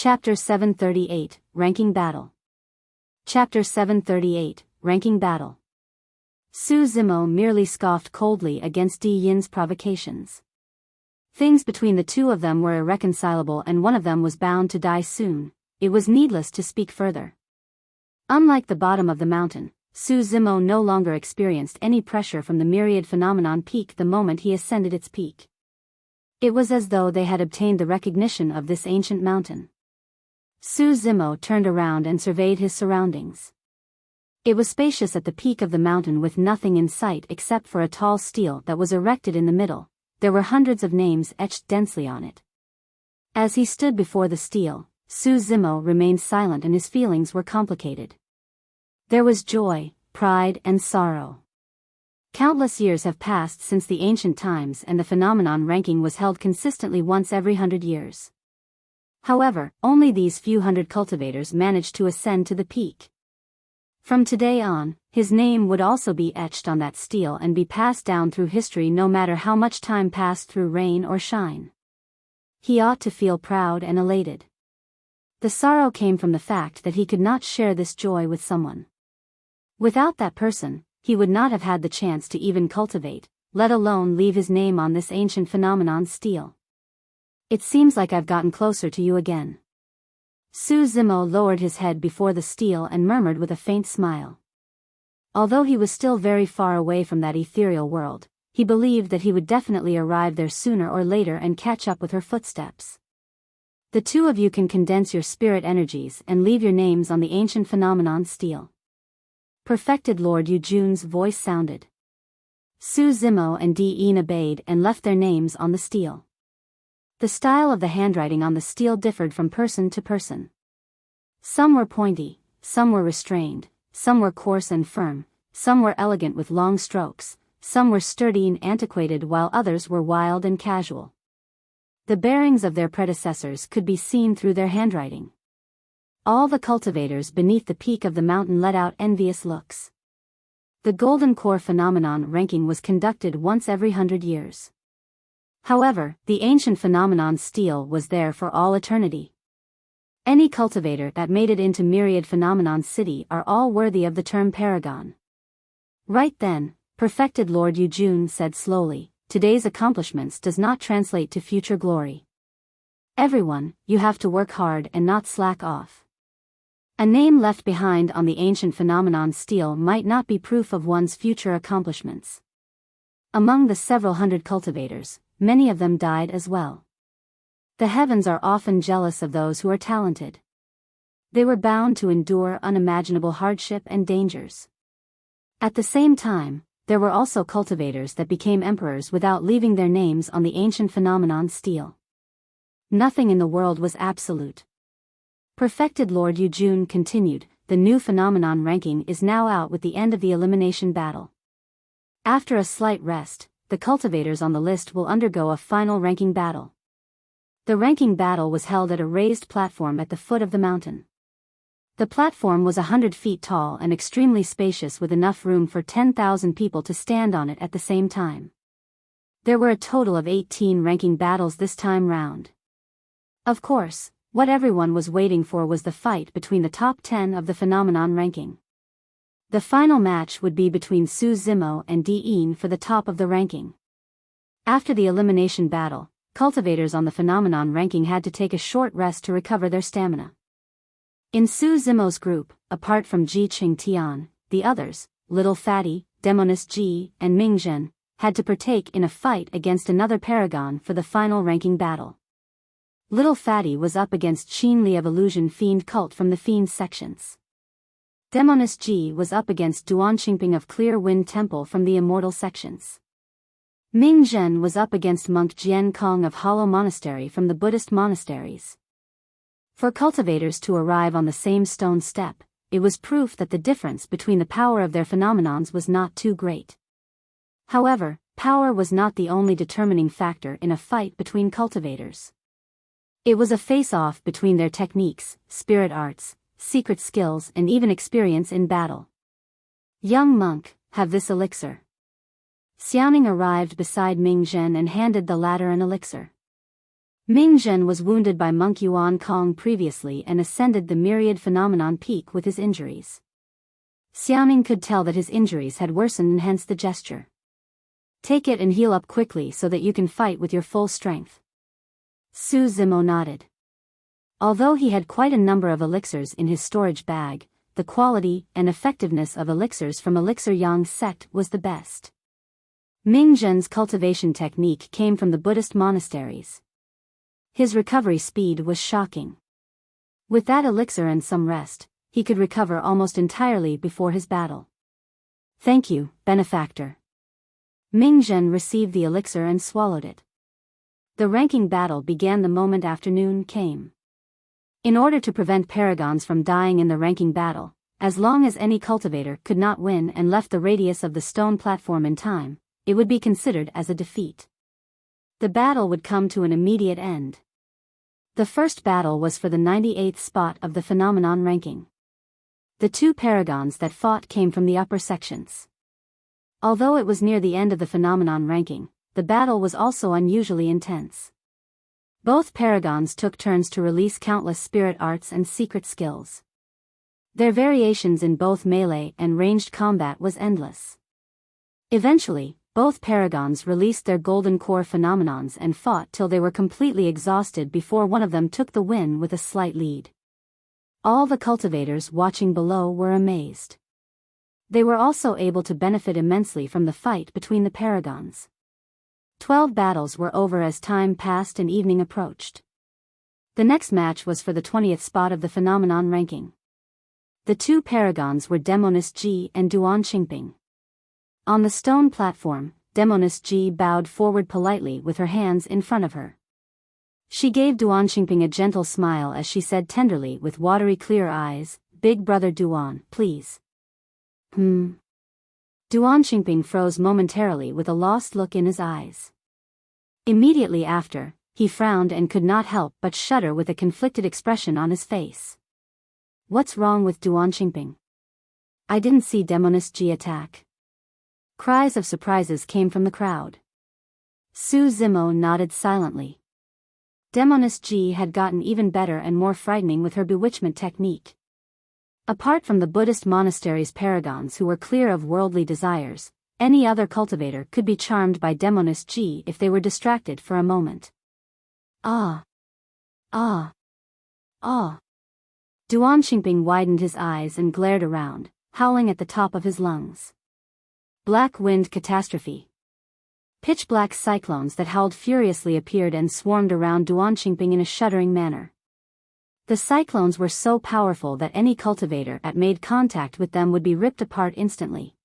Chapter 738, Ranking Battle. Chapter 738, Ranking Battle. Su Zimo merely scoffed coldly against Di Yin's provocations. Things between the two of them were irreconcilable and one of them was bound to die soon. It was needless to speak further. Unlike the bottom of the mountain, Su Zimo no longer experienced any pressure from the Myriad phenomenon peak the moment he ascended its peak. It was as though they had obtained the recognition of this ancient mountain. Su Zimo turned around and surveyed his surroundings. It was spacious at the peak of the mountain with nothing in sight except for a tall stele that was erected in the middle. There were hundreds of names etched densely on it. As he stood before the stele, Su Zimo remained silent and his feelings were complicated. There was joy, pride and sorrow. Countless years have passed since the ancient times and the phenomenon ranking was held consistently once every 100 years. However, only these few hundred cultivators managed to ascend to the peak. From today on, his name would also be etched on that stele and be passed down through history no matter how much time passed through rain or shine. He ought to feel proud and elated. The sorrow came from the fact that he could not share this joy with someone. Without that person, he would not have had the chance to even cultivate, let alone leave his name on this ancient phenomenon stele. It seems like I've gotten closer to you again. Su Zimo lowered his head before the stele and murmured with a faint smile. Although he was still very far away from that ethereal world, he believed that he would definitely arrive there sooner or later and catch up with her footsteps. The two of you can condense your spirit energies and leave your names on the ancient phenomenon stele. Perfected Lord Yujun's voice sounded. Su Zimo and Di Yin obeyed and left their names on the stele. The style of the handwriting on the stele differed from person to person. Some were pointy, some were restrained, some were coarse and firm, some were elegant with long strokes, some were sturdy and antiquated while others were wild and casual. The bearings of their predecessors could be seen through their handwriting. All the cultivators beneath the peak of the mountain let out envious looks. The Golden Core phenomenon ranking was conducted once every 100 years. However, the ancient phenomenon stele was there for all eternity. Any cultivator that made it into Myriad Phenomenon City are all worthy of the term Paragon. Right then, Perfected Lord Yujun said slowly, today's accomplishments does not translate to future glory. Everyone, you have to work hard and not slack off. A name left behind on the ancient phenomenon stele might not be proof of one's future accomplishments. Among the several hundred cultivators, many of them died as well. The heavens are often jealous of those who are talented. They were bound to endure unimaginable hardship and dangers. At the same time, there were also cultivators that became emperors without leaving their names on the ancient phenomenon stele. Nothing in the world was absolute. Perfected Lord Yujun continued, the new phenomenon ranking is now out with the end of the elimination battle. After a slight rest, the cultivators on the list will undergo a final ranking battle. The ranking battle was held at a raised platform at the foot of the mountain. The platform was 100 feet tall and extremely spacious with enough room for 10,000 people to stand on it at the same time. There were a total of 18 ranking battles this time round. Of course, what everyone was waiting for was the fight between the top 10 of the phenomenon ranking. The final match would be between Su Zimo and Di Yin for the top of the ranking. After the elimination battle, cultivators on the phenomenon ranking had to take a short rest to recover their stamina. In Su Zimo's group, apart from Ji Qing Tian, the others, Little Fatty, Demoness Ji, and Ming Zhen, had to partake in a fight against another paragon for the final ranking battle. Little Fatty was up against Qin Li of Illusion Fiend Cult from the Fiend sections. Demoness Ji was up against Duan Qingping of Clear Wind Temple from the Immortal sections. Ming Zhen was up against Monk Jian Kong of Hollow Monastery from the Buddhist monasteries. For cultivators to arrive on the same stone step, it was proof that the difference between the power of their phenomenons was not too great. However, power was not the only determining factor in a fight between cultivators. It was a face-off between their techniques, spirit arts, secret skills and even experience in battle. Young monk, have this elixir. Xiaoning arrived beside Ming Zhen and handed the latter an elixir. Ming Zhen was wounded by Monk Yuan Kong previously and ascended the Myriad phenomenon peak with his injuries. Xiaoning could tell that his injuries had worsened and hence the gesture. Take it and heal up quickly so that you can fight with your full strength. Su Zimo nodded. Although he had quite a number of elixirs in his storage bag, the quality and effectiveness of elixirs from Elixir Yang sect was the best. Ming Zhen's cultivation technique came from the Buddhist monasteries. His recovery speed was shocking. With that elixir and some rest, he could recover almost entirely before his battle. Thank you, benefactor. Ming Zhen received the elixir and swallowed it. The ranking battle began the moment afternoon came. In order to prevent Paragons from dying in the ranking battle, as long as any cultivator could not win and left the radius of the stone platform in time, it would be considered as a defeat. The battle would come to an immediate end. The first battle was for the 98th spot of the phenomenon ranking. The two Paragons that fought came from the upper sections. Although it was near the end of the phenomenon ranking, the battle was also unusually intense. Both Paragons took turns to release countless spirit arts and secret skills. Their variations in both melee and ranged combat was endless. Eventually, both Paragons released their golden core phenomenons and fought till they were completely exhausted before one of them took the win with a slight lead. All the cultivators watching below were amazed. They were also able to benefit immensely from the fight between the Paragons. 12 battles were over as time passed and evening approached. The next match was for the 20th spot of the phenomenon ranking. The two Paragons were Demoness Ji and Duan Qingping. On the stone platform, Demoness Ji bowed forward politely with her hands in front of her. She gave Duan Qingping a gentle smile as she said tenderly with watery clear eyes, "Big brother Duan, please." Duan Qingping froze momentarily with a lost look in his eyes. Immediately after, he frowned and could not help but shudder with a conflicted expression on his face. What's wrong with Duan Qingping? I didn't see Demoness Ji attack. Cries of surprises came from the crowd. Su Zimo nodded silently. Demoness Ji had gotten even better and more frightening with her bewitchment technique. Apart from the Buddhist monastery's Paragons who were clear of worldly desires, any other cultivator could be charmed by Demoness Ji if they were distracted for a moment. Ah! Ah! Ah! Duan Qingping widened his eyes and glared around, howling at the top of his lungs. Black wind catastrophe. Pitch-black cyclones that howled furiously appeared and swarmed around Duan Qingping in a shuddering manner. The cyclones were so powerful that any cultivator that made contact with them would be ripped apart instantly.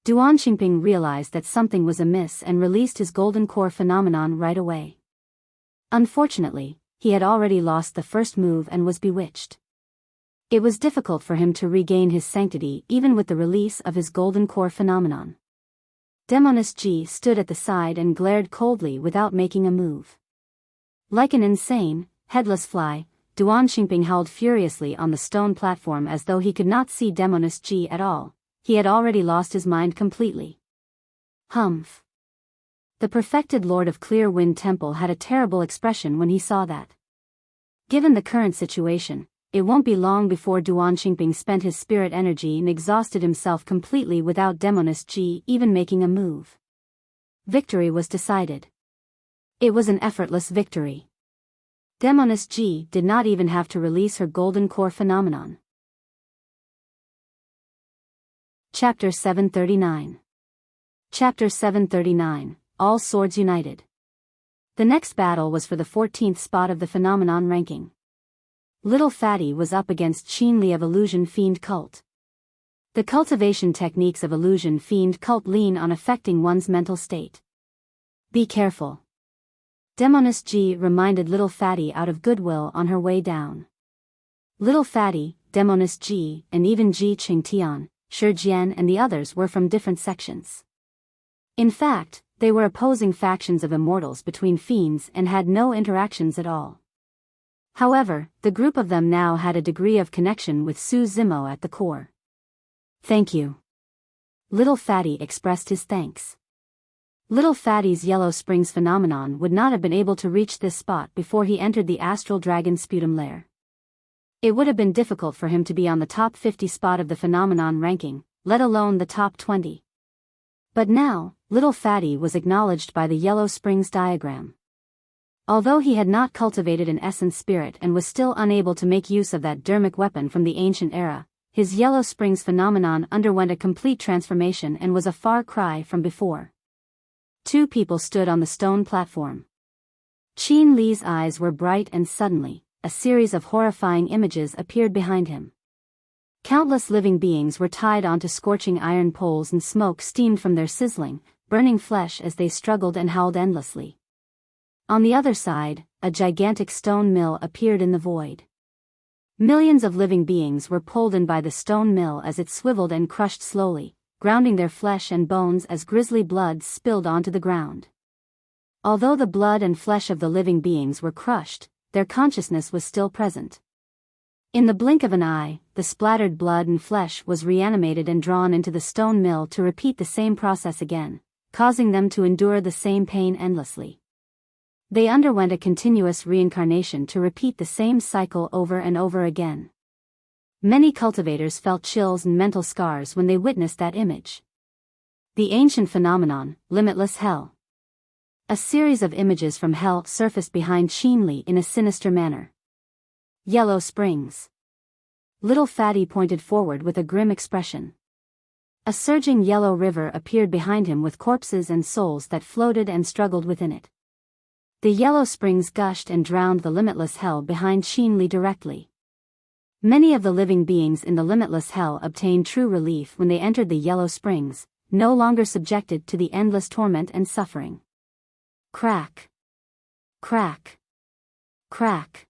Duan Qingping realized that something was amiss and released his golden core phenomenon right away. Unfortunately, he had already lost the first move and was bewitched. It was difficult for him to regain his sanctity even with the release of his golden core phenomenon. Demoness Ji stood at the side and glared coldly without making a move. Like an insane, headless fly, Duan Qingping howled furiously on the stone platform as though he could not see Demoness Ji at all. He had already lost his mind completely. Humph. The perfected Lord of Clear Wind Temple had a terrible expression when he saw that. Given the current situation, it won't be long before Duan Qingping spent his spirit energy and exhausted himself completely without Demoness Ji even making a move. Victory was decided. It was an effortless victory. Demoness Ji did not even have to release her golden core phenomenon. Chapter 739. Chapter 739, All Swords United. The next battle was for the 14th spot of the phenomenon ranking. Little Fatty was up against Qian Li of Illusion Fiend Cult. The cultivation techniques of Illusion Fiend Cult lean on affecting one's mental state. Be careful. Demoness Ji reminded Little Fatty out of goodwill on her way down. Little Fatty, Demoness Ji, and even Ji Qingtian, Shi Jian and the others were from different sections. In fact, they were opposing factions of immortals between fiends and had no interactions at all. However, the group of them now had a degree of connection with Su Zimo at the core. Thank you. Little Fatty expressed his thanks. Little Fatty's Yellow Springs phenomenon would not have been able to reach this spot before he entered the astral dragon sputum lair. It would have been difficult for him to be on the top 50 spot of the phenomenon ranking, let alone the top 20. But now, Little Fatty was acknowledged by the Yellow Springs diagram. Although he had not cultivated an essence spirit and was still unable to make use of that Dharmic weapon from the ancient era, his Yellow Springs phenomenon underwent a complete transformation and was a far cry from before. Two people stood on the stone platform. Qian Li's eyes were bright and suddenly, a series of horrifying images appeared behind him. Countless living beings were tied onto scorching iron poles and smoke steamed from their sizzling, burning flesh as they struggled and howled endlessly. On the other side, a gigantic stone mill appeared in the void. Millions of living beings were pulled in by the stone mill as it swiveled and crushed slowly, grounding their flesh and bones as grisly blood spilled onto the ground. Although the blood and flesh of the living beings were crushed, their consciousness was still present. In the blink of an eye, the splattered blood and flesh was reanimated and drawn into the stone mill to repeat the same process again, causing them to endure the same pain endlessly. They underwent a continuous reincarnation to repeat the same cycle over and over again. Many cultivators felt chills and mental scars when they witnessed that image. The ancient phenomenon, Limitless Hell. A series of images from hell surfaced behind Qian Li in a sinister manner. Yellow Springs. Little Fatty pointed forward with a grim expression. A surging yellow river appeared behind him with corpses and souls that floated and struggled within it. The Yellow Springs gushed and drowned the limitless hell behind Qian Li directly. Many of the living beings in the limitless hell obtained true relief when they entered the Yellow Springs, no longer subjected to the endless torment and suffering. Crack. Crack. Crack.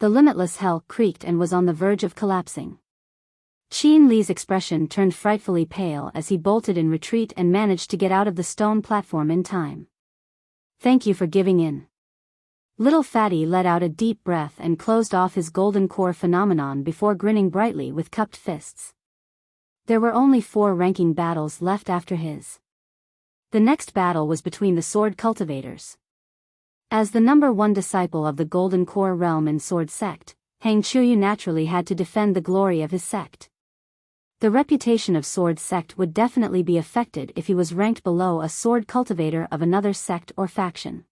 The limitless hell creaked and was on the verge of collapsing. Qian Li's expression turned frightfully pale as he bolted in retreat and managed to get out of the stone platform in time. Thank you for giving in. Little Fatty let out a deep breath and closed off his golden core phenomenon before grinning brightly with cupped fists. There were only 4 ranking battles left after his. The next battle was between the sword cultivators. As the number 1 disciple of the Golden Core realm and sword sect, Hang Chuyu naturally had to defend the glory of his sect. The reputation of sword sect would definitely be affected if he was ranked below a sword cultivator of another sect or faction.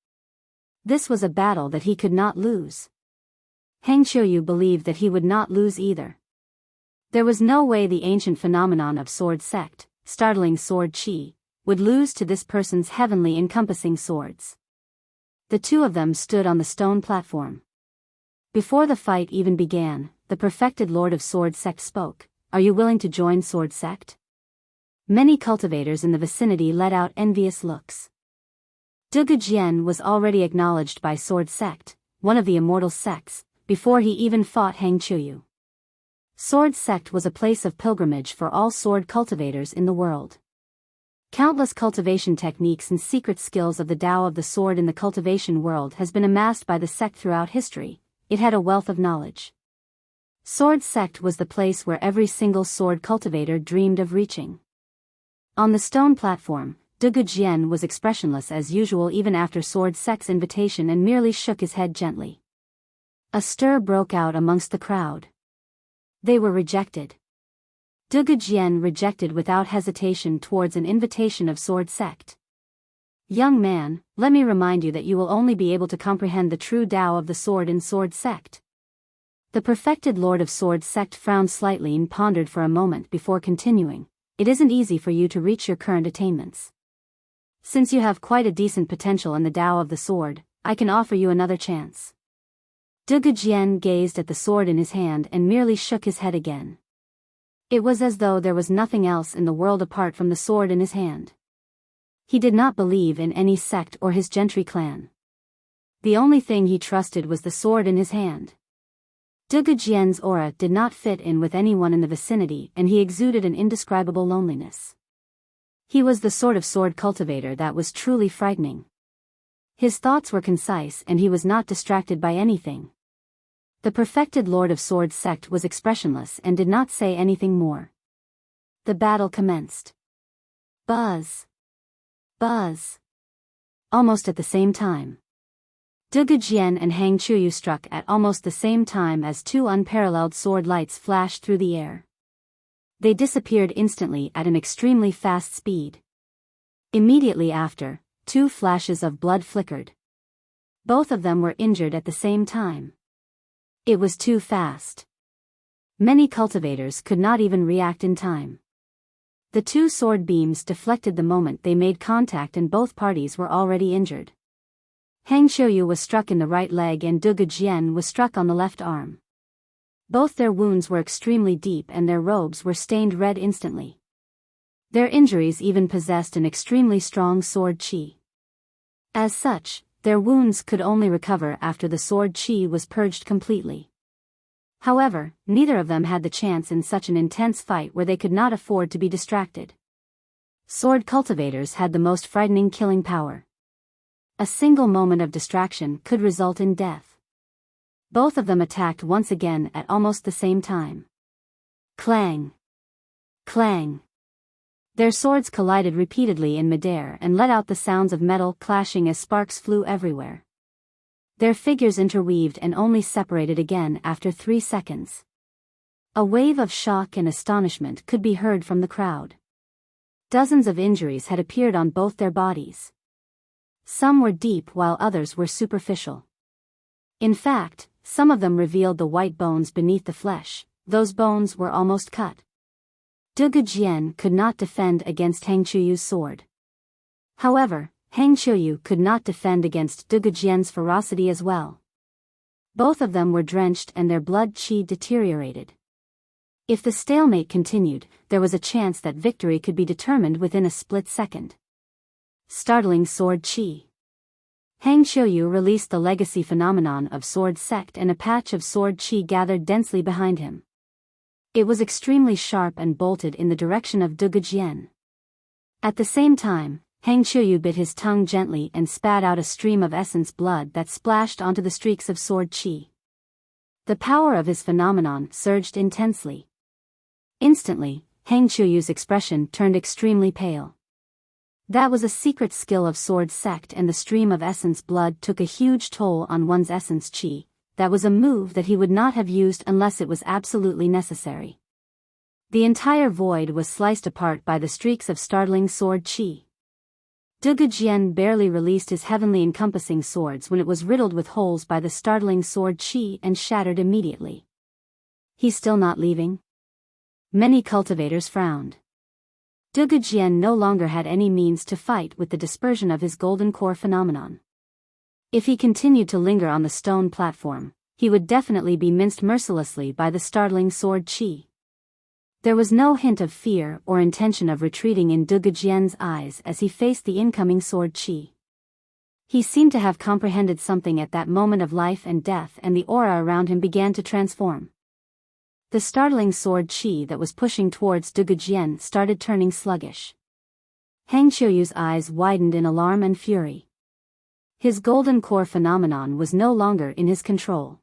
This was a battle that he could not lose. Hang Chuyu believed that he would not lose either. There was no way the ancient phenomenon of sword sect, startling sword chi, would lose to this person's heavenly encompassing swords. The two of them stood on the stone platform. Before the fight even began, the perfected Lord of Sword Sect spoke. Are you willing to join Sword Sect? Many cultivators in the vicinity let out envious looks. Dugujian was already acknowledged by Sword Sect, one of the immortal sects, before he even fought Hang Chuyu. Sword Sect was a place of pilgrimage for all sword cultivators in the world. Countless cultivation techniques and secret skills of the Tao of the sword in the cultivation world has been amassed by the sect throughout history. It had a wealth of knowledge. Sword Sect was the place where every single sword cultivator dreamed of reaching. On the stone platform, Dugujian was expressionless as usual even after Sword Sect's invitation and merely shook his head gently. A stir broke out amongst the crowd. They were rejected. Dugujian rejected without hesitation towards an invitation of Sword Sect. Young man, let me remind you that you will only be able to comprehend the true Tao of the sword in Sword Sect. The perfected Lord of Sword Sect frowned slightly and pondered for a moment before continuing. It isn't easy for you to reach your current attainments. Since you have quite a decent potential in the Tao of the sword, I can offer you another chance. Dugujian gazed at the sword in his hand and merely shook his head again. It was as though there was nothing else in the world apart from the sword in his hand. He did not believe in any sect or his gentry clan. The only thing he trusted was the sword in his hand. Dugujian's aura did not fit in with anyone in the vicinity and he exuded an indescribable loneliness. He was the sort of sword cultivator that was truly frightening. His thoughts were concise and he was not distracted by anything. The perfected Lord of Sword Sect was expressionless and did not say anything more. The battle commenced. Buzz. Buzz! Almost at the same time. Duge Jian and Hang Chuyu struck at almost the same time as two unparalleled sword lights flashed through the air. They disappeared instantly at an extremely fast speed. Immediately after, two flashes of blood flickered. Both of them were injured at the same time. It was too fast. Many cultivators could not even react in time. The two sword beams deflected the moment they made contact and both parties were already injured. Hang Qiuyu was struck in the right leg and Duge Jian was struck on the left arm. Both their wounds were extremely deep and their robes were stained red instantly. Their injuries even possessed an extremely strong sword qi. As such, their wounds could only recover after the sword qi was purged completely. However, neither of them had the chance in such an intense fight where they could not afford to be distracted. Sword cultivators had the most frightening killing power. A single moment of distraction could result in death. Both of them attacked once again at almost the same time. Clang! Clang! Their swords collided repeatedly in midair and let out the sounds of metal clashing as sparks flew everywhere. Their figures interweaved and only separated again after 3 seconds. A wave of shock and astonishment could be heard from the crowd. Dozens of injuries had appeared on both their bodies. Some were deep while others were superficial. In fact, some of them revealed the white bones beneath the flesh. Those bones were almost cut. Duge Jian could not defend against Hang Qiuyu's sword. However, Hang Qiuyu could not defend against Duge Jian's ferocity as well. Both of them were drenched and their blood qi deteriorated. If the stalemate continued, there was a chance that victory could be determined within a split second. Startling sword qi. Hang Qiuyu released the legacy phenomenon of sword sect and a patch of sword qi gathered densely behind him. It was extremely sharp and bolted in the direction of Duge Jian. At the same time, Hang Qiuyu bit his tongue gently and spat out a stream of essence blood that splashed onto the streaks of sword qi. The power of his phenomenon surged intensely. Instantly, Hang Qiuyu's expression turned extremely pale. That was a secret skill of sword sect and the stream of essence blood took a huge toll on one's essence qi. That was a move that he would not have used unless it was absolutely necessary. The entire void was sliced apart by the streaks of startling sword qi. Duge Jian barely released his heavenly encompassing swords when it was riddled with holes by the startling sword qi and shattered immediately. He's still not leaving? Many cultivators frowned. Duge Jian no longer had any means to fight with the dispersion of his golden core phenomenon. If he continued to linger on the stone platform, he would definitely be minced mercilessly by the startling sword qi. There was no hint of fear or intention of retreating in Duge Jian's eyes as he faced the incoming sword qi. He seemed to have comprehended something at that moment of life and death and the aura around him began to transform. The startling sword qi that was pushing towards Duge Jian started turning sluggish. Hang Qiuyu's eyes widened in alarm and fury. His golden core phenomenon was no longer in his control.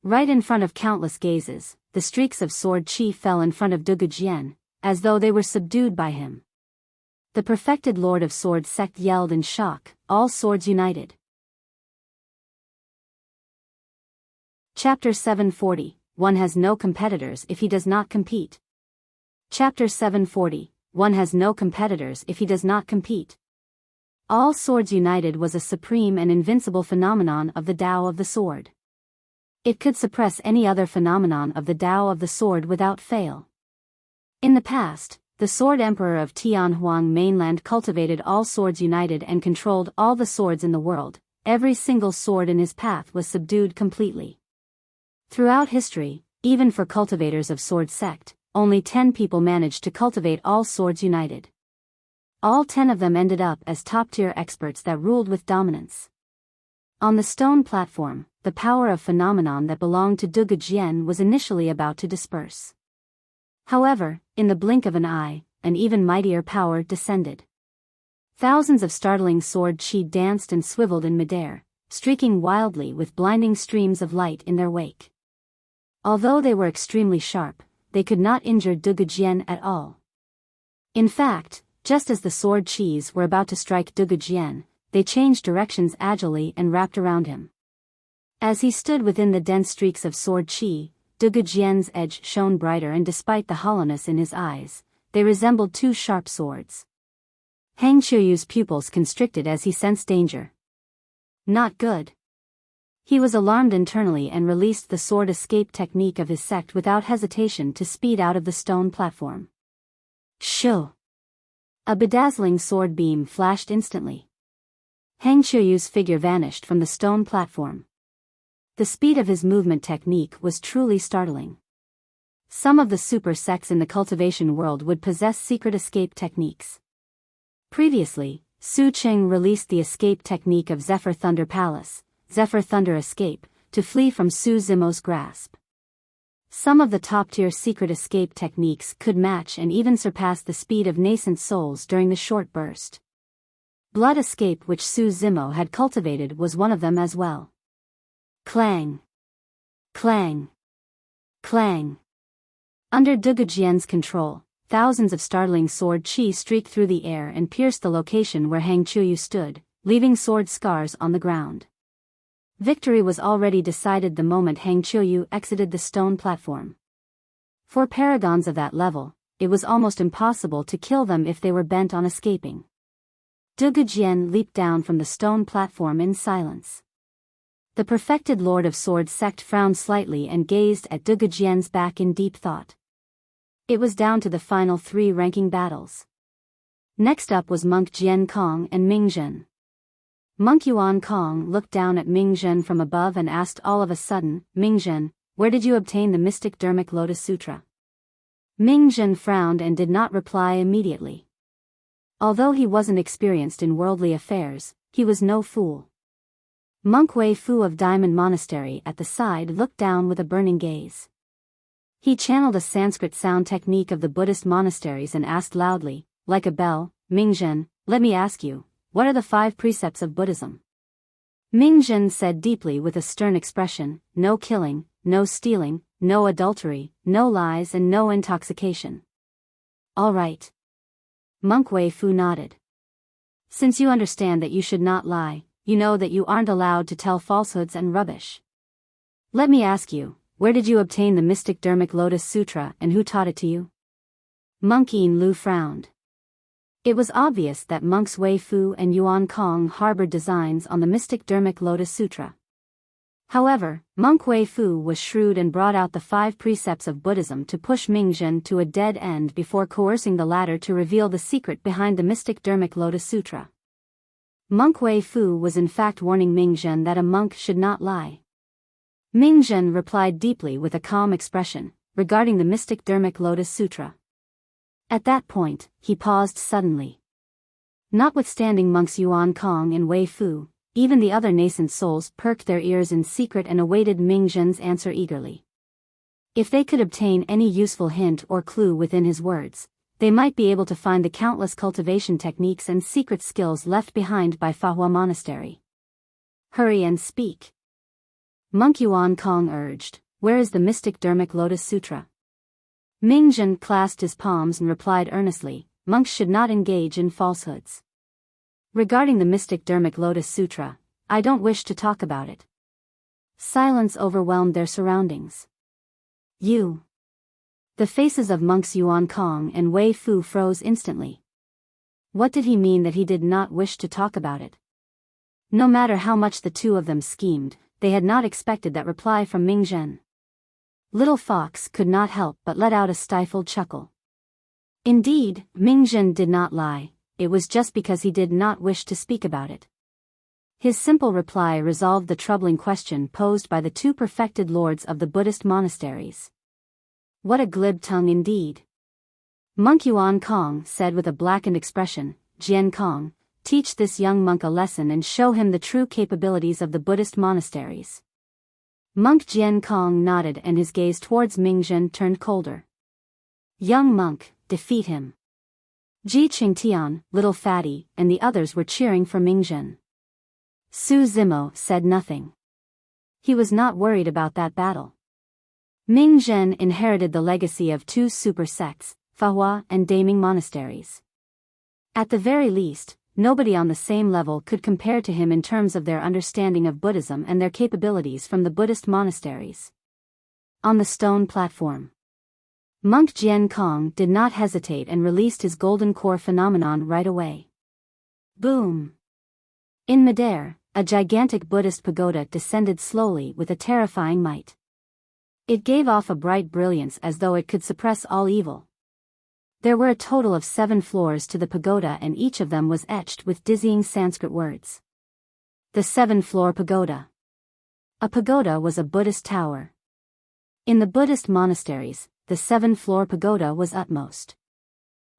Right in front of countless gazes, the streaks of sword qi fell in front of Duge Jian, as though they were subdued by him. The perfected Lord of Sword Sect yelled in shock, "All swords united!" Chapter 740, One has no competitors if he does not compete. Chapter 740, One has no competitors if he does not compete. All swords united was a supreme and invincible phenomenon of the Tao of the sword. It could suppress any other phenomenon of the Tao of the sword without fail. In the past, the Sword Emperor of Tianhuang mainland cultivated all swords united and controlled all the swords in the world. Every single sword in his path was subdued completely. Throughout history, even for cultivators of sword sect, only 10 people managed to cultivate all swords united. All 10 of them ended up as top-tier experts that ruled with dominance. On the stone platform, the power of phenomenon that belonged to Duge Jian was initially about to disperse. However, in the blink of an eye, an even mightier power descended. Thousands of startling sword qi danced and swiveled in midair, streaking wildly with blinding streams of light in their wake. Although they were extremely sharp, they could not injure Duge Jian at all. In fact, Just as the sword Qis were about to strike Dugujian, they changed directions agilely and wrapped around him. As he stood within the dense streaks of sword Qi, Dugujian's edge shone brighter, and despite the hollowness in his eyes, they resembled two sharp swords. Hang Qiuyu's pupils constricted as he sensed danger. Not good. He was alarmed internally and released the sword escape technique of his sect without hesitation to speed out of the stone platform. Shoo! A bedazzling sword beam flashed instantly. Hang Qiuyu's figure vanished from the stone platform. The speed of his movement technique was truly startling. Some of the super sects in the cultivation world would possess secret escape techniques. Previously, Su Qing released the escape technique of Zephyr Thunder Palace, Zephyr Thunder Escape, to flee from Su Zimo's grasp. Some of the top-tier secret escape techniques could match and even surpass the speed of nascent souls during the short burst. Blood escape, which Su Zimo had cultivated, was one of them as well. Clang! Clang! Clang! Under Dugujian's control, thousands of startling sword Qi streaked through the air and pierced the location where Hang Qiuyu stood, leaving sword scars on the ground. Victory was already decided the moment Hang Qiuyu exited the stone platform. For paragons of that level, it was almost impossible to kill them if they were bent on escaping. Dugujian leaped down from the stone platform in silence. The perfected Lord of Sword sect frowned slightly and gazed at Dugujian's back in deep thought. It was down to the final 3 ranking battles. Next up was Monk Jian Kong and Ming Zhen. Monk Yuan Kong looked down at Ming Zhen from above and asked all of a sudden, "Ming Zhen, where did you obtain the mystic Dharmic Lotus Sutra?" Ming Zhen frowned and did not reply immediately. Although he wasn't experienced in worldly affairs, he was no fool. Monk Wei Fu of Diamond Monastery at the side looked down with a burning gaze. He channeled a Sanskrit sound technique of the Buddhist monasteries and asked loudly, like a bell, "Ming Zhen, let me ask you, what are the 5 precepts of Buddhism?" Ming Zhen said deeply with a stern expression, "No killing, no stealing, no adultery, no lies and no intoxication." "All right." Monk Wei Fu nodded. "Since you understand that you should not lie, you know that you aren't allowed to tell falsehoods and rubbish. Let me ask you, where did you obtain the mystic Dharmic Lotus Sutra and who taught it to you?" Monk Yin Lu frowned. It was obvious that monks Wei Fu and Yuan Kong harbored designs on the mystic Dharmic Lotus Sutra. However, Monk Wei Fu was shrewd and brought out the 5 precepts of Buddhism to push Ming Zhen to a dead end before coercing the latter to reveal the secret behind the mystic Dharmic Lotus Sutra. Monk Wei Fu was in fact warning Ming Zhen that a monk should not lie. Ming Zhen replied deeply with a calm expression, regarding the mystic Dharmic Lotus Sutra. At that point, he paused suddenly. Notwithstanding monks Yuan Kong and Wei Fu, even the other nascent souls perked their ears in secret and awaited Ming Zhen's answer eagerly. If they could obtain any useful hint or clue within his words, they might be able to find the countless cultivation techniques and secret skills left behind by Fahua Monastery. "Hurry and speak." Monk Yuan Kong urged, "Where is the mystic Dharmic Lotus Sutra?" Ming Zhen clasped his palms and replied earnestly, "Monks should not engage in falsehoods. Regarding the mystic Dharmic Lotus Sutra, I don't wish to talk about it." Silence overwhelmed their surroundings. "You." The faces of monks Yuan Kong and Wei Fu froze instantly. What did he mean that he did not wish to talk about it? No matter how much the two of them schemed, they had not expected that reply from Ming Zhen. Little Fox could not help but let out a stifled chuckle. Indeed, Ming Zhen did not lie, it was just because he did not wish to speak about it. His simple reply resolved the troubling question posed by the 2 perfected lords of the Buddhist monasteries. What a glib tongue indeed. Monk Yuan Kong said with a blackened expression, "Jian Kong, teach this young monk a lesson and show him the true capabilities of the Buddhist monasteries." Monk Jian Kong nodded and his gaze towards Ming Zhen turned colder. "Young monk, defeat him." Ji Qingtian, Little Fatty, and the others were cheering for Ming Zhen. Su Zimo said nothing. He was not worried about that battle. Ming Zhen inherited the legacy of 2 super sects, Fahua and Daming monasteries. At the very least, nobody on the same level could compare to him in terms of their understanding of Buddhism and their capabilities from the Buddhist monasteries. On the stone platform, Monk Jian Kong did not hesitate and released his golden core phenomenon right away. Boom! In midair, a gigantic Buddhist pagoda descended slowly with a terrifying might. It gave off a bright brilliance as though it could suppress all evil. There were a total of 7 floors to the pagoda, and each of them was etched with dizzying Sanskrit words. The 7-floor pagoda. A pagoda was a Buddhist tower. In the Buddhist monasteries, the 7-floor pagoda was utmost.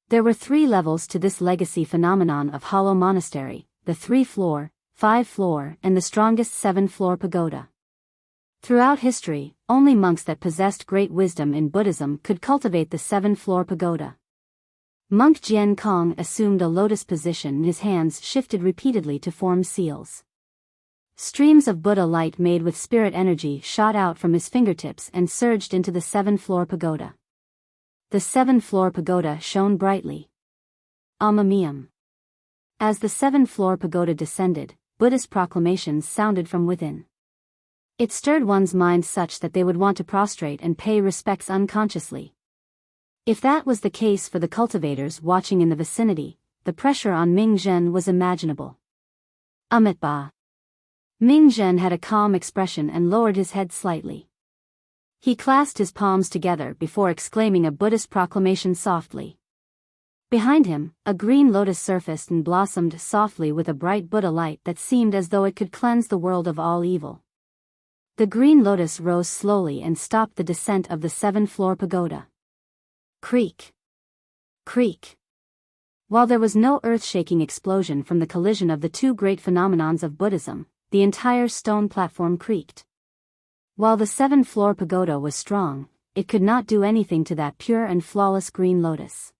There were 3 levels to this legacy phenomenon of hollow monastery: the 3-floor, 5-floor, and the strongest 7-floor pagoda. Throughout history, only monks that possessed great wisdom in Buddhism could cultivate the 7-floor pagoda. Monk Jian Kong assumed a lotus position and his hands shifted repeatedly to form seals. Streams of Buddha light made with spirit energy shot out from his fingertips and surged into the 7-floor pagoda. The 7-floor pagoda shone brightly. Amamium. As the 7-floor pagoda descended, Buddhist proclamations sounded from within. It stirred one's mind such that they would want to prostrate and pay respects unconsciously. If that was the case for the cultivators watching in the vicinity, the pressure on Ming Zhen was imaginable. Amitba. Ming Zhen had a calm expression and lowered his head slightly. He clasped his palms together before exclaiming a Buddhist proclamation softly. Behind him, a green lotus surfaced and blossomed softly with a bright Buddha light that seemed as though it could cleanse the world of all evil. The green lotus rose slowly and stopped the descent of the 7-floor pagoda. Creak. Creak. While there was no earth-shaking explosion from the collision of the 2 great phenomenons of Buddhism, the entire stone platform creaked. While the 7-floor pagoda was strong, it could not do anything to that pure and flawless green lotus.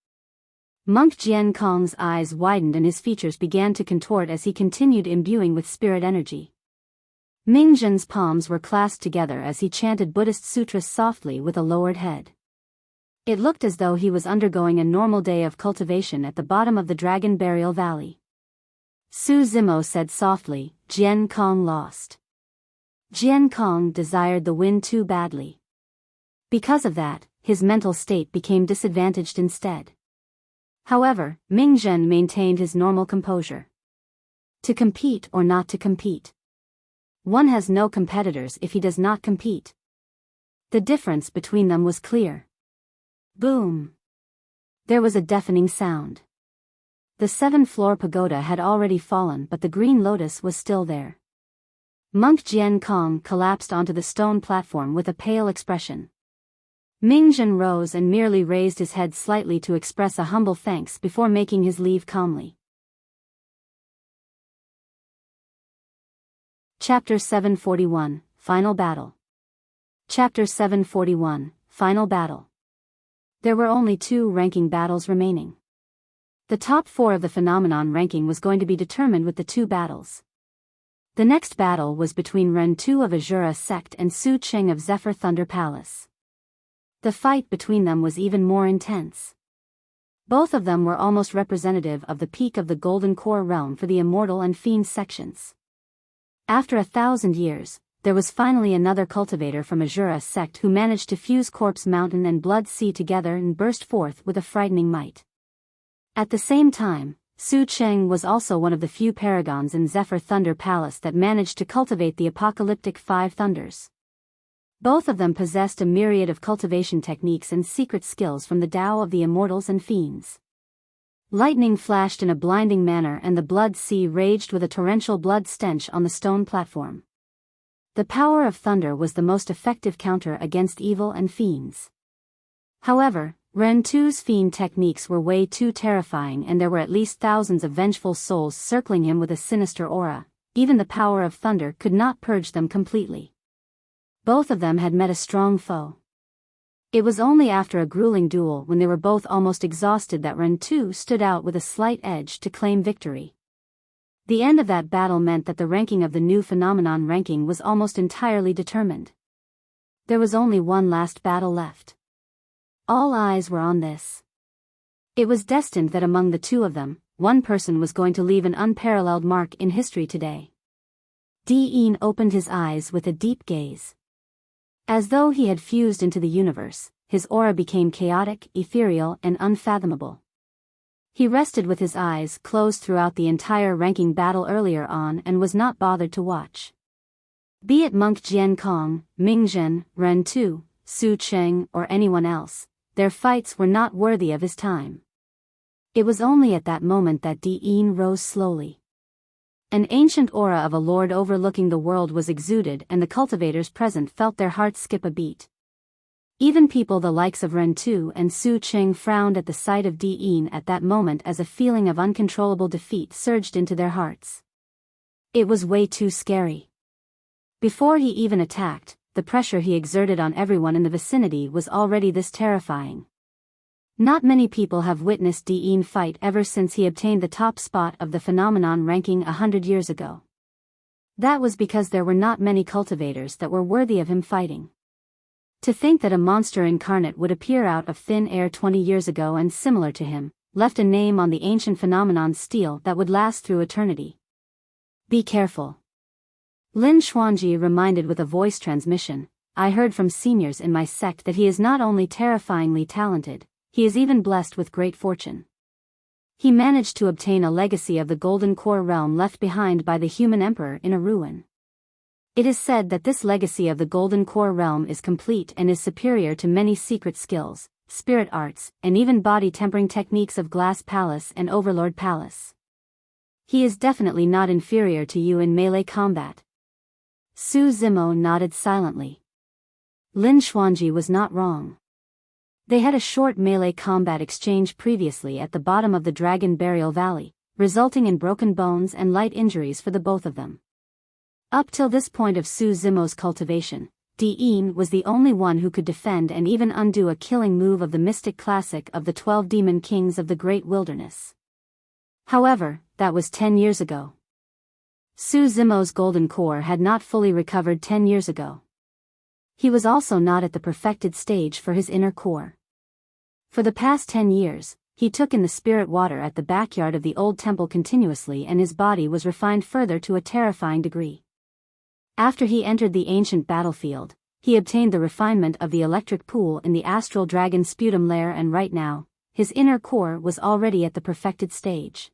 Monk Jian Kong's eyes widened and his features began to contort as he continued imbuing with spirit energy. Ming Zhen's palms were clasped together as he chanted Buddhist sutras softly with a lowered head. It looked as though he was undergoing a normal day of cultivation at the bottom of the Dragon Burial Valley. Su Zimo said softly, "Jian Kong lost." Jian Kong desired the win too badly. Because of that, his mental state became disadvantaged instead. However, Ming Zhen maintained his normal composure. To compete or not to compete. One has no competitors if he does not compete. The difference between them was clear. Boom! There was a deafening sound. The 7-floor pagoda had already fallen, but the green lotus was still there. Monk Jian Kong collapsed onto the stone platform with a pale expression. Ming Zhen rose and merely raised his head slightly to express a humble thanks before making his leave calmly. Chapter 741, Final Battle. Chapter 741, Final Battle. There were only 2 ranking battles remaining. The top 4 of the phenomenon ranking was going to be determined with the 2 battles. The next battle was between Ren Tu of Azura sect and Su Cheng of Zephyr Thunder Palace. The fight between them was even more intense. Both of them were almost representative of the peak of the Golden Core realm for the Immortal and Fiend sections. After 1,000 years, there was finally another cultivator from Azura sect who managed to fuse Corpse Mountain and Blood Sea together and burst forth with a frightening might. At the same time, Su Cheng was also one of the few Paragons in Zephyr Thunder Palace that managed to cultivate the apocalyptic 5 thunders. Both of them possessed a myriad of cultivation techniques and secret skills from the Tao of the Immortals and Fiends. Lightning flashed in a blinding manner and the Blood Sea raged with a torrential blood stench on the stone platform. The power of thunder was the most effective counter against evil and fiends. However, Ren Tu's fiend techniques were way too terrifying and there were at least thousands of vengeful souls circling him with a sinister aura. Even the power of thunder could not purge them completely. Both of them had met a strong foe. It was only after a grueling duel when they were both almost exhausted that Ren Tu stood out with a slight edge to claim victory. The end of that battle meant that the ranking of the new phenomenon ranking was almost entirely determined. There was only one last battle left. All eyes were on this. It was destined that among the 2 of them, one person was going to leave an unparalleled mark in history today. Qian opened his eyes with a deep gaze. As though he had fused into the universe, his aura became chaotic, ethereal, and unfathomable. He rested with his eyes closed throughout the entire ranking battle earlier on and was not bothered to watch. Be it Monk Jian Kong, Ming Zhen, Ren Tu, Su Cheng, or anyone else, their fights were not worthy of his time. It was only at that moment that Qian rose slowly. An ancient aura of a lord overlooking the world was exuded, and the cultivators present felt their hearts skip a beat. Even people the likes of Ren Tu and Su Cheng frowned at the sight of Qian at that moment as a feeling of uncontrollable defeat surged into their hearts. It was way too scary. Before he even attacked, the pressure he exerted on everyone in the vicinity was already this terrifying. Not many people have witnessed Qian fight ever since he obtained the top spot of the phenomenon ranking 100 years ago. That was because there were not many cultivators that were worthy of him fighting. To think that a monster incarnate would appear out of thin air 20 years ago and similar to him, left a name on the ancient phenomenon's steel that would last through eternity. Be careful. Lin Xuanji reminded with a voice transmission, I heard from seniors in my sect that he is not only terrifyingly talented, he is even blessed with great fortune. He managed to obtain a legacy of the Golden Core realm left behind by the human emperor in a ruin. It is said that this legacy of the Golden Core realm is complete and is superior to many secret skills, spirit arts, and even body-tempering techniques of Glass Palace and Overlord Palace. He is definitely not inferior to you in melee combat. Su Zimo nodded silently. Lin Xuanji was not wrong. They had a short melee combat exchange previously at the bottom of the Dragon Burial Valley, resulting in broken bones and light injuries for the both of them. Up till this point of Su Zimo's cultivation, Qian was the only one who could defend and even undo a killing move of the mystic classic of the 12 demon kings of the Great Wilderness. However, that was 10 years ago. Su Zimo's golden core had not fully recovered 10 years ago. He was also not at the perfected stage for his inner core. For the past 10 years, he took in the spirit water at the backyard of the old temple continuously, and his body was refined further to a terrifying degree. After he entered the ancient battlefield, he obtained the refinement of the electric pool in the astral dragon sputum lair, and right now, his inner core was already at the perfected stage.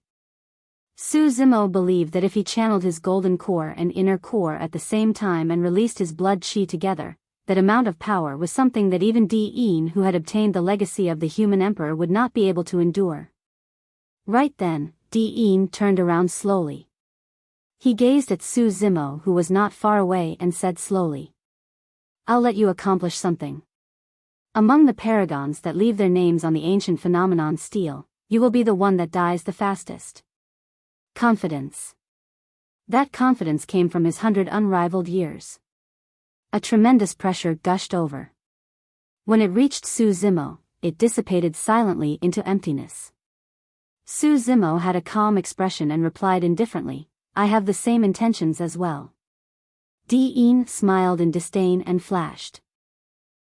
Su Zimo believed that if he channeled his golden core and inner core at the same time and released his blood chi together, that amount of power was something that even Qian, who had obtained the legacy of the human emperor, would not be able to endure. Right then, Qian turned around slowly. He gazed at Su Zimo, who was not far away, and said slowly, I'll let you accomplish something. Among the paragons that leave their names on the ancient phenomenon steel, you will be the one that dies the fastest. Confidence. That confidence came from his 100 unrivaled years. A tremendous pressure gushed over. When it reached Su Zimo, it dissipated silently into emptiness. Su Zimo had a calm expression and replied indifferently, I have the same intentions as well. Qian smiled in disdain and flashed.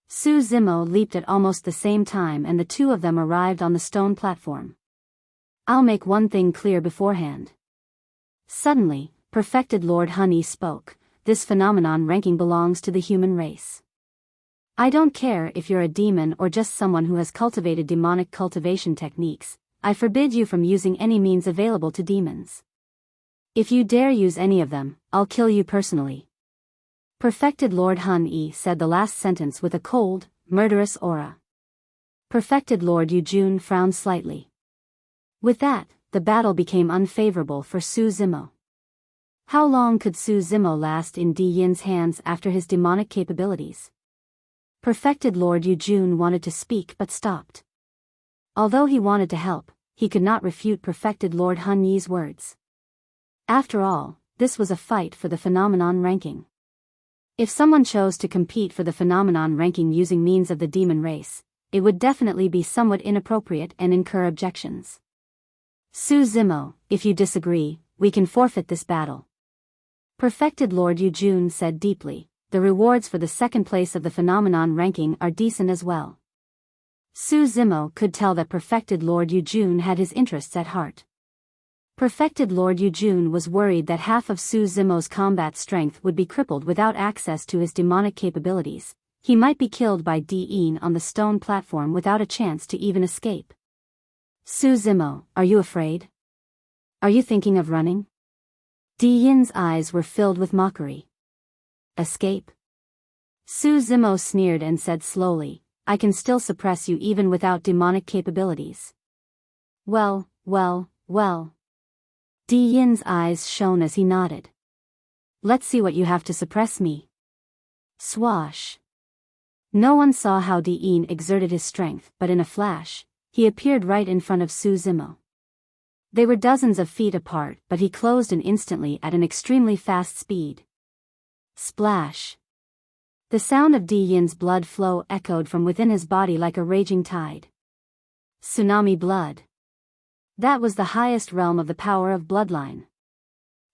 Su Zimo leaped at almost the same time, and the two of them arrived on the stone platform. I'll make one thing clear beforehand. Suddenly, Perfected Lord Honey spoke, this phenomenon ranking belongs to the human race. I don't care if you're a demon or just someone who has cultivated demonic cultivation techniques, I forbid you from using any means available to demons. If you dare use any of them, I'll kill you personally. Perfected Lord Hun Yi said the last sentence with a cold, murderous aura. Perfected Lord Yujun frowned slightly. With that, the battle became unfavorable for Su Zimo. How long could Su Zimo last in Qian's hands after his demonic capabilities? Perfected Lord Yujun wanted to speak but stopped. Although he wanted to help, he could not refute Perfected Lord Hun Yi's words. After all, this was a fight for the phenomenon ranking. If someone chose to compete for the phenomenon ranking using means of the demon race, it would definitely be somewhat inappropriate and incur objections. Su Zimo, if you disagree, we can forfeit this battle. Perfected Lord Yujun said deeply, the rewards for the second place of the phenomenon ranking are decent as well. Su Zimo could tell that Perfected Lord Yujun had his interests at heart. Perfected Lord Yujun was worried that half of Su Zimo's combat strength would be crippled without access to his demonic capabilities. He might be killed by Diyin on the stone platform without a chance to even escape. Su Zimo, are you afraid? Are you thinking of running? Diyin's eyes were filled with mockery. Escape? Su Zimo sneered and said slowly, I can still suppress you even without demonic capabilities. Well. Diyin's eyes shone as he nodded. Let's see what you have to suppress me. Swash. No one saw how Diyin exerted his strength, but in a flash, he appeared right in front of Su Zimo. They were dozens of feet apart, but he closed in instantly at an extremely fast speed. Splash. The sound of Diyin's blood flow echoed from within his body like a raging tide. Tsunami blood. That was the highest realm of the power of bloodline.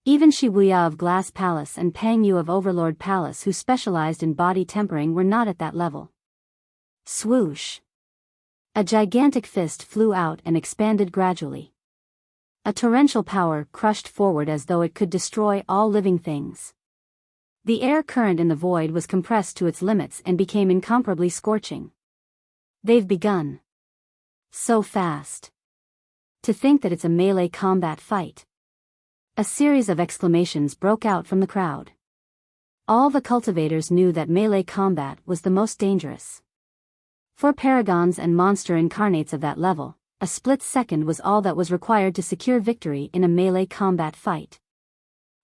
Even Shibuya of Glass Palace and Pang Yu of Overlord Palace, who specialized in body tempering, were not at that level. Swoosh. A gigantic fist flew out and expanded gradually. A torrential power crushed forward as though it could destroy all living things. The air current in the void was compressed to its limits and became incomparably scorching. They've begun. So fast. To think that it's a melee combat fight. A series of exclamations broke out from the crowd. All the cultivators knew that melee combat was the most dangerous. For paragons and monster incarnates of that level, a split second was all that was required to secure victory in a melee combat fight.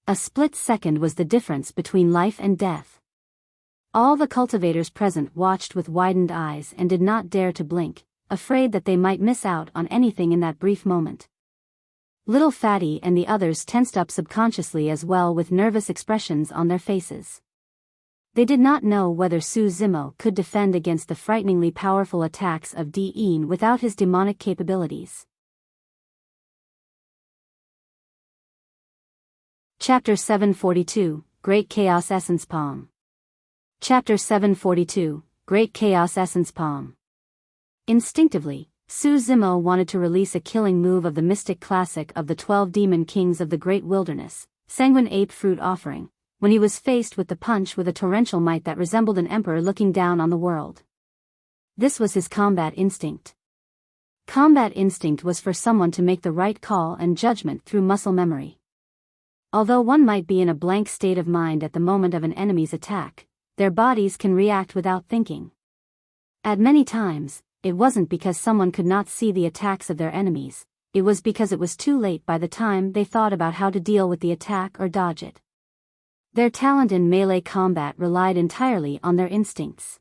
A split second was the difference between life and death. All the cultivators present watched with widened eyes and did not dare to blink, afraid that they might miss out on anything in that brief moment. Little Fatty and the others tensed up subconsciously as well, with nervous expressions on their faces. They did not know whether Su Zimo could defend against the frighteningly powerful attacks of Diyin without his demonic capabilities. Chapter 742, Great Chaos Essence Palm. Chapter 742, Great Chaos Essence Palm. Instinctively, Su Zimo wanted to release a killing move of the mystic classic of the 12 demon kings of the Great Wilderness, Sanguine Ape Fruit Offering, when he was faced with the punch with a torrential might that resembled an emperor looking down on the world. This was his combat instinct. Combat instinct was for someone to make the right call and judgment through muscle memory. Although one might be in a blank state of mind at the moment of an enemy's attack, their bodies can react without thinking. At many times, it wasn't because someone could not see the attacks of their enemies, it was because it was too late by the time they thought about how to deal with the attack or dodge it. Their talent in melee combat relied entirely on their instincts.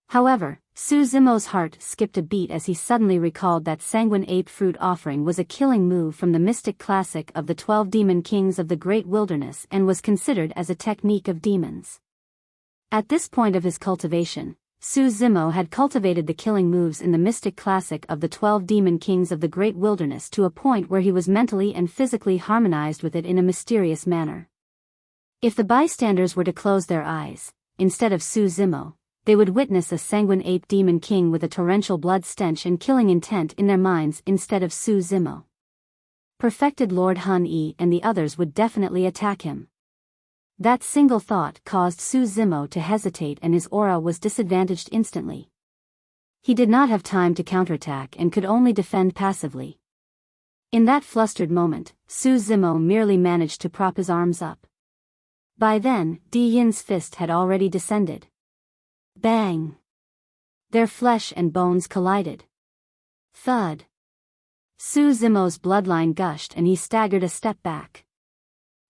However, Su Zimo's heart skipped a beat as he suddenly recalled that Sanguine Ape Fruit Offering was a killing move from the mystic classic of the 12 demon kings of the Great Wilderness and was considered as a technique of demons. At this point of his cultivation, Su Zimo had cultivated the killing moves in the mystic classic of the 12 demon kings of the Great Wilderness to a point where he was mentally and physically harmonized with it in a mysterious manner. If the bystanders were to close their eyes, instead of Su Zimo, they would witness a sanguine ape demon king with a torrential blood stench and killing intent in their minds instead of Su Zimo. Perfected Lord Hun Yi and the others would definitely attack him. That single thought caused Su Zimo to hesitate and his aura was disadvantaged instantly. He did not have time to counterattack and could only defend passively. In that flustered moment, Su Zimo merely managed to prop his arms up. By then, Diyin's fist had already descended. Bang! Their flesh and bones collided. Thud! Su Zimo's bloodline gushed and he staggered a step back.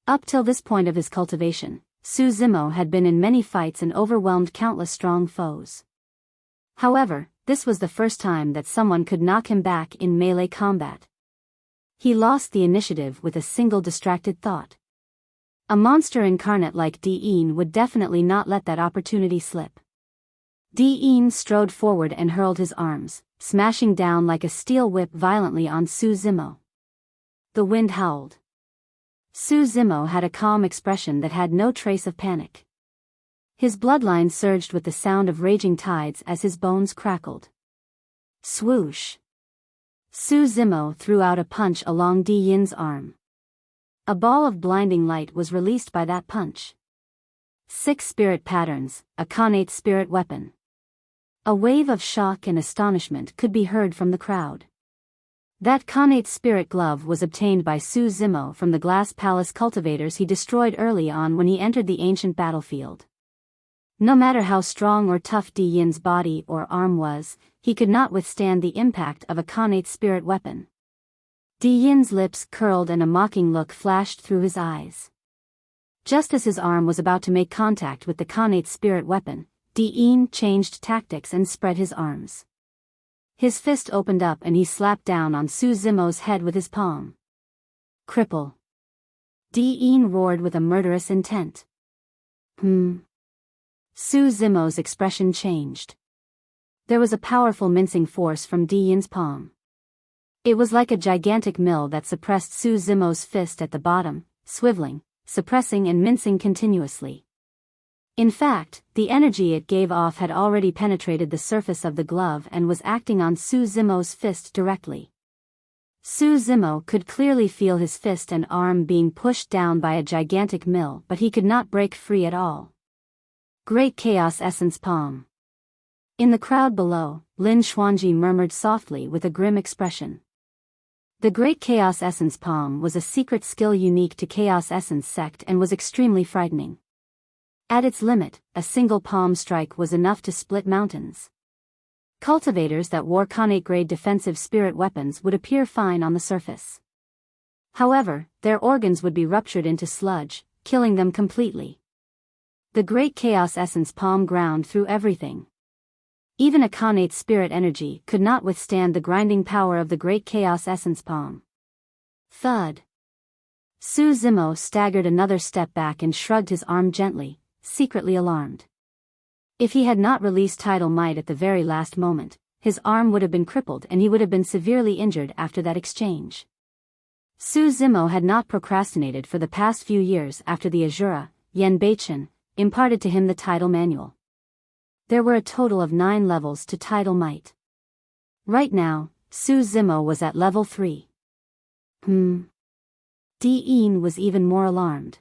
Up till this point of his cultivation, Su Zimo had been in many fights and overwhelmed countless strong foes. However, this was the first time that someone could knock him back in melee combat. He lost the initiative with a single distracted thought. A monster incarnate like Diyin would definitely not let that opportunity slip. Diyin strode forward and hurled his arms, smashing down like a steel whip violently on Su Zimo. The wind howled. Su Zimo had a calm expression that had no trace of panic. His bloodline surged with the sound of raging tides as his bones crackled. Swoosh! Su Zimo threw out a punch along Di Yin's arm. A ball of blinding light was released by that punch. 6 spirit patterns, a Khanate spirit weapon. A wave of shock and astonishment could be heard from the crowd. That Khanate spirit glove was obtained by Su Zimo from the Glass Palace cultivators he destroyed early on when he entered the ancient battlefield. No matter how strong or tough Di Yin's body or arm was, he could not withstand the impact of a Khanate spirit weapon. Di Yin's lips curled and a mocking look flashed through his eyes. Just as his arm was about to make contact with the Khanate spirit weapon, Di Yin changed tactics and spread his arms. His fist opened up and he slapped down on Su Zimo's head with his palm. Cripple. Di Yin roared with a murderous intent. Su Zimo's expression changed. There was a powerful mincing force from Di Yin's palm. It was like a gigantic mill that suppressed Su Zimo's fist at the bottom, swiveling, suppressing and mincing continuously. In fact, the energy it gave off had already penetrated the surface of the glove and was acting on Su Zimo's fist directly. Su Zimo could clearly feel his fist and arm being pushed down by a gigantic mill, but he could not break free at all. Great Chaos Essence Palm. In the crowd below, Lin Xuanji murmured softly with a grim expression. The Great Chaos Essence Palm was a secret skill unique to Chaos Essence sect and was extremely frightening. At its limit, a single palm strike was enough to split mountains. Cultivators that wore Khanate-grade defensive spirit weapons would appear fine on the surface. However, their organs would be ruptured into sludge, killing them completely. The Great Chaos Essence Palm ground through everything. Even a Khanate spirit energy could not withstand the grinding power of the Great Chaos Essence Palm. Thud. Su Zimo staggered another step back and shrugged his arm gently, secretly alarmed. If he had not released tidal might at the very last moment, his arm would have been crippled and he would have been severely injured after that exchange. Su Zimo had not procrastinated for the past few years after the Azura, Yen Beichen, imparted to him the tidal manual. There were a total of 9 levels to tidal might. Right now, Su Zimo was at level 3. Di Yin was even more alarmed.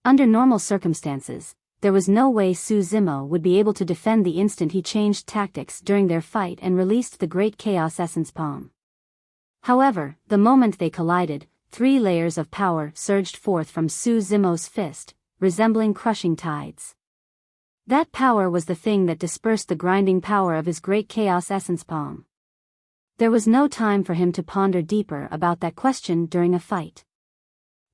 Under normal circumstances, there was no way Su Zimo would be able to defend the instant he changed tactics during their fight and released the Great Chaos Essence Palm. However, the moment they collided, 3 layers of power surged forth from Su Zimo's fist, resembling crushing tides. That power was the thing that dispersed the grinding power of his Great Chaos Essence Palm. There was no time for him to ponder deeper about that question during a fight.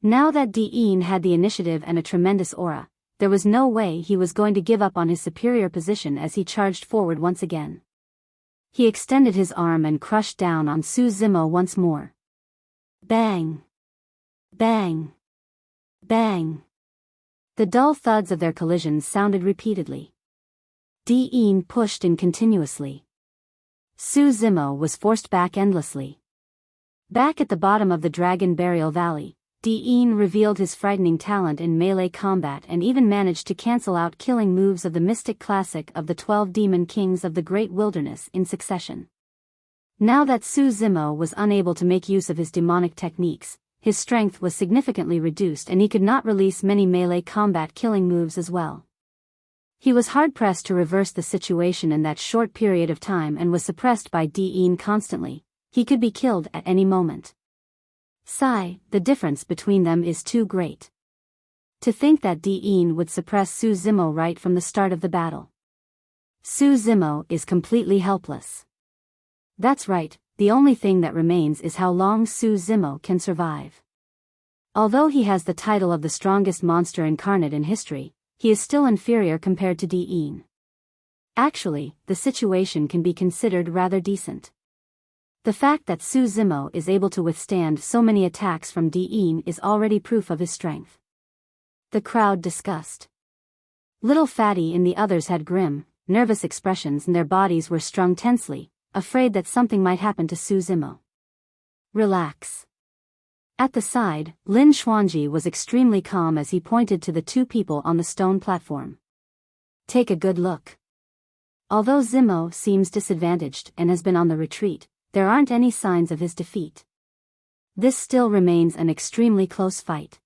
Now that Di Yin had the initiative and a tremendous aura, there was no way he was going to give up on his superior position as he charged forward once again. He extended his arm and crushed down on Su Zimo once more. Bang! Bang! Bang! The dull thuds of their collisions sounded repeatedly. Di Yin pushed in continuously. Su Zimo was forced back endlessly. Back at the bottom of the Dragon Burial Valley, Di Yin revealed his frightening talent in melee combat and even managed to cancel out killing moves of the mystic classic of the 12 demon kings of the Great Wilderness in succession. Now that Su Zimo was unable to make use of his demonic techniques, his strength was significantly reduced and he could not release many melee combat killing moves as well. He was hard-pressed to reverse the situation in that short period of time and was suppressed by Di Yin constantly. He could be killed at any moment. Sigh, the difference between them is too great. To think that Di Yin would suppress Su Zimo right from the start of the battle. Su Zimo is completely helpless. That's right, the only thing that remains is how long Su Zimo can survive. Although he has the title of the strongest monster incarnate in history, he is still inferior compared to Di Yin. Actually, the situation can be considered rather decent. The fact that Su Zimo is able to withstand so many attacks from Di Yin is already proof of his strength. The crowd discussed. Little Fatty and the others had grim, nervous expressions and their bodies were strung tensely, afraid that something might happen to Su Zimo. Relax. At the side, Lin Xuanji was extremely calm as he pointed to the 2 people on the stone platform. Take a good look. Although Zimo seems disadvantaged and has been on the retreat, there aren't any signs of his defeat. This still remains an extremely close fight.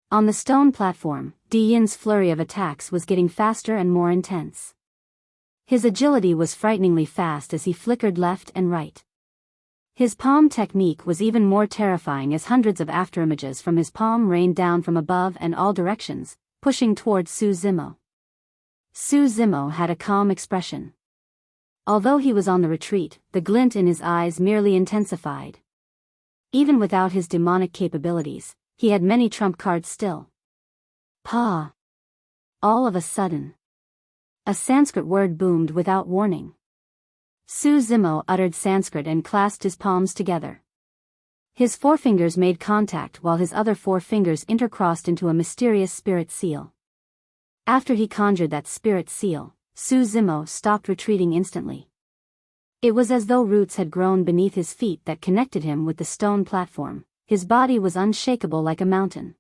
On the stone platform, Di Yin's flurry of attacks was getting faster and more intense. His agility was frighteningly fast as he flickered left and right. His palm technique was even more terrifying as hundreds of afterimages from his palm rained down from above and all directions, pushing towards Su Zimo. Su Zimo had a calm expression. Although he was on the retreat, the glint in his eyes merely intensified. Even without his demonic capabilities, he had many trump cards still. Pa! All of a sudden, a Sanskrit word boomed without warning. Su Zimo uttered Sanskrit and clasped his palms together. His forefingers made contact while his other four fingers intercrossed into a mysterious spirit seal. After he conjured that spirit seal, Su Zimo stopped retreating instantly. It was as though roots had grown beneath his feet that connected him with the stone platform. His body was unshakable like a mountain.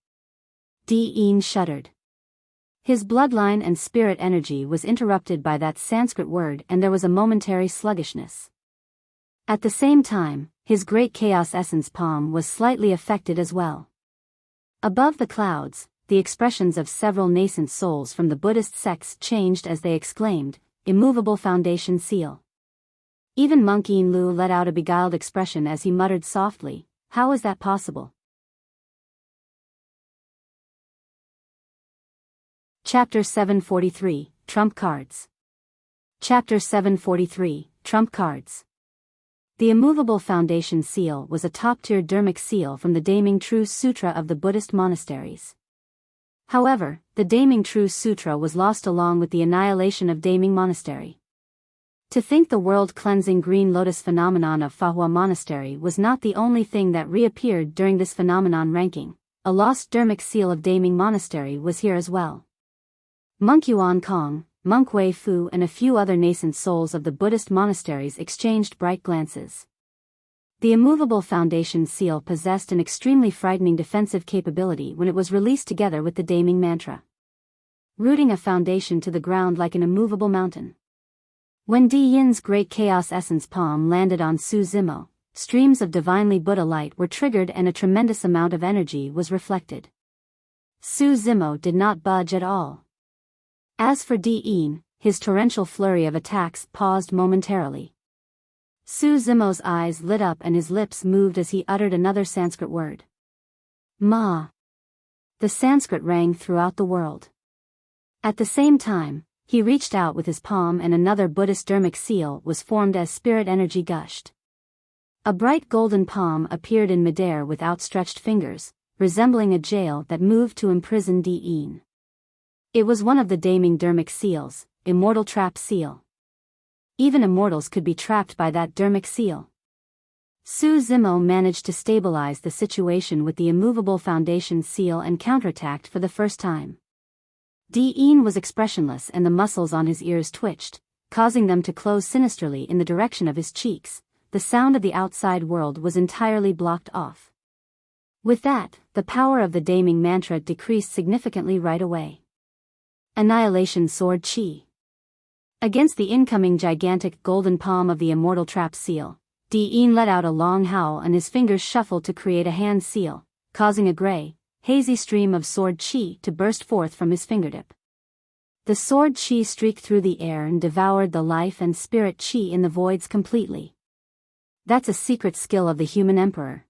Di Yin shuddered. His bloodline and spirit energy was interrupted by that Sanskrit word and there was a momentary sluggishness. At the same time, his great chaos essence palm was slightly affected as well. Above the clouds, the expressions of several nascent souls from the Buddhist sects changed as they exclaimed, "Immovable foundation seal." Even Monk Yin Lu let out a beguiled expression as he muttered softly, "How is that possible?" Chapter 743, Trump Cards. Chapter 743, Trump Cards. The Immovable Foundation Seal was a top-tier Dharmic seal from the Daming True Sutra of the Buddhist monasteries. However, the Daming True Sutra was lost along with the annihilation of Daming Monastery. To think the world-cleansing Green Lotus phenomenon of Fahua Monastery was not the only thing that reappeared during this phenomenon ranking, a lost Dharmic seal of Daming Monastery was here as well. Monk Yuan Kong, Monk Wei Fu and a few other nascent souls of the Buddhist monasteries exchanged bright glances. The Immovable Foundation Seal possessed an extremely frightening defensive capability when it was released together with the Daming Mantra, rooting a foundation to the ground like an immovable mountain. When Di Yin's great chaos essence palm landed on Su Zimo, streams of divinely Buddha light were triggered and a tremendous amount of energy was reflected. Su Zimo did not budge at all. As for Di Yin, his torrential flurry of attacks paused momentarily. Su Zimo's eyes lit up and his lips moved as he uttered another Sanskrit word. Ma. The Sanskrit rang throughout the world. At the same time, he reached out with his palm and another Buddhist Dharmic seal was formed as spirit energy gushed. A bright golden palm appeared in midair with outstretched fingers, resembling a jail that moved to imprison Di Yin. It was one of the Daming Dharmic seals, Immortal Trap Seal. Even immortals could be trapped by that Dharmic seal. Su Zimo managed to stabilize the situation with the Immovable Foundation Seal and counterattacked for the first time. Di Yin was expressionless and the muscles on his ears twitched, causing them to close sinisterly in the direction of his cheeks. The sound of the outside world was entirely blocked off. With that, the power of the Daming Mantra decreased significantly right away. Annihilation Sword Chi. Against the incoming gigantic golden palm of the Immortal Trap Seal, Di Yin let out a long howl and his fingers shuffled to create a hand seal, causing a gray, hazy stream of sword chi to burst forth from his fingertip. The sword chi streaked through the air and devoured the life and spirit chi in the voids completely. That's a secret skill of the human emperor.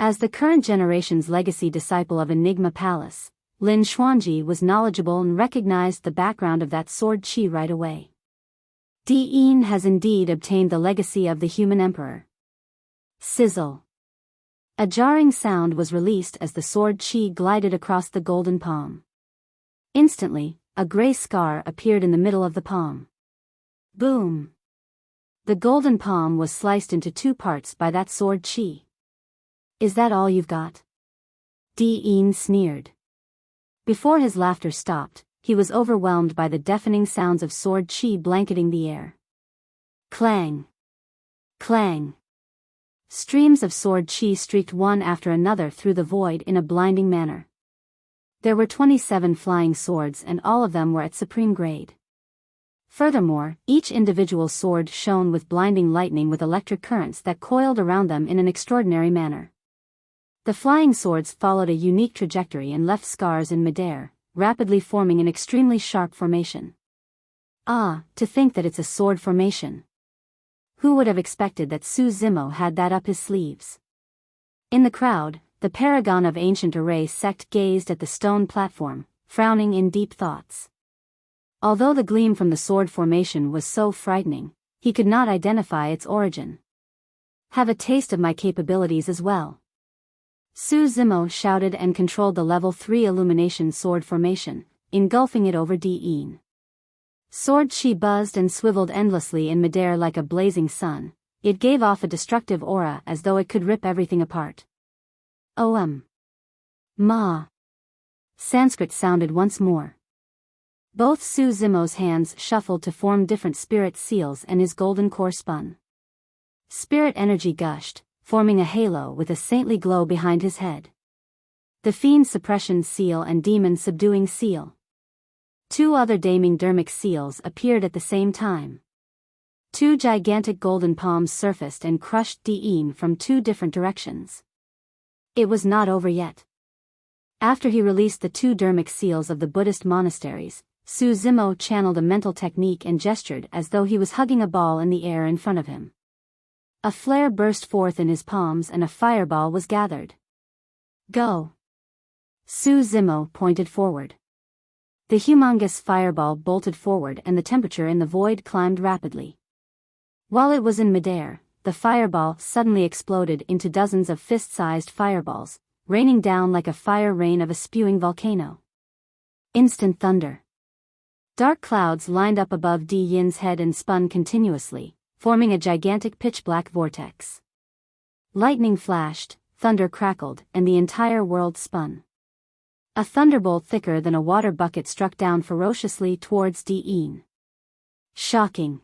As the current generation's legacy disciple of Enigma Palace, Lin Xuanji was knowledgeable and recognized the background of that sword chi right away. Di Yin has indeed obtained the legacy of the human emperor. Sizzle. A jarring sound was released as the sword chi glided across the golden palm. Instantly, a gray scar appeared in the middle of the palm. Boom! The golden palm was sliced into two parts by that sword chi. Is that all you've got? Di Yin sneered. Before his laughter stopped, he was overwhelmed by the deafening sounds of sword chi blanketing the air. Clang! Clang! Streams of sword chi streaked one after another through the void in a blinding manner. There were 27 flying swords and all of them were at supreme grade. Furthermore, each individual sword shone with blinding lightning with electric currents that coiled around them in an extraordinary manner. The flying swords followed a unique trajectory and left scars in midair, rapidly forming an extremely sharp formation. Ah, to think that it's a sword formation. Who would have expected that Su Zimo had that up his sleeves? In the crowd, the paragon of ancient array sect gazed at the stone platform, frowning in deep thoughts. Although the gleam from the sword formation was so frightening, he could not identify its origin. Have a taste of my capabilities as well. Su Zimo shouted and controlled the level 3 illumination sword formation, engulfing it over Diin. Sword chi buzzed and swiveled endlessly in midair like a blazing sun. It gave off a destructive aura as though it could rip everything apart. Ma. Sanskrit sounded once more. Both Su Zimo's hands shuffled to form different spirit seals and his golden core spun. Spirit energy gushed, forming a halo with a saintly glow behind his head. The Fiend Suppression Seal and Demon Subduing Seal. 2 other damning Dharmic seals appeared at the same time. 2 gigantic golden palms surfaced and crushed Diin from 2 different directions. It was not over yet. After he released the 2 Dharmic seals of the Buddhist monasteries, Su Zimo channeled a mental technique and gestured as though he was hugging a ball in the air in front of him. A flare burst forth in his palms and a fireball was gathered. Go! Su Zimo pointed forward. The humongous fireball bolted forward and the temperature in the void climbed rapidly. While it was in midair, the fireball suddenly exploded into dozens of fist-sized fireballs, raining down like a fire rain of a spewing volcano. Instant thunder. Dark clouds lined up above Di Yin's head and spun continuously, forming a gigantic pitch-black vortex. Lightning flashed, thunder crackled, and the entire world spun. A thunderbolt thicker than a water bucket struck down ferociously towards Diin. Shocking.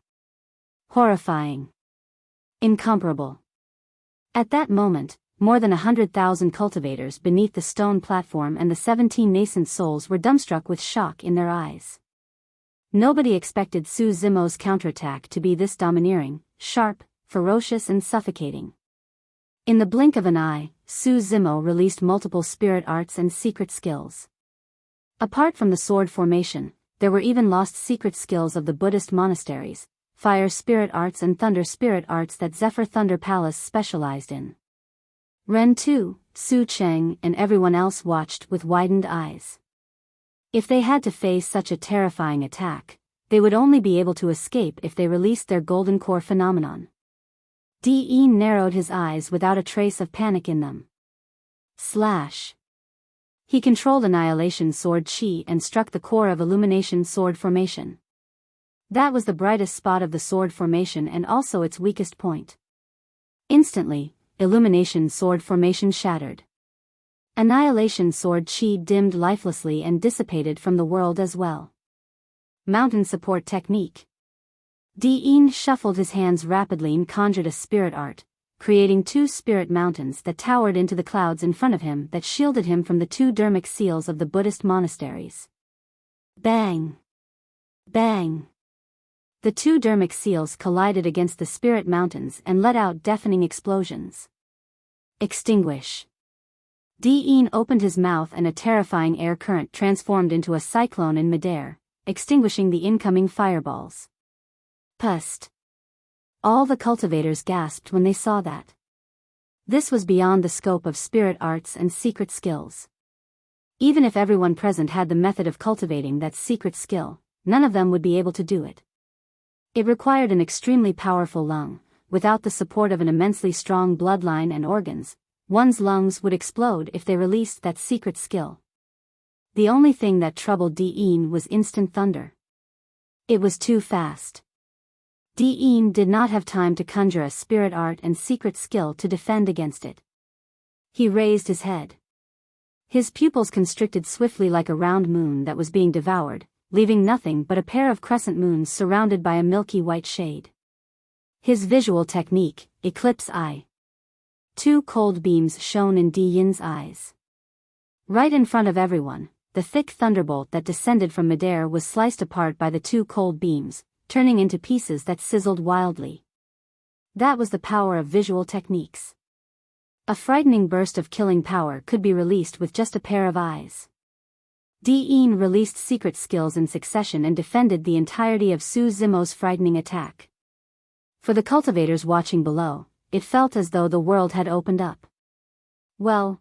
Horrifying. Incomparable. At that moment, more than 100,000 cultivators beneath the stone platform and the 17 nascent souls were dumbstruck with shock in their eyes. Nobody expected Su Zimo's counterattack to be this domineering, sharp, ferocious and suffocating. In the blink of an eye, Su Zimo released multiple spirit arts and secret skills. Apart from the sword formation, there were even lost secret skills of the Buddhist monasteries, fire spirit arts and thunder spirit arts that Zephyr Thunder Palace specialized in. Ren Tu, Su Cheng and everyone else watched with widened eyes. If they had to face such a terrifying attack, they would only be able to escape if they released their golden core phenomenon. Diin narrowed his eyes without a trace of panic in them. Slash. He controlled Annihilation Sword Chi and struck the core of Illumination Sword Formation. That was the brightest spot of the sword formation and also its weakest point. Instantly, Illumination Sword Formation shattered. Annihilation Sword Chi dimmed lifelessly and dissipated from the world as well. Mountain Support Technique. Diin shuffled his hands rapidly and conjured a spirit art, creating 2 spirit mountains that towered into the clouds in front of him that shielded him from the 2 Dharmic seals of the Buddhist monasteries. Bang! Bang! The 2 Dharmic seals collided against the spirit mountains and let out deafening explosions. Extinguish! Diin opened his mouth and a terrifying air current transformed into a cyclone in midair, extinguishing the incoming fireballs. Pust! All the cultivators gasped when they saw that. This was beyond the scope of spirit arts and secret skills. Even if everyone present had the method of cultivating that secret skill, none of them would be able to do it. It required an extremely powerful lung. Without the support of an immensely strong bloodline and organs, one's lungs would explode if they released that secret skill. The only thing that troubled Diin was instant thunder. It was too fast. Diin did not have time to conjure a spirit art and secret skill to defend against it. He raised his head. His pupils constricted swiftly like a round moon that was being devoured, leaving nothing but a pair of crescent moons surrounded by a milky white shade. His visual technique, Eclipse Eye. 2 cold beams shone in Diyin's eyes. Right in front of everyone, the thick thunderbolt that descended from midair was sliced apart by the 2 cold beams, turning into pieces that sizzled wildly. That was the power of visual techniques. A frightening burst of killing power could be released with just a pair of eyes. Dian released secret skills in succession and defended the entirety of Su Zimo's frightening attack. For the cultivators watching below, it felt as though the world had opened up. Well.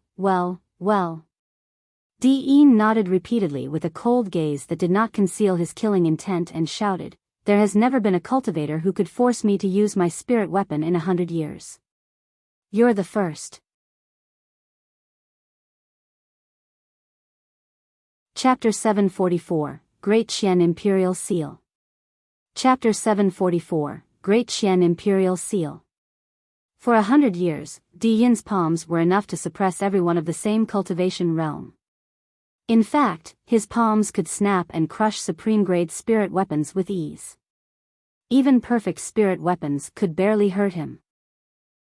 Dian nodded repeatedly with a cold gaze that did not conceal his killing intent and shouted, "There has never been a cultivator who could force me to use my spirit weapon in 100 years. You're the first." Chapter 744, Great Qian Imperial Seal. Chapter 744, Great Qian Imperial Seal. For 100 years, Dian's palms were enough to suppress everyone of the same cultivation realm. In fact, his palms could snap and crush supreme-grade spirit weapons with ease. Even perfect spirit weapons could barely hurt him.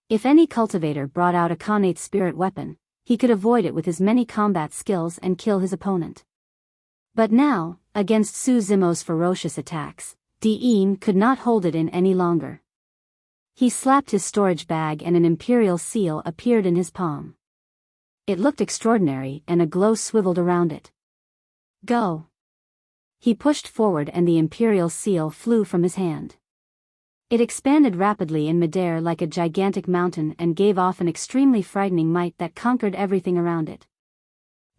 If any cultivator brought out a connate spirit weapon, he could avoid it with his many combat skills and kill his opponent. But now, against Su Zimo's ferocious attacks, Dian could not hold it in any longer. He slapped his storage bag and an imperial seal appeared in his palm. It looked extraordinary and a glow swiveled around it. Go! He pushed forward and the imperial seal flew from his hand. It expanded rapidly in midair like a gigantic mountain and gave off an extremely frightening might that conquered everything around it.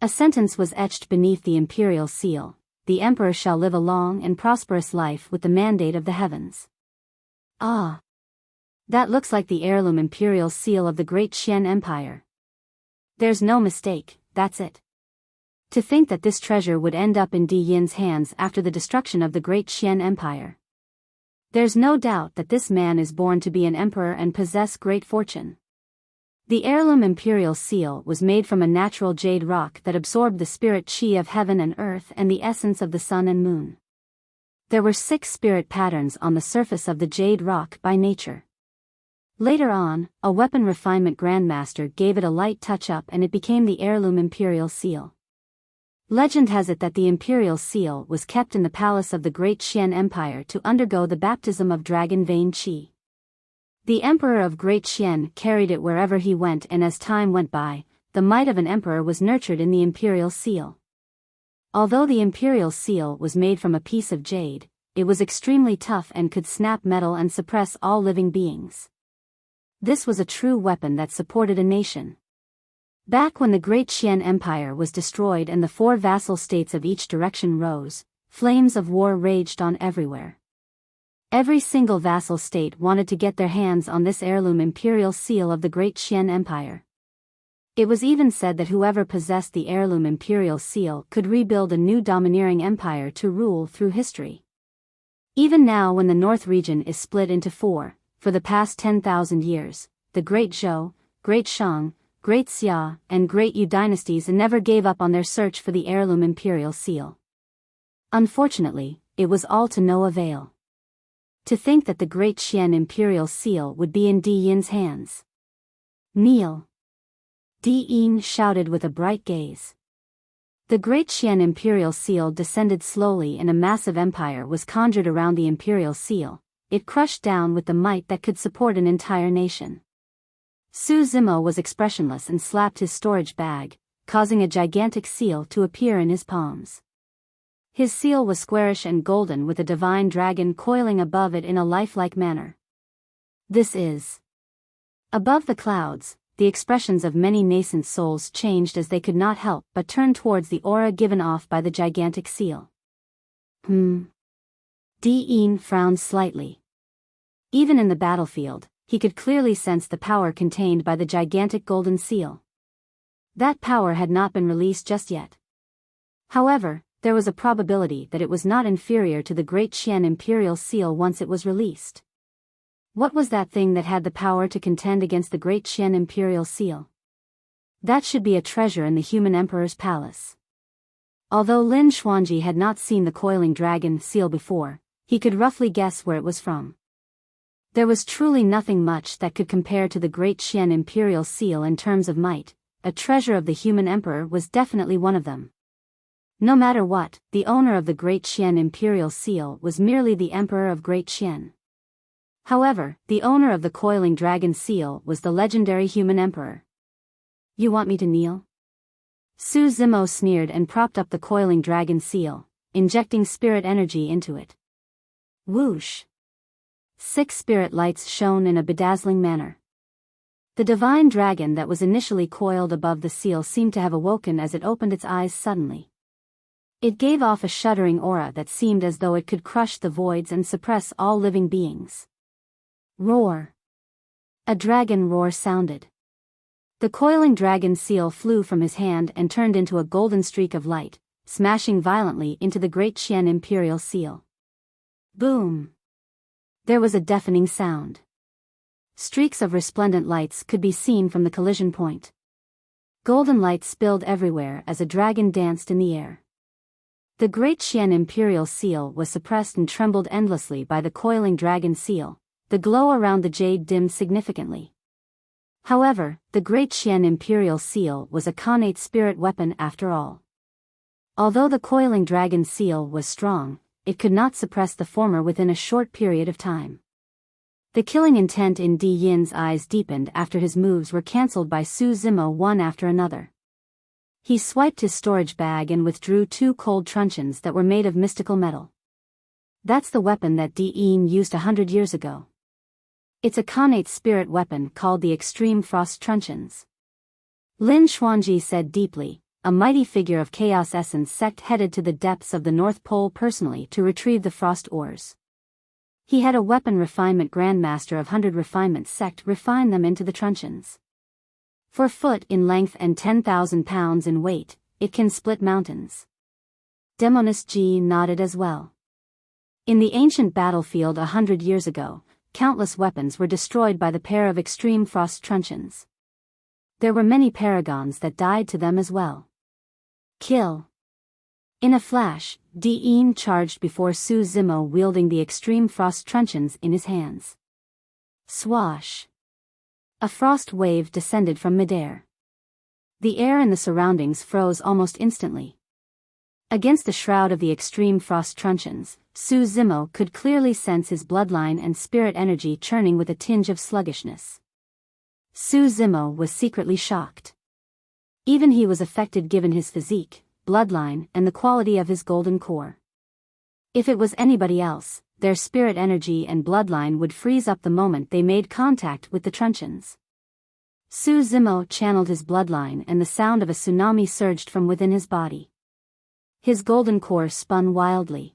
A sentence was etched beneath the imperial seal: "The emperor shall live a long and prosperous life with the mandate of the heavens." Ah! That looks like the heirloom imperial seal of the Great Qian Empire. There's no mistake, that's it. To think that this treasure would end up in Dian's hands after the destruction of the Great Qian Empire. There's no doubt that this man is born to be an emperor and possess great fortune. The heirloom imperial seal was made from a natural jade rock that absorbed the spirit qi of heaven and earth and the essence of the sun and moon. There were 6 spirit patterns on the surface of the jade rock by nature. Later on, a weapon refinement grandmaster gave it a light touch-up and it became the heirloom imperial seal. Legend has it that the imperial seal was kept in the palace of the Great Qian Empire to undergo the baptism of dragon vein qi. The emperor of Great Qian carried it wherever he went, and as time went by, the might of an emperor was nurtured in the imperial seal. Although the imperial seal was made from a piece of jade, it was extremely tough and could snap metal and suppress all living beings. This was a true weapon that supported a nation. Back when the Great Qian Empire was destroyed and the 4 vassal states of each direction rose, flames of war raged on everywhere. Every single vassal state wanted to get their hands on this heirloom imperial seal of the Great Qian Empire. It was even said that whoever possessed the heirloom imperial seal could rebuild a new domineering empire to rule through history. Even now, when the North region is split into 4, for the past 10,000 years, the Great Zhou, Great Shang, Great Xia, and Great Yu dynasties never gave up on their search for the heirloom imperial seal. Unfortunately, it was all to no avail. To think that the Great Qian imperial seal would be in Dian's hands. "Kneel!" Dian shouted with a bright gaze. The Great Qian imperial seal descended slowly and a massive empire was conjured around the imperial seal. It crushed down with the might that could support an entire nation. Su Zimo was expressionless and slapped his storage bag, causing a gigantic seal to appear in his palms. His seal was squarish and golden with a divine dragon coiling above it in a lifelike manner. This is. Above the clouds, the expressions of many nascent souls changed as they could not help but turn towards the aura given off by the gigantic seal. Dian frowned slightly. Even in the battlefield, he could clearly sense the power contained by the gigantic golden seal. That power had not been released just yet. However, there was a probability that it was not inferior to the Great Qian imperial seal once it was released. What was that thing that had the power to contend against the Great Qian imperial seal? That should be a treasure in the human emperor's palace. Although Lin Xuanji had not seen the coiling dragon seal before, he could roughly guess where it was from. There was truly nothing much that could compare to the Great Qian imperial seal in terms of might. A treasure of the human emperor was definitely one of them. No matter what, the owner of the Great Qian Imperial Seal was merely the Emperor of Great Qian. However, the owner of the Coiling Dragon Seal was the legendary human emperor. You want me to kneel? Su Zimo sneered and propped up the Coiling Dragon Seal, injecting spirit energy into it. Whoosh! 6 spirit lights shone in a bedazzling manner. The divine dragon that was initially coiled above the seal seemed to have awoken as it opened its eyes suddenly. It gave off a shuddering aura that seemed as though it could crush the voids and suppress all living beings. Roar! A dragon roar sounded. The coiling dragon seal flew from his hand and turned into a golden streak of light, smashing violently into the Great Qian Imperial Seal. Boom! There was a deafening sound. Streaks of resplendent lights could be seen from the collision point. Golden light spilled everywhere as a dragon danced in the air. The Great Qian Imperial Seal was suppressed and trembled endlessly by the coiling dragon seal. The glow around the jade dimmed significantly. However, the Great Qian Imperial Seal was a Khanate spirit weapon after all. Although the coiling dragon seal was strong, it could not suppress the former within a short period of time. The killing intent in Di Yin's eyes deepened after his moves were cancelled by Su Zimo one after another. He swiped his storage bag and withdrew 2 cold truncheons that were made of mystical metal. That's the weapon that Di Yin used 100 years ago. It's a Khanate spirit weapon called the Extreme Frost Truncheons. Lin Xuanji said deeply, a mighty figure of Chaos Essence sect headed to the depths of the North Pole personally to retrieve the frost ores. He had a weapon refinement grandmaster of 100 refinements sect refine them into the truncheons. 4 foot in length and 10,000 pounds in weight, it can split mountains. Demonist Ji nodded as well. In the ancient battlefield 100 years ago, countless weapons were destroyed by the pair of extreme frost truncheons. There were many paragons that died to them as well. Kill! In a flash, Di Yin charged before Su Zimo wielding the extreme frost truncheons in his hands. Swash! A frost wave descended from midair. The air in the surroundings froze almost instantly. Against the shroud of the extreme frost truncheons, Su Zimo could clearly sense his bloodline and spirit energy churning with a tinge of sluggishness. Su Zimo was secretly shocked. Even he was affected given his physique, bloodline, and the quality of his golden core. If it was anybody else, their spirit energy and bloodline would freeze up the moment they made contact with the truncheons. Su Zimo channeled his bloodline and the sound of a tsunami surged from within his body. His golden core spun wildly.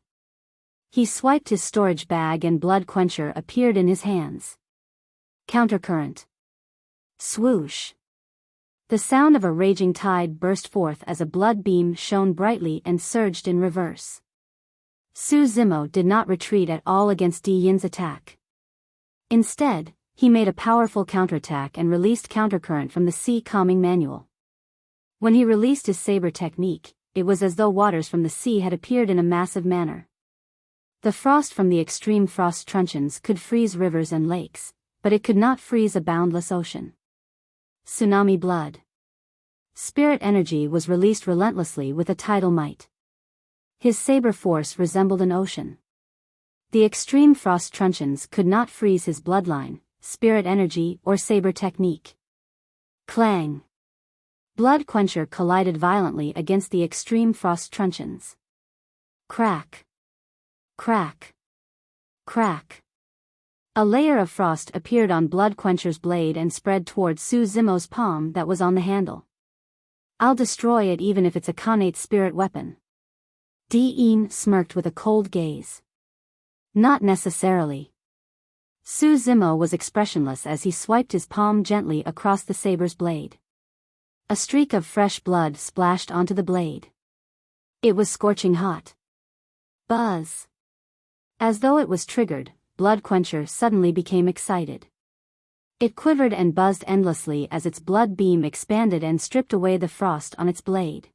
He swiped his storage bag and blood quencher appeared in his hands. Countercurrent. Swoosh. The sound of a raging tide burst forth as a blood beam shone brightly and surged in reverse. Su Zimo did not retreat at all against Di Yin's attack. Instead, he made a powerful counterattack and released countercurrent from the sea calming manual. When he released his saber technique, it was as though waters from the sea had appeared in a massive manner. The frost from the extreme frost truncheons could freeze rivers and lakes, but it could not freeze a boundless ocean. Tsunami blood. Spirit energy was released relentlessly with a tidal might. His saber force resembled an ocean. The extreme frost truncheons could not freeze his bloodline, spirit energy, or saber technique. Clang. Blood quencher collided violently against the extreme frost truncheons. Crack. Crack. Crack. A layer of frost appeared on blood quencher's blade and spread towards Su Zimo's palm that was on the handle. I'll destroy it even if it's a Khanate spirit weapon. Di Yin smirked with a cold gaze. Not necessarily. Su Zimo was expressionless as he swiped his palm gently across the saber's blade. A streak of fresh blood splashed onto the blade. It was scorching hot. Buzz. As though it was triggered, blood quencher suddenly became excited. It quivered and buzzed endlessly as its blood beam expanded and stripped away the frost on its blade.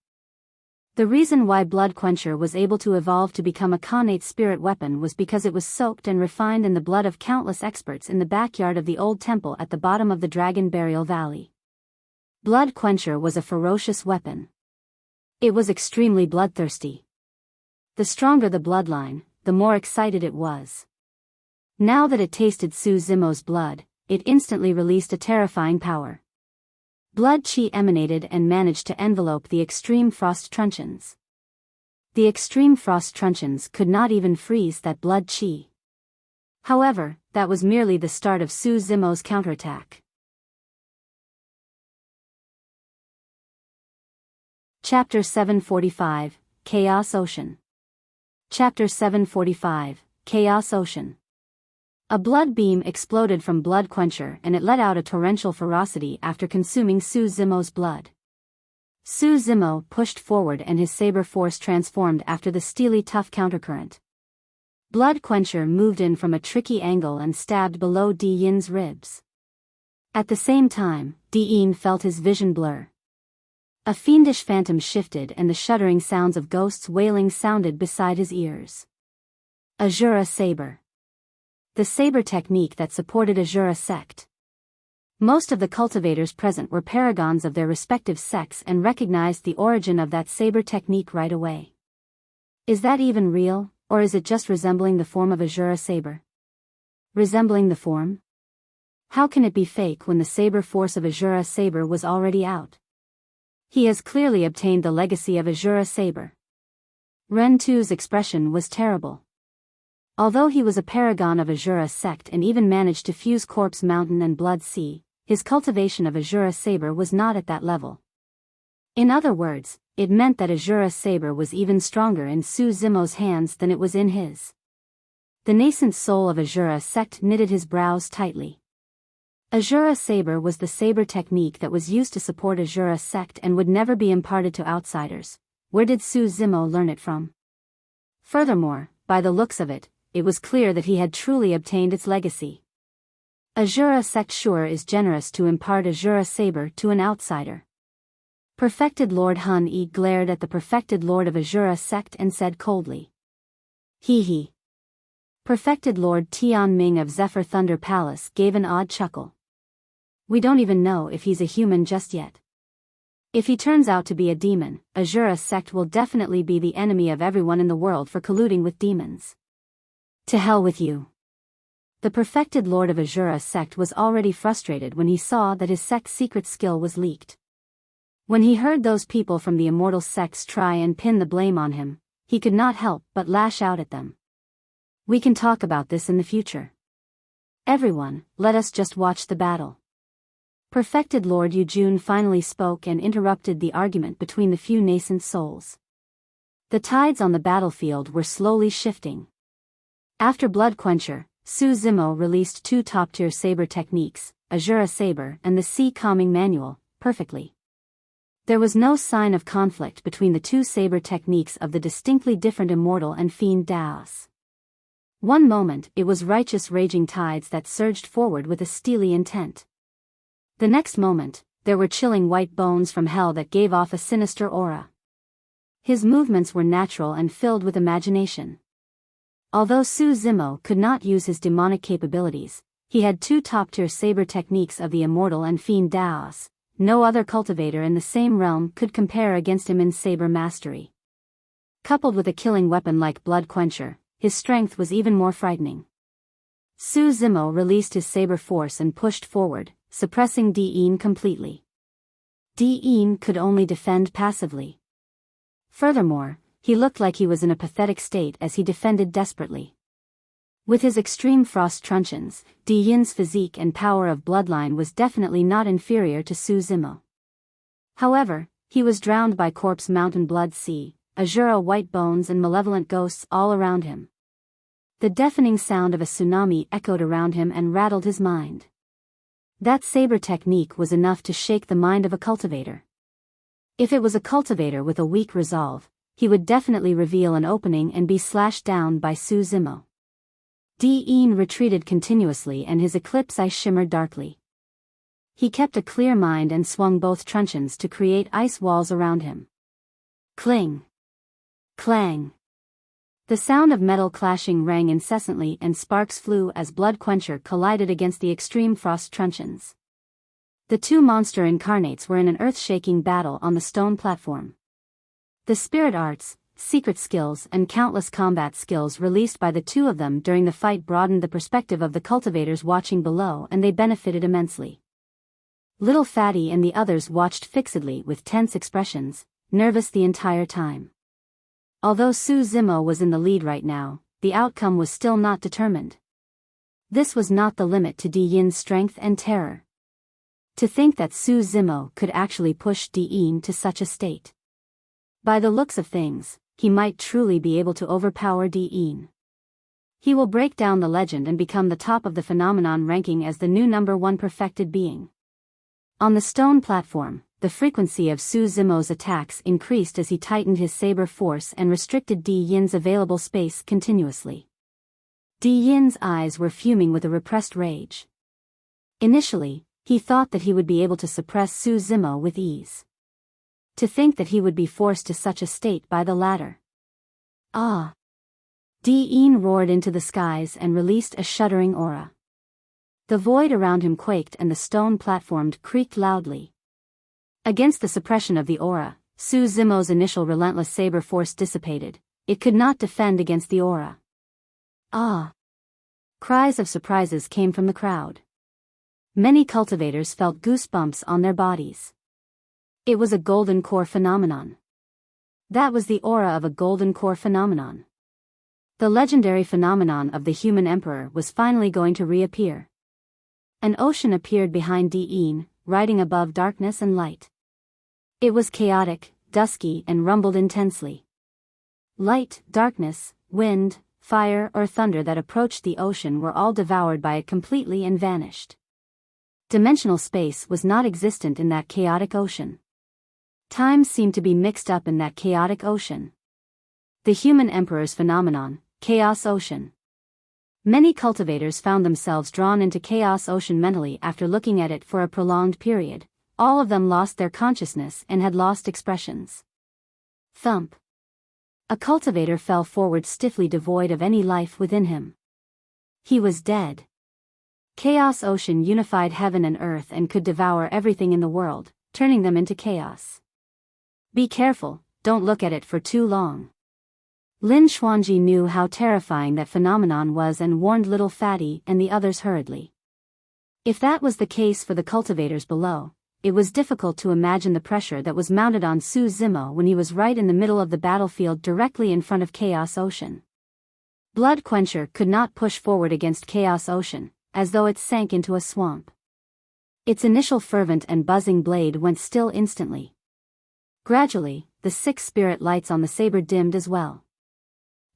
The reason why blood quencher was able to evolve to become a Khanate spirit weapon was because it was soaked and refined in the blood of countless experts in the backyard of the old temple at the bottom of the Dragon Burial Valley. Blood quencher was a ferocious weapon. It was extremely bloodthirsty. The stronger the bloodline, the more excited it was. Now that it tasted Su Zimo's blood, it instantly released a terrifying power. Blood chi emanated and managed to envelope the extreme frost truncheons. The extreme frost truncheons could not even freeze that blood chi. However, that was merely the start of Su Zimo's counterattack. Chapter 745, Chaos Ocean. Chapter 745, Chaos Ocean. A blood beam exploded from Blood Quencher and it let out a torrential ferocity after consuming Su Zimo's blood. Su Zimo pushed forward and his saber force transformed after the steely tough countercurrent. Blood Quencher moved in from a tricky angle and stabbed below Di Yin's ribs. At the same time, Di Yin felt his vision blur. A fiendish phantom shifted and the shuddering sounds of ghosts wailing sounded beside his ears. Azura Saber. The saber technique that supported Azura sect. Most of the cultivators present were paragons of their respective sects and recognized the origin of that saber technique right away. Is that even real, or is it just resembling the form of Azura saber? Resembling the form? How can it be fake when the saber force of Azura saber was already out? He has clearly obtained the legacy of Azura saber. Ren Tu's expression was terrible. Although he was a paragon of Azura sect and even managed to fuse Corpse Mountain and Blood Sea, his cultivation of Azura saber was not at that level. In other words, it meant that Azura saber was even stronger in Su Zimo's hands than it was in his. The nascent soul of Azura sect knitted his brows tightly. Azura saber was the saber technique that was used to support Azura sect and would never be imparted to outsiders. Where did Su Zimo learn it from? Furthermore, by the looks of it was clear that he had truly obtained its legacy. Azura sect sure is generous to impart Azura saber to an outsider. Perfected Lord Hun Yi glared at the perfected Lord of Azura sect and said coldly. He. Perfected Lord Tian Ming of Zephyr Thunder Palace gave an odd chuckle. We don't even know if he's a human just yet. If he turns out to be a demon, Azura sect will definitely be the enemy of everyone in the world for colluding with demons. To hell with you. The perfected Lord of Azura sect was already frustrated when he saw that his sect's secret skill was leaked. When he heard those people from the immortal sects try and pin the blame on him, he could not help but lash out at them. We can talk about this in the future. Everyone, let us just watch the battle. Perfected Lord Yujun finally spoke and interrupted the argument between the few nascent souls. The tides on the battlefield were slowly shifting. After Blood Quencher, Su Zimo released two top-tier saber techniques, Azura Saber and the Sea Calming Manual, perfectly. There was no sign of conflict between the two saber techniques of the distinctly different immortal and fiend Daos. One moment it was righteous raging tides that surged forward with a steely intent. The next moment, there were chilling white bones from hell that gave off a sinister aura. His movements were natural and filled with imagination. Although Su Zimo could not use his demonic capabilities, he had two top-tier saber techniques of the immortal and fiend Daos. No other cultivator in the same realm could compare against him in saber mastery. Coupled with a killing weapon like Blood Quencher, his strength was even more frightening. Su Zimo released his saber force and pushed forward, suppressing Di Yin completely. Di Yin could only defend passively. Furthermore, he looked like he was in a pathetic state as he defended desperately. With his extreme frost truncheons, Di Yin's physique and power of bloodline was definitely not inferior to Su Zimo. However, he was drowned by Corpse Mountain Blood Sea, Azura white bones and malevolent ghosts all around him. The deafening sound of a tsunami echoed around him and rattled his mind. That saber technique was enough to shake the mind of a cultivator. If it was a cultivator with a weak resolve, he would definitely reveal an opening and be slashed down by Su Zimo. Di Yin retreated continuously and his eclipse eye shimmered darkly. He kept a clear mind and swung both truncheons to create ice walls around him. Cling! Clang! The sound of metal clashing rang incessantly and sparks flew as Blood Quencher collided against the extreme frost truncheons. The two monster incarnates were in an earth-shaking battle on the stone platform. The spirit arts, secret skills and countless combat skills released by the two of them during the fight broadened the perspective of the cultivators watching below, and they benefited immensely. Little Fatty and the others watched fixedly with tense expressions, nervous the entire time. Although Su Zimo was in the lead right now, the outcome was still not determined. This was not the limit to Di Yin's strength and terror. To think that Su Zimo could actually push Di Yin to such a state. By the looks of things, he might truly be able to overpower Di Yin. He will break down the legend and become the top of the phenomenon ranking as the new #1 perfected being. On the stone platform, the frequency of Su Zimo's attacks increased as he tightened his saber force and restricted Di Yin's available space continuously. Di Yin's eyes were fuming with a repressed rage. Initially, he thought that he would be able to suppress Su Zimo with ease. To think that he would be forced to such a state by the latter. Ah! Di Yin roared into the skies and released a shuddering aura. The void around him quaked and the stone platform creaked loudly. Against the suppression of the aura, Su Zimo's initial relentless saber force dissipated. It could not defend against the aura. Ah! Cries of surprises came from the crowd. Many cultivators felt goosebumps on their bodies. It was a golden core phenomenon. That was the aura of a golden core phenomenon. The legendary phenomenon of the human emperor was finally going to reappear. An ocean appeared behind Di Yin, riding above darkness and light. It was chaotic, dusky and rumbled intensely. Light, darkness, wind, fire or thunder that approached the ocean were all devoured by it completely and vanished. Dimensional space was not existent in that chaotic ocean. Time seemed to be mixed up in that chaotic ocean. The human emperor's phenomenon, Chaos Ocean. Many cultivators found themselves drawn into Chaos Ocean mentally after looking at it for a prolonged period. All of them lost their consciousness and had lost expressions. Thump. A cultivator fell forward stiffly, devoid of any life within him. He was dead. Chaos Ocean unified heaven and earth and could devour everything in the world, turning them into chaos. Be careful, don't look at it for too long. Lin Xuanji knew how terrifying that phenomenon was and warned Little Fatty and the others hurriedly. If that was the case for the cultivators below, it was difficult to imagine the pressure that was mounted on Su Zimo when he was right in the middle of the battlefield directly in front of Chaos Ocean. Blood Quencher could not push forward against Chaos Ocean, as though it sank into a swamp. Its initial fervent and buzzing blade went still instantly. Gradually, the 6 spirit lights on the saber dimmed as well.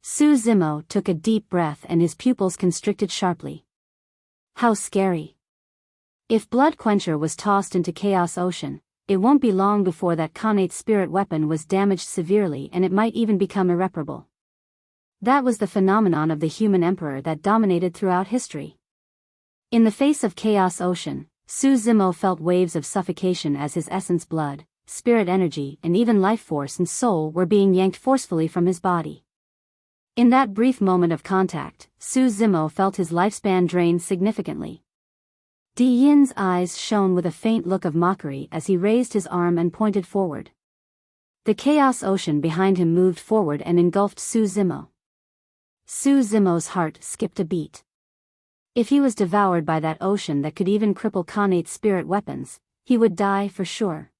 Su Zimo took a deep breath and his pupils constricted sharply. How scary. If Blood Quencher was tossed into Chaos Ocean, it won't be long before that connate spirit weapon was damaged severely and it might even become irreparable. That was the phenomenon of the human emperor that dominated throughout history. In the face of Chaos Ocean, Su Zimo felt waves of suffocation as his essence, blood, spirit energy and even life force and soul were being yanked forcefully from his body. In that brief moment of contact, Su Zimo felt his lifespan drain significantly. Di Yin's eyes shone with a faint look of mockery as he raised his arm and pointed forward. The Chaos Ocean behind him moved forward and engulfed Su Zimo. Su Zimo's heart skipped a beat. If he was devoured by that ocean that could even cripple connate spirit weapons, he would die for sure.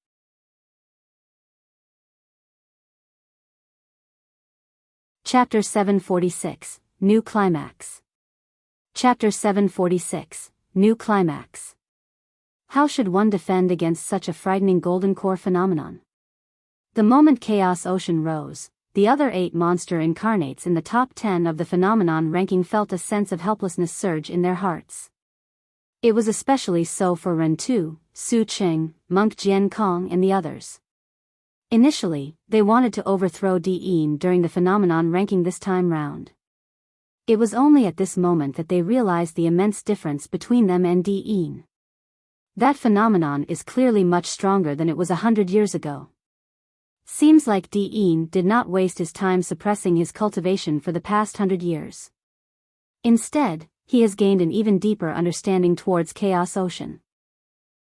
Chapter 746, New Climax. Chapter 746, New Climax. How should one defend against such a frightening golden core phenomenon? The moment Chaos Ocean rose, the other 8 monster incarnates in the top 10 of the phenomenon ranking felt a sense of helplessness surge in their hearts. It was especially so for Ren Tu, Su Qing, Monk Jian Kong and the others. Initially, they wanted to overthrow Di Yin during the phenomenon ranking this time round. It was only at this moment that they realized the immense difference between them and Di Yin. That phenomenon is clearly much stronger than it was 100 years ago. Seems like Di Yin did not waste his time suppressing his cultivation for the past 100 years. Instead, he has gained an even deeper understanding towards Chaos Ocean.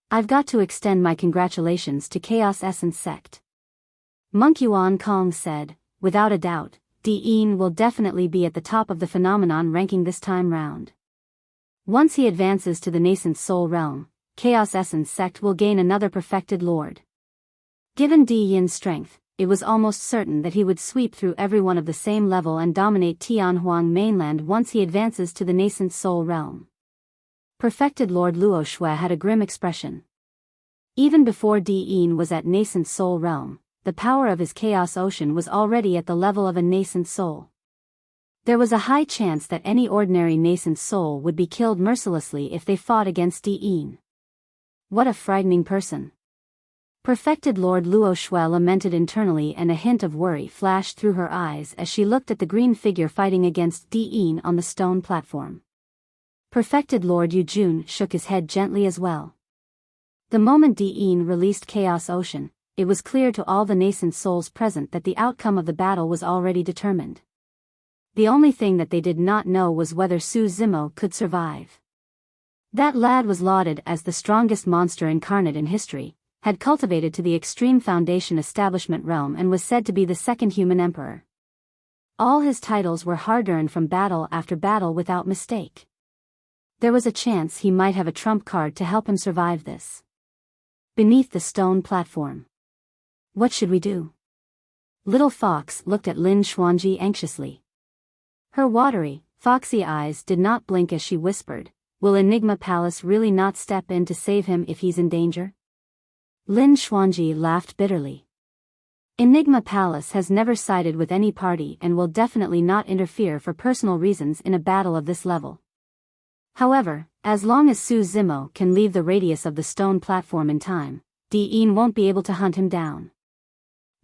I've got to extend my congratulations to Chaos Essence Sect. Monk Yuan Kong said, without a doubt, Di'in will definitely be at the top of the phenomenon ranking this time round. Once he advances to the nascent soul realm, Chaos Essence sect will gain another perfected lord. Given Di-Yin's strength, it was almost certain that he would sweep through everyone of the same level and dominate Tianhuang mainland once he advances to the nascent soul realm. Perfected Lord Luo Shui had a grim expression. Even before Di-Yin was at nascent soul realm, the power of his chaos ocean was already at the level of a nascent soul. There was a high chance that any ordinary nascent soul would be killed mercilessly if they fought against Di-Yin. What a frightening person. Perfected Lord Luo Shui lamented internally, and a hint of worry flashed through her eyes as she looked at the green figure fighting against Di-Yin on the stone platform. Perfected Lord Yu Jun shook his head gently as well. The moment Di-Yin released Chaos Ocean, it was clear to all the nascent souls present that the outcome of the battle was already determined. The only thing that they did not know was whether Su Zimo could survive. That lad was lauded as the strongest monster incarnate in history, had cultivated to the extreme foundation establishment realm, and was said to be the second human emperor. All his titles were hard-earned from battle after battle without mistake. There was a chance he might have a trump card to help him survive this. Beneath the stone platform. What should we do? Little Fox looked at Lin Xuanji anxiously. Her watery, foxy eyes did not blink as she whispered, "Will Enigma Palace really not step in to save him if he's in danger?" Lin Xuanji laughed bitterly. Enigma Palace has never sided with any party and will definitely not interfere for personal reasons in a battle of this level. However, as long as Su Zimo can leave the radius of the stone platform in time, Di-Yin won't be able to hunt him down.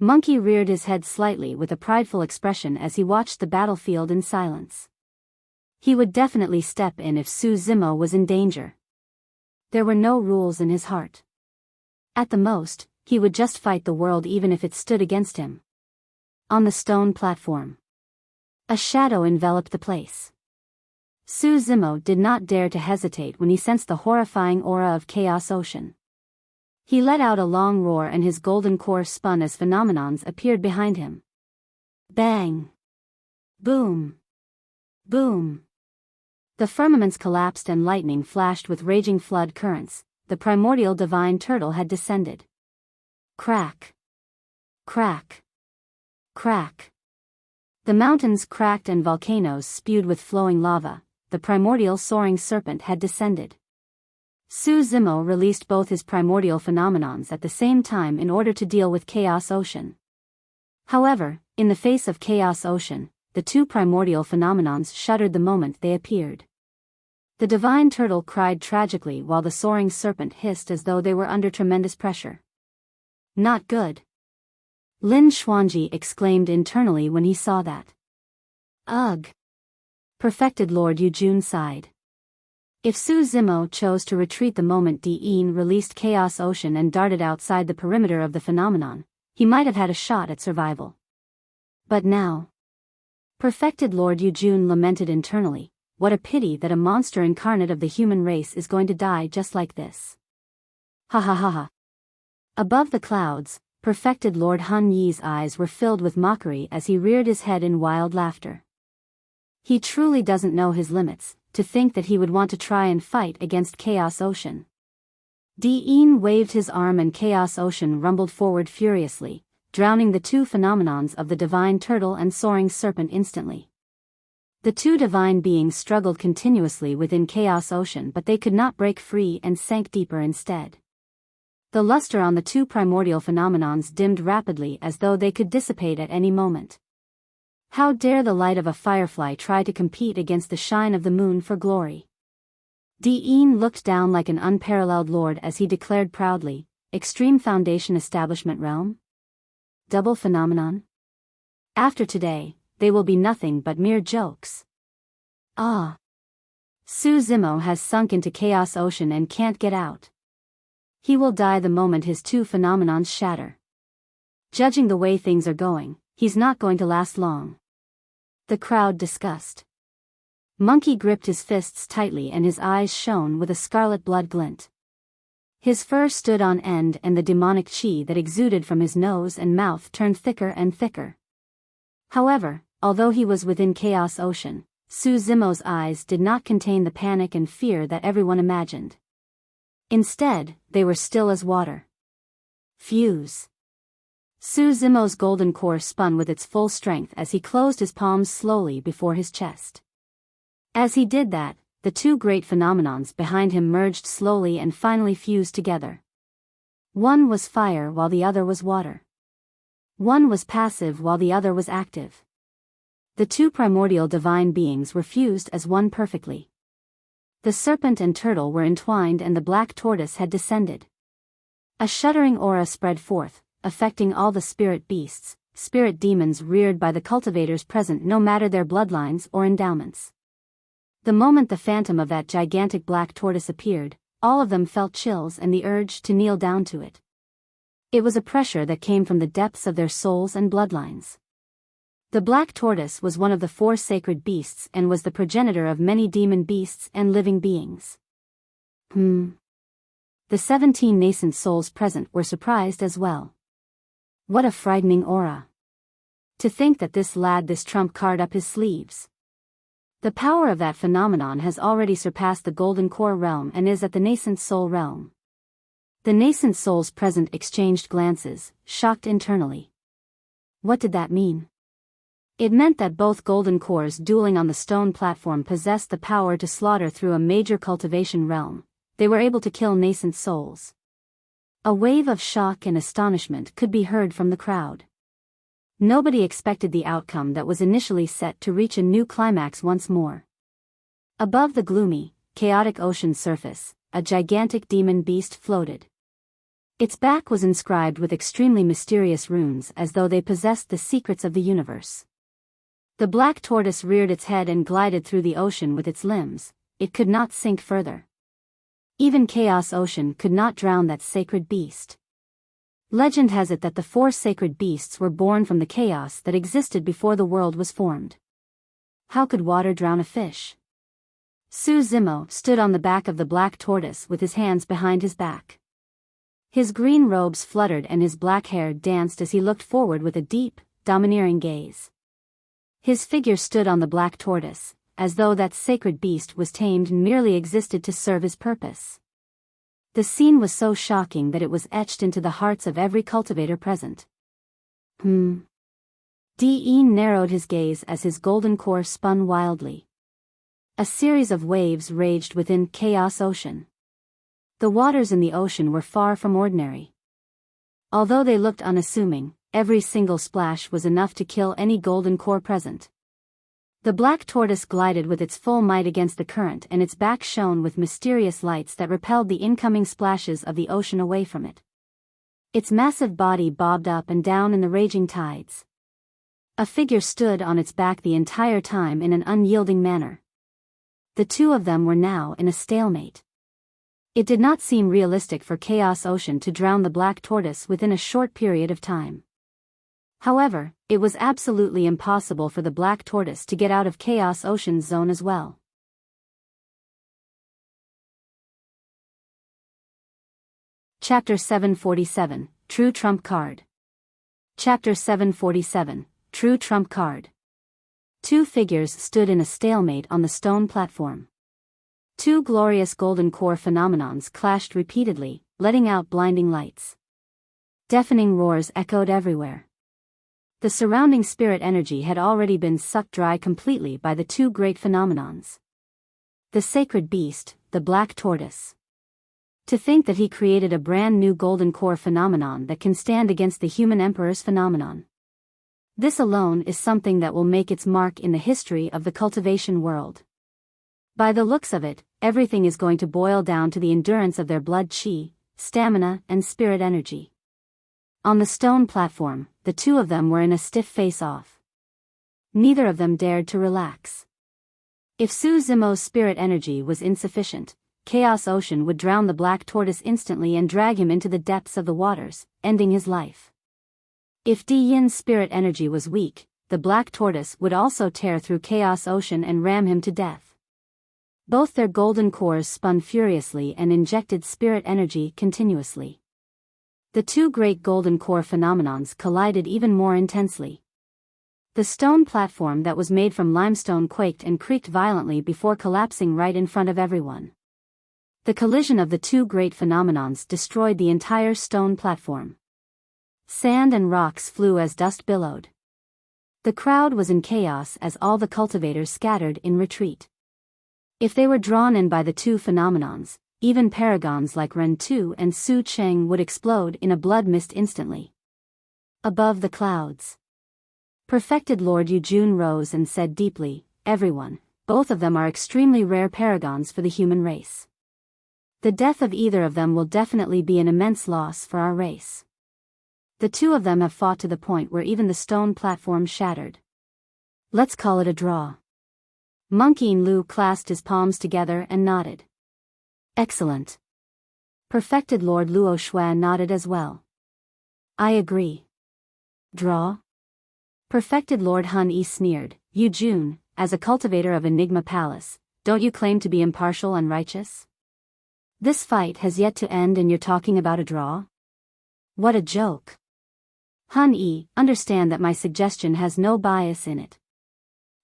Monkey reared his head slightly with a prideful expression as he watched the battlefield in silence. He would definitely step in if Su Zimo was in danger. There were no rules in his heart. At the most, he would just fight the world even if it stood against him. On the stone platform, a shadow enveloped the place. Su Zimo did not dare to hesitate when he sensed the horrifying aura of Chaos Ocean. He let out a long roar and his golden core spun as phenomenons appeared behind him. Bang! Boom! Boom! The firmaments collapsed and lightning flashed with raging flood currents. The primordial divine turtle had descended. Crack! Crack! Crack! The mountains cracked and volcanoes spewed with flowing lava. The primordial soaring serpent had descended. Su Zimo released both his primordial phenomenons at the same time in order to deal with Chaos Ocean. However, in the face of Chaos Ocean, the two primordial phenomenons shuddered the moment they appeared. The divine turtle cried tragically while the soaring serpent hissed as though they were under tremendous pressure. Not good. Lin Xuanji exclaimed internally when he saw that. Ugh! Perfected Lord Yu Jun sighed. If Su Zimo chose to retreat the moment Di-Yin released Chaos Ocean and darted outside the perimeter of the phenomenon, he might have had a shot at survival. But now... Perfected Lord Yu Jun lamented internally, what a pity that a monster incarnate of the human race is going to die just like this. Ha ha ha ha. Above the clouds, Perfected Lord Han Yi's eyes were filled with mockery as he reared his head in wild laughter. He truly doesn't know his limits, to think that he would want to try and fight against Chaos Ocean. Di-Yin waved his arm and Chaos Ocean rumbled forward furiously, drowning the two phenomenons of the divine turtle and soaring serpent instantly. The two divine beings struggled continuously within Chaos Ocean, but they could not break free and sank deeper instead. The luster on the two primordial phenomenons dimmed rapidly as though they could dissipate at any moment. How dare the light of a firefly try to compete against the shine of the moon for glory? Di-Yin looked down like an unparalleled lord as he declared proudly, "Extreme Foundation Establishment Realm? Double phenomenon? After today, they will be nothing but mere jokes." Ah! Su Zimo has sunk into Chaos Ocean and can't get out. He will die the moment his two phenomenons shatter. Judging the way things are going, he's not going to last long. The crowd discussed. Monkey gripped his fists tightly and his eyes shone with a scarlet blood glint. His fur stood on end and the demonic qi that exuded from his nose and mouth turned thicker and thicker. However, although he was within Chaos Ocean, Su Zimo's eyes did not contain the panic and fear that everyone imagined. Instead, they were still as water. Fuse. Su Zimo's golden core spun with its full strength as he closed his palms slowly before his chest. As he did that, the two great phenomenons behind him merged slowly and finally fused together. One was fire while the other was water. One was passive while the other was active. The two primordial divine beings were fused as one perfectly. The serpent and turtle were entwined and the black tortoise had descended. A shuddering aura spread forth, affecting all the spirit beasts, spirit demons reared by the cultivators present no matter their bloodlines or endowments. The moment the phantom of that gigantic black tortoise appeared, all of them felt chills and the urge to kneel down to it. It was a pressure that came from the depths of their souls and bloodlines. The black tortoise was one of the 4 sacred beasts and was the progenitor of many demon beasts and living beings. The 17 nascent souls present were surprised as well. What a frightening aura. To think that this lad this trump card up his sleeves. The power of that phenomenon has already surpassed the golden core realm and is at the nascent soul realm. The nascent souls present exchanged glances, shocked internally. What did that mean? It meant that both golden cores dueling on the stone platform possessed the power to slaughter through a major cultivation realm. They were able to kill nascent souls. A wave of shock and astonishment could be heard from the crowd. Nobody expected the outcome that was initially set to reach a new climax once more. Above the gloomy, chaotic ocean surface, a gigantic demon beast floated. Its back was inscribed with extremely mysterious runes as though they possessed the secrets of the universe. The black tortoise reared its head and glided through the ocean with its limbs. It could not sink further. Even Chaos Ocean could not drown that sacred beast. Legend has it that the 4 sacred beasts were born from the chaos that existed before the world was formed. How could water drown a fish? Su Zimo stood on the back of the black tortoise with his hands behind his back. His green robes fluttered and his black hair danced as he looked forward with a deep, domineering gaze. His figure stood on the black tortoise, as though that sacred beast was tamed and merely existed to serve his purpose. The scene was so shocking that it was etched into the hearts of every cultivator present. Dean narrowed his gaze as his golden core spun wildly. A series of waves raged within Chaos Ocean. The waters in the ocean were far from ordinary. Although they looked unassuming, every single splash was enough to kill any golden core present. The black tortoise glided with its full might against the current and its back shone with mysterious lights that repelled the incoming splashes of the ocean away from it. Its massive body bobbed up and down in the raging tides. A figure stood on its back the entire time in an unyielding manner. The two of them were now in a stalemate. It did not seem realistic for Chaos Ocean to drown the black tortoise within a short period of time. However, it was absolutely impossible for the black tortoise to get out of Chaos Ocean's zone as well. Chapter 747, True Trump Card. Chapter 747, True Trump Card. 2 figures stood in a stalemate on the stone platform. 2 glorious golden core phenomenons clashed repeatedly, letting out blinding lights. Deafening roars echoed everywhere. The surrounding spirit energy had already been sucked dry completely by the 2 great phenomenons. The sacred beast, the black tortoise. To think that he created a brand new golden core phenomenon that can stand against the human emperor's phenomenon. This alone is something that will make its mark in the history of the cultivation world. By the looks of it, everything is going to boil down to the endurance of their blood chi, stamina, and spirit energy. On the stone platform, the 2 of them were in a stiff face-off. Neither of them dared to relax. If Su Zimo's spirit energy was insufficient, Chaos Ocean would drown the black tortoise instantly and drag him into the depths of the waters, ending his life. If Di Yin's spirit energy was weak, the black tortoise would also tear through Chaos Ocean and ram him to death. Both their golden cores spun furiously and injected spirit energy continuously. The two great golden core phenomenons collided even more intensely. The stone platform that was made from limestone quaked and creaked violently before collapsing right in front of everyone. The collision of the two great phenomenons destroyed the entire stone platform. Sand and rocks flew as dust billowed. The crowd was in chaos as all the cultivators scattered in retreat. If they were drawn in by the two phenomenons, even paragons like Ren Tu and Su Cheng would explode in a blood mist instantly. Above the clouds, Perfected Lord Yujun rose and said deeply, "Everyone, both of them are extremely rare paragons for the human race. The death of either of them will definitely be an immense loss for our race. The two of them have fought to the point where even the stone platform shattered. Let's call it a draw." Monkey Lu clasped his palms together and nodded. "Excellent." Perfected Lord Luo Xuan nodded as well. "I agree." "Draw?" Perfected Lord Hun Yi sneered. "You Jun, as a cultivator of Enigma Palace, don't you claim to be impartial and righteous? This fight has yet to end and you're talking about a draw? What a joke." "Hun Yi, understand that my suggestion has no bias in it."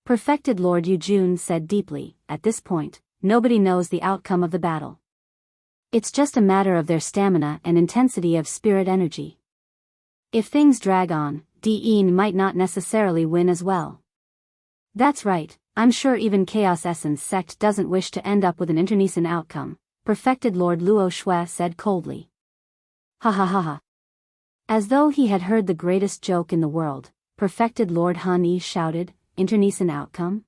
Perfected Lord Yujun said deeply, "At this point, nobody knows the outcome of the battle. It's just a matter of their stamina and intensity of spirit energy. If things drag on, Di'in might not necessarily win as well." "That's right, I'm sure even Chaos Essence Sect doesn't wish to end up with an internecine outcome," Perfected Lord Luo Shui said coldly. "Ha ha ha ha." As though he had heard the greatest joke in the world, Perfected Lord Han Yi shouted, "Internecine outcome?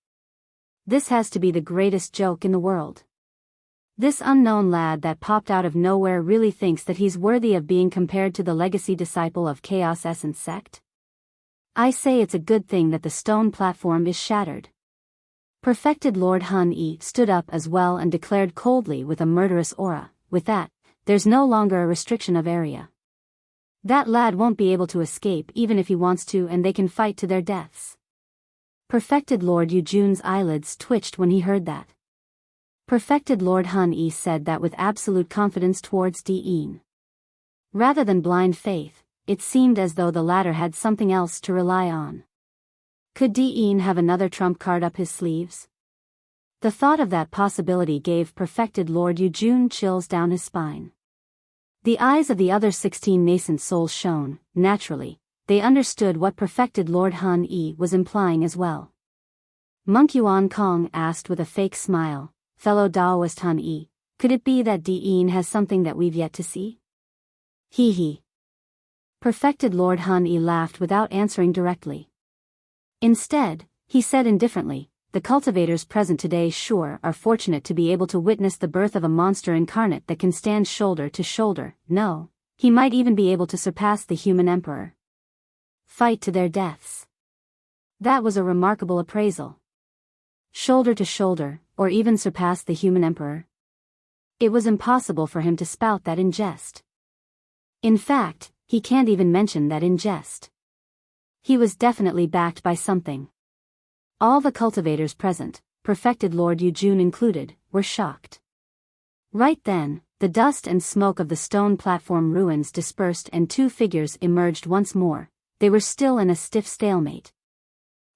This has to be the greatest joke in the world. This unknown lad that popped out of nowhere really thinks that he's worthy of being compared to the legacy disciple of Chaos Essence Sect? I say it's a good thing that the stone platform is shattered." Perfected Lord Han Yi stood up as well and declared coldly with a murderous aura, "With that, there's no longer a restriction of area. That lad won't be able to escape even if he wants to, and they can fight to their deaths." Perfected Lord Yujun's eyelids twitched when he heard that. Perfected Lord Han Yi said that with absolute confidence towards Di'in. Rather than blind faith, it seemed as though the latter had something else to rely on. Could Di'in have another trump card up his sleeves? The thought of that possibility gave Perfected Lord Yujun chills down his spine. The eyes of the other 16 nascent souls shone. Naturally, they understood what Perfected Lord Han Yi was implying as well. Monk Yuan Kong asked with a fake smile, "Fellow Daoist Han Yi, could it be that Di'in has something that we've yet to see?" "Hee hee." Perfected Lord Han Yi laughed without answering directly. Instead, he said indifferently, "The cultivators present today sure are fortunate to be able to witness the birth of a monster incarnate that can stand shoulder to shoulder. No, he might even be able to surpass the human emperor. Fight to their deaths." That was a remarkable appraisal. Shoulder to shoulder, or even surpass the human emperor? It was impossible for him to spout that in jest. In fact, he can't even mention that in jest. He was definitely backed by something. All the cultivators present, Perfected Lord Yujun included, were shocked. Right then, the dust and smoke of the stone platform ruins dispersed and two figures emerged once more. They were still in a stiff stalemate.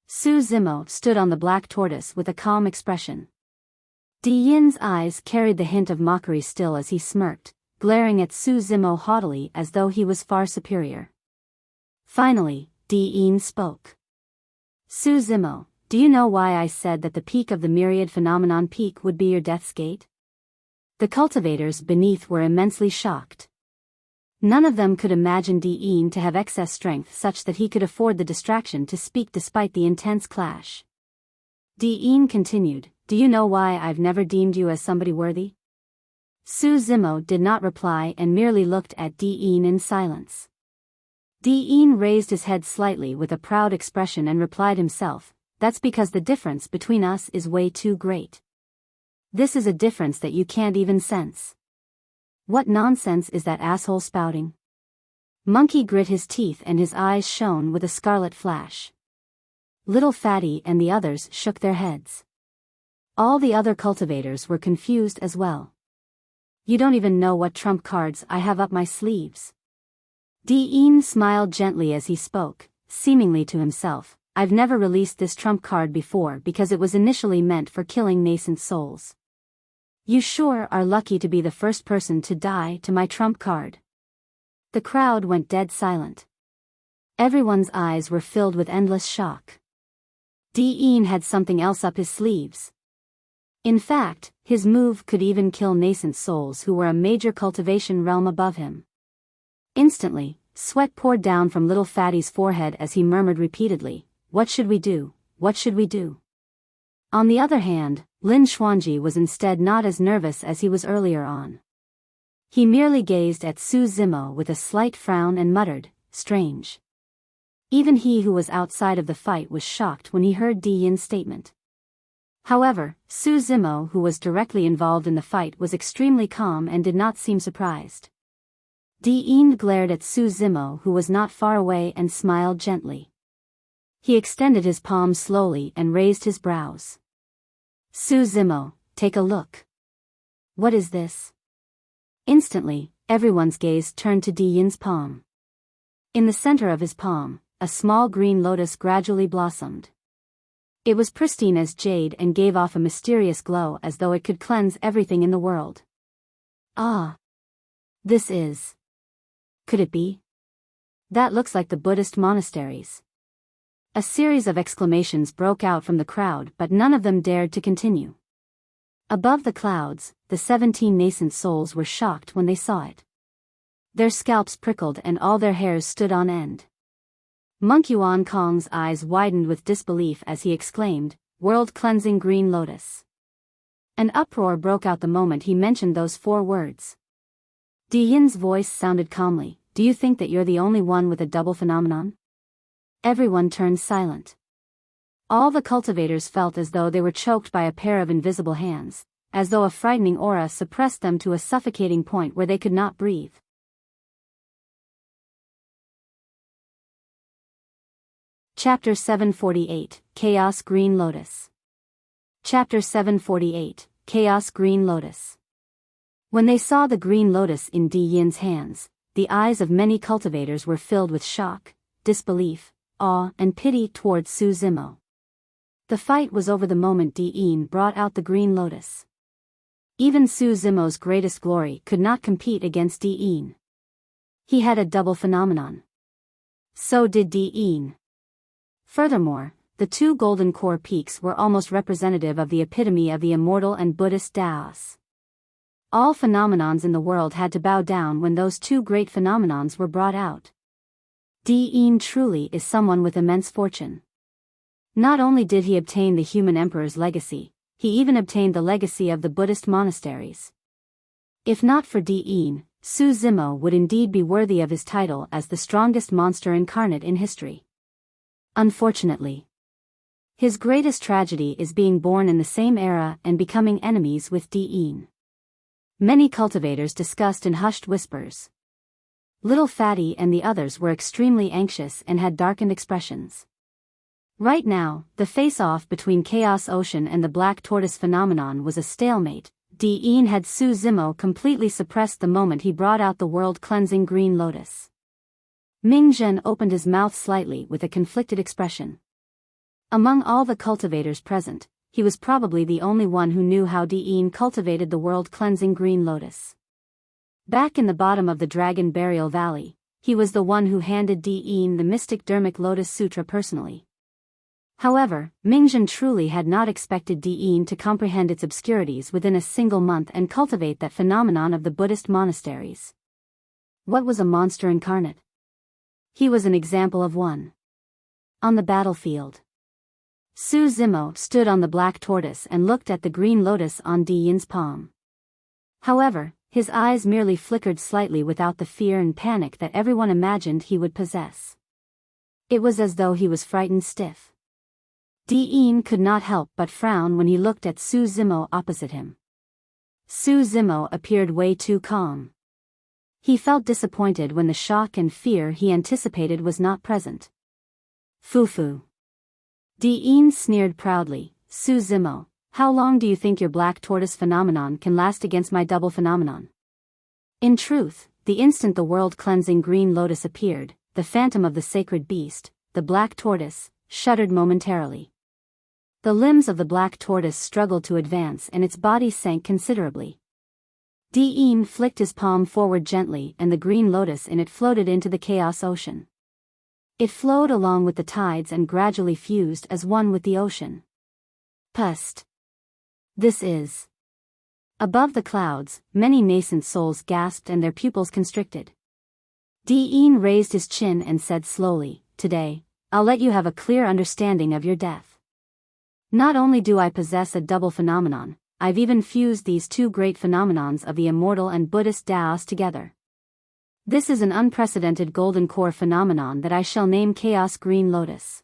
Su Zimo stood on the black tortoise with a calm expression. Di'in's eyes carried the hint of mockery still as he smirked, glaring at Su Zimo haughtily as though he was far superior. Finally, Di'in spoke. "Su Zimo, do you know why I said that the peak of the Myriad phenomenon peak would be your death's gate?" The cultivators beneath were immensely shocked. None of them could imagine Di'in to have excess strength such that he could afford the distraction to speak despite the intense clash. Di'in continued, "Do you know why I've never deemed you as somebody worthy?" Su Zimo did not reply and merely looked at Di'in in silence. Di'in raised his head slightly with a proud expression and replied himself, "That's because the difference between us is way too great. This is a difference that you can't even sense." "What nonsense is that asshole spouting?" Monkey grit his teeth and his eyes shone with a scarlet flash. Little Fatty and the others shook their heads. All the other cultivators were confused as well. You don't even know what trump cards I have up my sleeves. Diyin smiled gently as he spoke, seemingly to himself. I've never released this trump card before because it was initially meant for killing nascent souls. You sure are lucky to be the first person to die to my trump card. The crowd went dead silent. Everyone's eyes were filled with endless shock. Diyin had something else up his sleeves. In fact, his move could even kill nascent souls who were a major cultivation realm above him. Instantly, sweat poured down from little Fatty's forehead as he murmured repeatedly, "What should we do? What should we do?" On the other hand, Lin Xuanji was instead not as nervous as he was earlier on. He merely gazed at Su Zimo with a slight frown and muttered, "Strange." Even he who was outside of the fight was shocked when he heard Diyin's statement. However, Su Zimo, who was directly involved in the fight, was extremely calm and did not seem surprised. Diyin glared at Su Zimo, who was not far away, and smiled gently. He extended his palm slowly and raised his brows. "Su Zimo, take a look." "What is this?" Instantly, everyone's gaze turned to Diyin's palm. In the center of his palm, a small green lotus gradually blossomed. It was pristine as jade and gave off a mysterious glow as though it could cleanse everything in the world. "Ah! This is... Could it be? That looks like the Buddhist monasteries." A series of exclamations broke out from the crowd, but none of them dared to continue. Above the clouds, the 17 nascent souls were shocked when they saw it. Their scalps prickled and all their hairs stood on end. Monk Yuan Kong's eyes widened with disbelief as he exclaimed, "World-cleansing green lotus." An uproar broke out the moment he mentioned those 4 words. Diyin's voice sounded calmly, "Do you think that you're the only one with a double phenomenon?" Everyone turned silent. All the cultivators felt as though they were choked by a pair of invisible hands, as though a frightening aura suppressed them to a suffocating point where they could not breathe. Chapter 748, Chaos Green Lotus. Chapter 748, Chaos Green Lotus. When they saw the green lotus in Diyin's hands, the eyes of many cultivators were filled with shock, disbelief, awe, and pity towards Su Zimo. The fight was over the moment Diyin brought out the green lotus. Even Su Zimo's greatest glory could not compete against Diyin. He had a double phenomenon. So did Diyin. Furthermore, the 2 golden core peaks were almost representative of the epitome of the immortal and Buddhist Taos. All phenomenons in the world had to bow down when those 2 great phenomenons were brought out. Diyin truly is someone with immense fortune. Not only did he obtain the human emperor's legacy, he even obtained the legacy of the Buddhist monasteries. If not for Diyin, Su Zimo would indeed be worthy of his title as the strongest monster incarnate in history. Unfortunately, his greatest tragedy is being born in the same era and becoming enemies with Diyin. Many cultivators discussed in hushed whispers. Little Fatty and the others were extremely anxious and had darkened expressions. Right now, the face-off between Chaos Ocean and the Black Tortoise phenomenon was a stalemate. Diyin had Su Zimo completely suppressed the moment he brought out the world-cleansing green lotus. Ming Zhen opened his mouth slightly with a conflicted expression. Among all the cultivators present, he was probably the only one who knew how Diyin cultivated the world-cleansing green lotus. Back in the bottom of the Dragon Burial Valley, he was the one who handed Diyin the mystic Dharmic Lotus Sutra personally. However, Ming Zhen truly had not expected Diyin to comprehend its obscurities within a single month and cultivate that phenomenon of the Buddhist monasteries. What was a monster incarnate? He was an example of one. On the battlefield, Su Zimo stood on the black tortoise and looked at the green lotus on Diyin's palm. However, his eyes merely flickered slightly without the fear and panic that everyone imagined he would possess. It was as though he was frightened stiff. Diyin could not help but frown when he looked at Su Zimo opposite him. Su Zimo appeared way too calm. He felt disappointed when the shock and fear he anticipated was not present. Fufu. Diyin sneered proudly, "Su Zimo, How long do you think your black tortoise phenomenon can last against my double phenomenon? In truth, the instant the world-cleansing green lotus appeared, the phantom of the sacred beast, the black tortoise, shuddered momentarily. The limbs of the black tortoise struggled to advance and its body sank considerably. Diyin flicked his palm forward gently and the green lotus in it floated into the chaos ocean. It flowed along with the tides and gradually fused as one with the ocean. Pust. This is. Above the clouds, many nascent souls gasped and their pupils constricted. Diyin raised his chin and said slowly, "Today, I'll let you have a clear understanding of your death. Not only do I possess a double phenomenon, I've even fused these two great phenomenons of the immortal and Buddhist Taoist together. This is an unprecedented golden core phenomenon that I shall name Chaos Green Lotus."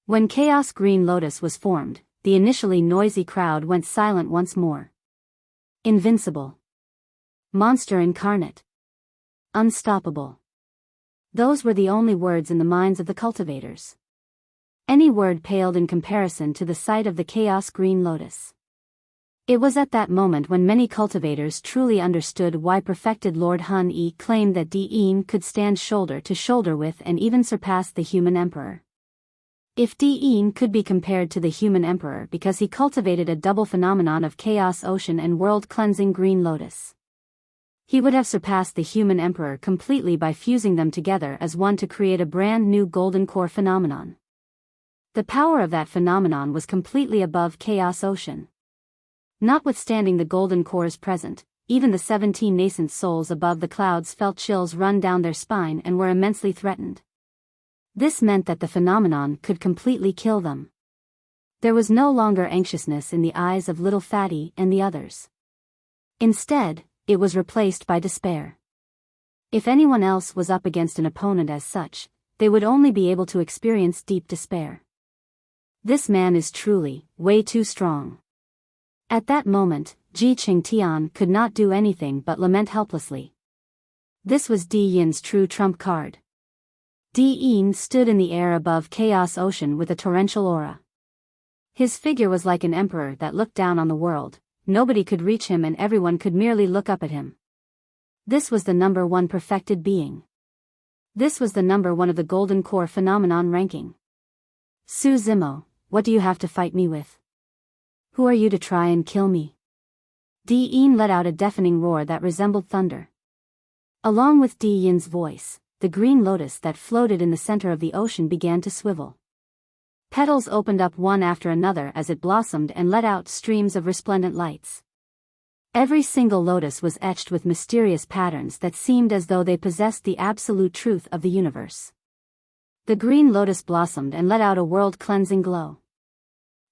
When Chaos Green Lotus was formed, the initially noisy crowd went silent once more. Invincible. Monster incarnate. Unstoppable. Those were the only words in the minds of the cultivators. Any word paled in comparison to the sight of the Chaos Green Lotus. It was at that moment when many cultivators truly understood why perfected Lord Hun Yi claimed that Diyin could stand shoulder to shoulder with and even surpass the human emperor. If Diyin could be compared to the human emperor because he cultivated a double phenomenon of chaos ocean and world-cleansing green lotus, he would have surpassed the human emperor completely by fusing them together as one to create a brand new golden core phenomenon. The power of that phenomenon was completely above chaos ocean. Notwithstanding the golden core's present, even the 17 nascent souls above the clouds felt chills run down their spine and were immensely threatened. This meant that the phenomenon could completely kill them. There was no longer anxiousness in the eyes of little Fatty and the others. Instead, it was replaced by despair. If anyone else was up against an opponent as such, they would only be able to experience deep despair. This man is truly, way too strong. At that moment, Ji Qingtian could not do anything but lament helplessly. This was Diyin's true trump card. Diyin stood in the air above Chaos Ocean with a torrential aura. His figure was like an emperor that looked down on the world, nobody could reach him and everyone could merely look up at him. This was the number one perfected being. This was the number one of the Golden Core phenomenon ranking. Su Zimo, what do you have to fight me with? Who are you to try and kill me? Diyin let out a deafening roar that resembled thunder. Along with Diyin's voice, the green lotus that floated in the center of the ocean began to swivel. Petals opened up one after another as it blossomed and let out streams of resplendent lights. Every single lotus was etched with mysterious patterns that seemed as though they possessed the absolute truth of the universe. The green lotus blossomed and let out a world-cleansing glow.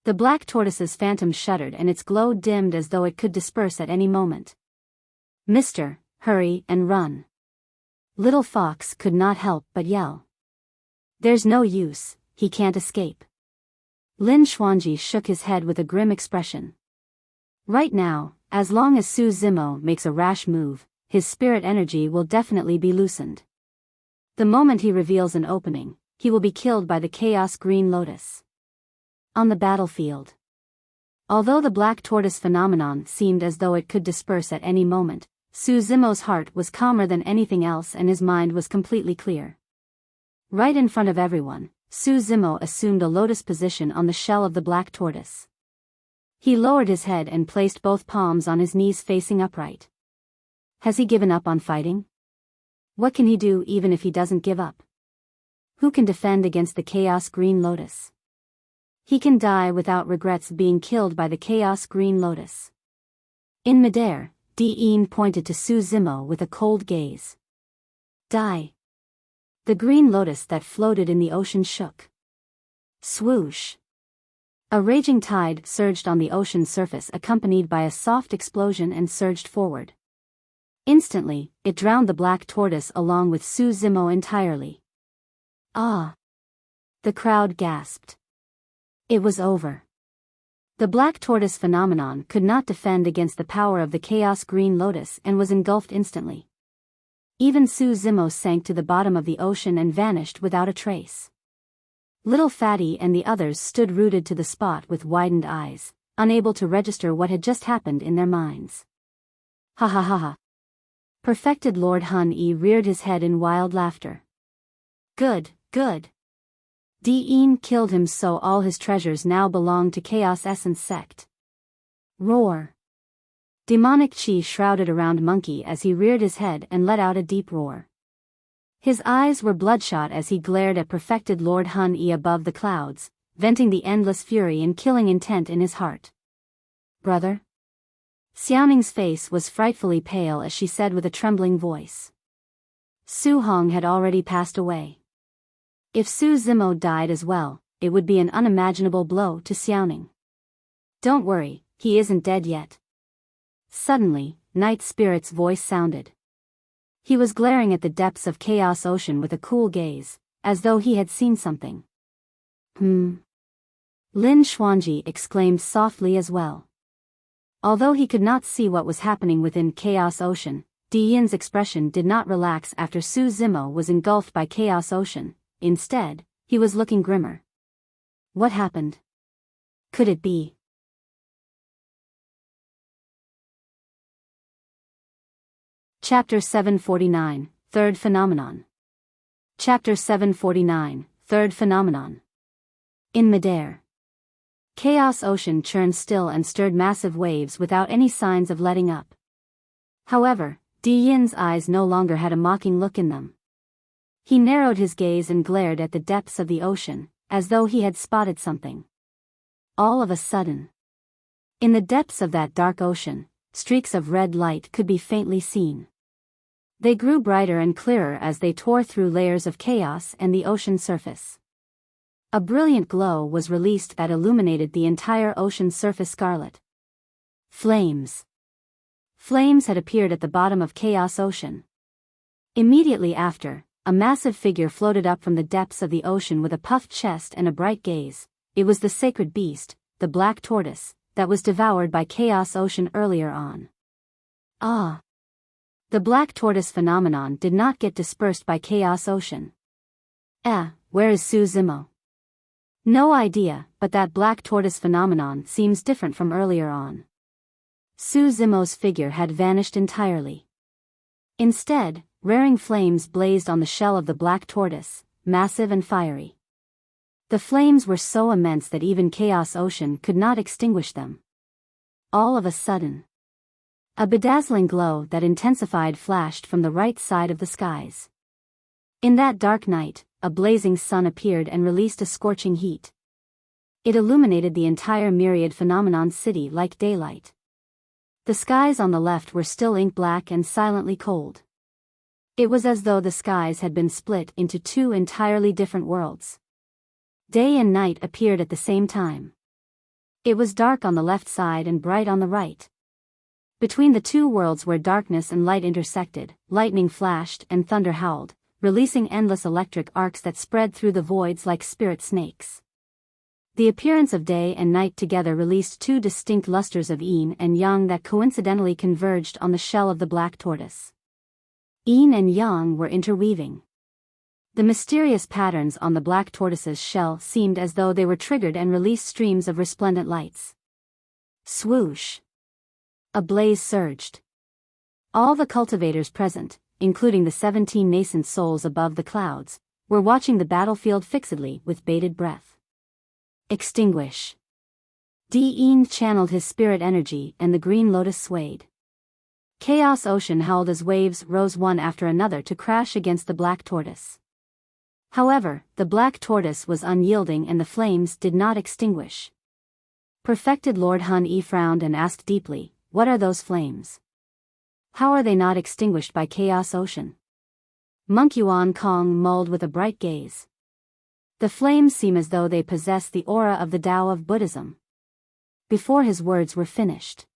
The black tortoise's phantom shuddered and its glow dimmed as though it could disperse at any moment. "Mister, hurry and run." Little Fox could not help but yell. "There's no use, he can't escape." Lin Xuanji shook his head with a grim expression. Right now, as long as Su Zimo makes a rash move, his spirit energy will definitely be loosened. The moment he reveals an opening, he will be killed by the Chaos Green Lotus. On the battlefield. Although the black tortoise phenomenon seemed as though it could disperse at any moment, Su Zimo's heart was calmer than anything else and his mind was completely clear. Right in front of everyone, Su Zimo assumed a lotus position on the shell of the black tortoise. He lowered his head and placed both palms on his knees facing upright. Has he given up on fighting? What can he do even if he doesn't give up? Who can defend against the Chaos Green Lotus? He can die without regrets being killed by the Chaos Green Lotus. In midair, Diyin pointed to Su Zimo with a cold gaze. Die. The green lotus that floated in the ocean shook. Swoosh. A raging tide surged on the ocean's surface accompanied by a soft explosion and surged forward. Instantly, it drowned the black tortoise along with Su Zimo entirely. Ah! The crowd gasped. It was over. The black tortoise phenomenon could not defend against the power of the Chaos Green Lotus and was engulfed instantly. Even Su Zimo sank to the bottom of the ocean and vanished without a trace. Little Fatty and the others stood rooted to the spot with widened eyes, unable to register what had just happened in their minds. Ha ha ha ha. Perfected Lord Hun Yi reared his head in wild laughter. Good, good. Dian killed him, so all his treasures now belong to Chaos Essence sect. Roar. Demonic chi shrouded around Monkey as he reared his head and let out a deep roar. His eyes were bloodshot as he glared at perfected Lord Hun Yi above the clouds, venting the endless fury and killing intent in his heart. Brother? Xiaoning's face was frightfully pale as she said with a trembling voice. Su Hong had already passed away. If Su Zimo died as well, it would be an unimaginable blow to Xiaoning. Don't worry, he isn't dead yet. Suddenly, Night Spirit's voice sounded. He was glaring at the depths of Chaos Ocean with a cool gaze, as though he had seen something. Lin Xuanji exclaimed softly as well. Although he could not see what was happening within Chaos Ocean, Dian's expression did not relax after Su Zimo was engulfed by Chaos Ocean. Instead, he was looking grimmer. What happened? Could it be? Chapter 749, Third Phenomenon. Chapter 749, Third Phenomenon. In midair. Chaos Ocean churned still and stirred massive waves without any signs of letting up. However, Dian's eyes no longer had a mocking look in them. He narrowed his gaze and glared at the depths of the ocean, as though he had spotted something. All of a sudden, in the depths of that dark ocean, streaks of red light could be faintly seen. They grew brighter and clearer as they tore through layers of chaos and the ocean surface. A brilliant glow was released that illuminated the entire ocean surface scarlet. Flames. Flames had appeared at the bottom of Chaos Ocean. Immediately after, a massive figure floated up from the depths of the ocean with a puffed chest and a bright gaze. It was the sacred beast, the black tortoise, that was devoured by Chaos Ocean earlier on. Ah! The black tortoise phenomenon did not get dispersed by Chaos Ocean. Where is Su Zimo? No idea, but that black tortoise phenomenon seems different from earlier on. Su Zimo's figure had vanished entirely. Instead, raring flames blazed on the shell of the black tortoise, massive and fiery. The flames were so immense that even Chaos Ocean could not extinguish them. All of a sudden, a bedazzling glow that intensified flashed from the right side of the skies. In that dark night, a blazing sun appeared and released a scorching heat. It illuminated the entire Myriad phenomenon city like daylight. The skies on the left were still ink black and silently cold. It was as though the skies had been split into two entirely different worlds. Day and night appeared at the same time. It was dark on the left side and bright on the right. Between the two worlds where darkness and light intersected, lightning flashed and thunder howled, releasing endless electric arcs that spread through the voids like spirit snakes. The appearance of day and night together released two distinct lusters of yin and yang that coincidentally converged on the shell of the black tortoise. Yin and yang were interweaving. The mysterious patterns on the black tortoise's shell seemed as though they were triggered and released streams of resplendent lights. Swoosh! A blaze surged. All the cultivators present, including the 17 nascent souls above the clouds, were watching the battlefield fixedly with bated breath. Extinguish. Dian channeled his spirit energy and the green lotus swayed. Chaos Ocean howled as waves rose one after another to crash against the black tortoise. However, the black tortoise was unyielding and the flames did not extinguish. Perfected Lord Hun Yi frowned and asked deeply, "What are those flames? How are they not extinguished by Chaos Ocean?" Monk Yuan Kong mulled with a bright gaze. "The flames seem as though they possess the aura of the Tao of Buddhism." Before his words were finished,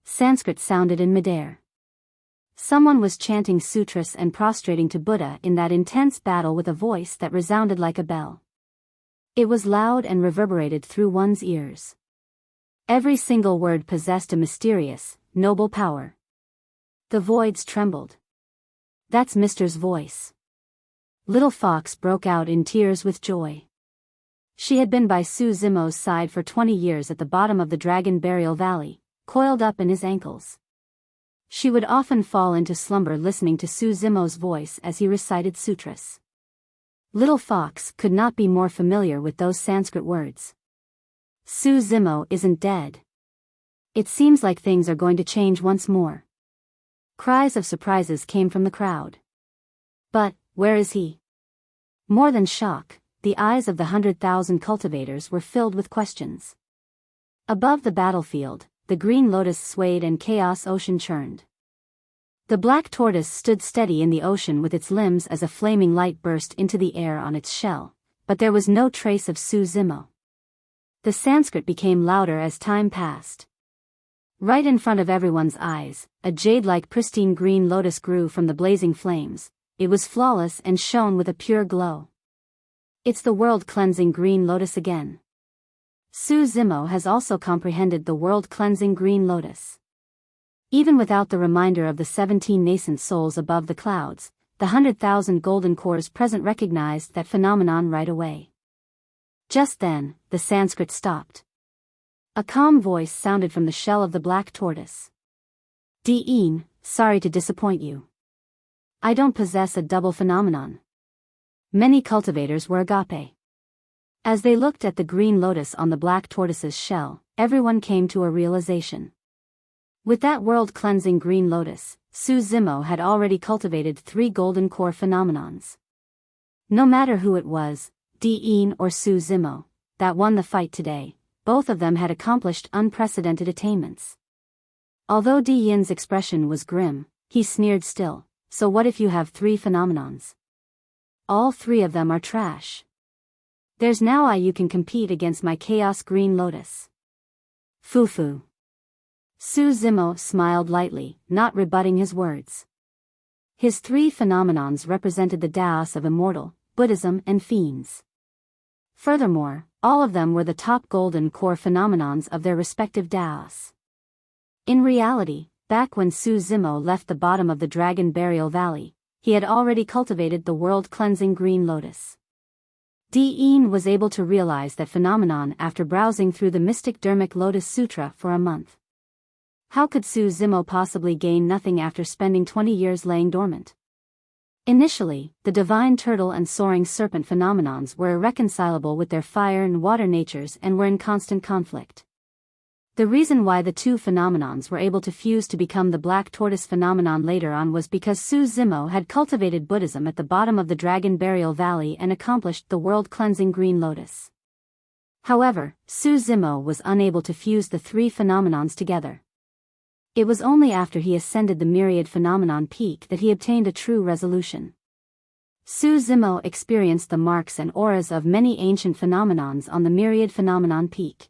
Sanskrit sounded in midair. Someone was chanting sutras and prostrating to Buddha in that intense battle with a voice that resounded like a bell. It was loud and reverberated through one's ears. Every single word possessed a mysterious, noble power. The voids trembled. "That's Mister's voice." Little Fox broke out in tears with joy. She had been by Su Zimo's side for 20 years at the bottom of the Dragon Burial Valley, coiled up in his ankles. She would often fall into slumber listening to Su Zimo's voice as he recited sutras. Little Fox could not be more familiar with those Sanskrit words. Su Zimo isn't dead. It seems like things are going to change once more. Cries of surprises came from the crowd. But, where is he? More than shock, the eyes of the 100,000 cultivators were filled with questions. Above the battlefield, the green lotus swayed and chaos ocean churned. The black tortoise stood steady in the ocean with its limbs as a flaming light burst into the air on its shell, but there was no trace of Su Zimo. The Sanskrit became louder as time passed. Right in front of everyone's eyes, a jade-like pristine green lotus grew from the blazing flames. It was flawless and shone with a pure glow. It's the world-cleansing green lotus again. Su Zimo has also comprehended the world-cleansing green lotus. Even without the reminder of the 17 nascent souls above the clouds, the 100,000 golden cores present recognized that phenomenon right away. Just then, the Sanskrit stopped. A calm voice sounded from the shell of the black tortoise. Dean, sorry to disappoint you. I don't possess a double phenomenon. Many cultivators were agape. As they looked at the green lotus on the black tortoise's shell, everyone came to a realization. With that world-cleansing green lotus, Su Zimo had already cultivated 3 golden core phenomenons. No matter who it was, Dean or Su Zimo, that won the fight today, both of them had accomplished unprecedented attainments. Although Dean's expression was grim, he sneered still, so what if you have 3 phenomenons? All 3 of them are trash. There's now you can compete against my chaos green lotus. Foo-foo. Su Zimo smiled lightly, not rebutting his words. His 3 phenomenons represented the Taoists of Immortal, Buddhism and Fiends. Furthermore, all of them were the top golden core phenomenons of their respective Taoists. In reality, back when Su Zimo left the bottom of the Dragon Burial Valley, he had already cultivated the world-cleansing green lotus. Dean was able to realize that phenomenon after browsing through the mystic Dharmic Lotus Sutra for a month. How could Su Zimo possibly gain nothing after spending 20 years laying dormant? Initially, the divine turtle and soaring serpent phenomenons were irreconcilable with their fire and water natures and were in constant conflict. The reason why the 2 phenomenons were able to fuse to become the black tortoise phenomenon later on was because Su Zimo had cultivated Buddhism at the bottom of the Dragon Burial Valley and accomplished the world-cleansing green lotus. However, Su Zimo was unable to fuse the 3 phenomenons together. It was only after he ascended the Myriad phenomenon peak that he obtained a true resolution. Su Zimo experienced the marks and auras of many ancient phenomenons on the Myriad phenomenon peak.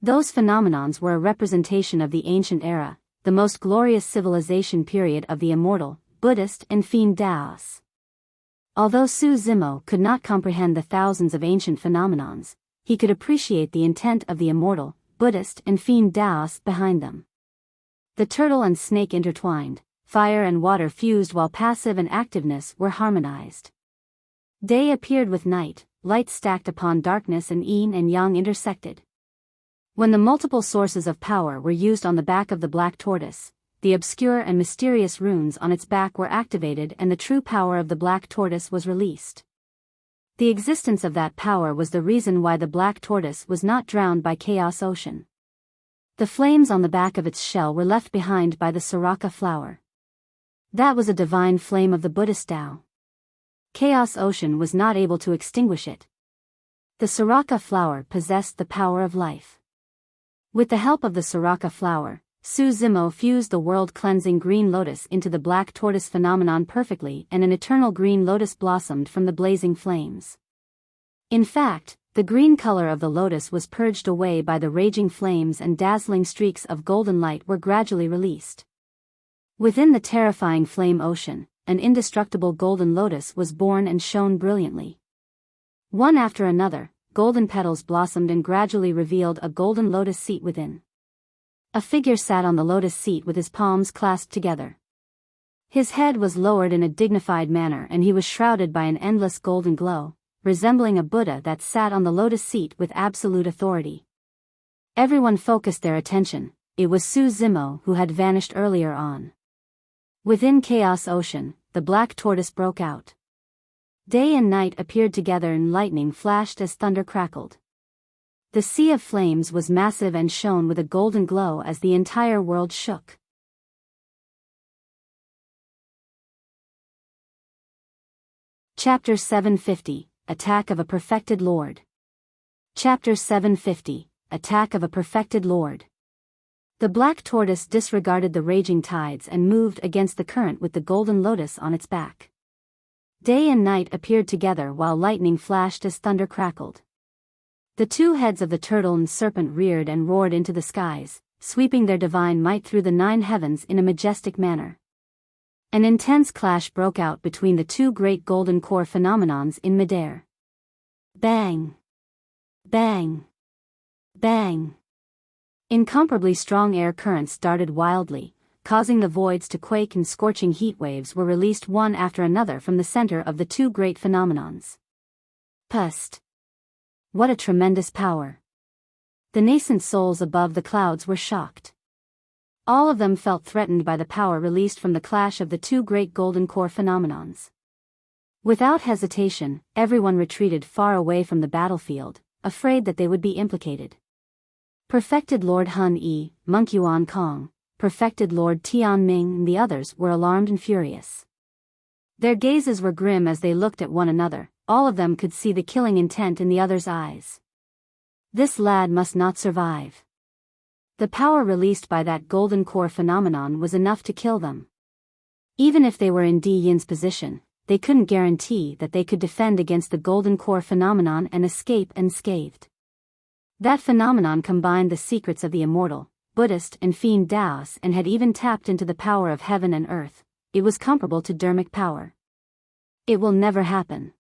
Those phenomenons were a representation of the ancient era, the most glorious civilization period of the immortal, Buddhist and Fiend Taoists. Although Su Zimo could not comprehend the thousands of ancient phenomenons, he could appreciate the intent of the immortal, Buddhist and Fiend Taoists behind them. The turtle and snake intertwined, fire and water fused while passive and activeness were harmonized. Day appeared with night, light stacked upon darkness and yin and yang intersected. When the multiple sources of power were used on the back of the black tortoise, the obscure and mysterious runes on its back were activated and the true power of the black tortoise was released. The existence of that power was the reason why the black tortoise was not drowned by Chaos Ocean. The flames on the back of its shell were left behind by the Saraka flower. That was a divine flame of the Buddhist Tao. Chaos Ocean was not able to extinguish it. The Saraka flower possessed the power of life. With the help of the Saraka flower, Su Zimo fused the world-cleansing green lotus into the black tortoise phenomenon perfectly and an eternal green lotus blossomed from the blazing flames. In fact, the green color of the lotus was purged away by the raging flames and dazzling streaks of golden light were gradually released. Within the terrifying flame ocean, an indestructible golden lotus was born and shone brilliantly. One after another, golden petals blossomed and gradually revealed a golden lotus seat within. A figure sat on the lotus seat with his palms clasped together. His head was lowered in a dignified manner and he was shrouded by an endless golden glow, resembling a Buddha that sat on the lotus seat with absolute authority. Everyone focused their attention. It was Su Zimo who had vanished earlier on. Within Chaos Ocean, the black tortoise broke out. Day and night appeared together and lightning flashed as thunder crackled. The sea of flames was massive and shone with a golden glow as the entire world shook. Chapter 750, Attack of a Perfected Lord. Chapter 750, Attack of a Perfected Lord. The black tortoise disregarded the raging tides and moved against the current with the golden lotus on its back. Day and night appeared together while lightning flashed as thunder crackled. The two heads of the turtle and serpent reared and roared into the skies, sweeping their divine might through the 9 heavens in a majestic manner. An intense clash broke out between the two great golden core phenomenons in midair. Bang! Bang! Bang! Incomparably strong air currents darted wildly, causing the voids to quake, and scorching heat waves were released one after another from the center of the two great phenomenons. Pust! What a tremendous power! The nascent souls above the clouds were shocked. All of them felt threatened by the power released from the clash of the two great golden core phenomenons. Without hesitation, everyone retreated far away from the battlefield, afraid that they would be implicated. Perfected Lord Hun Yi, Monk Yuan Kong, Perfected Lord Tian Ming and the others were alarmed and furious. Their gazes were grim as they looked at one another. All of them could see the killing intent in the other's eyes. This lad must not survive. The power released by that golden core phenomenon was enough to kill them. Even if they were in Di Yin's position, they couldn't guarantee that they could defend against the golden core phenomenon and escape unscathed. That phenomenon combined the secrets of the immortal, Buddhist and fiend Taoist and had even tapped into the power of heaven and earth. It was comparable to Dharmic power. It will never happen.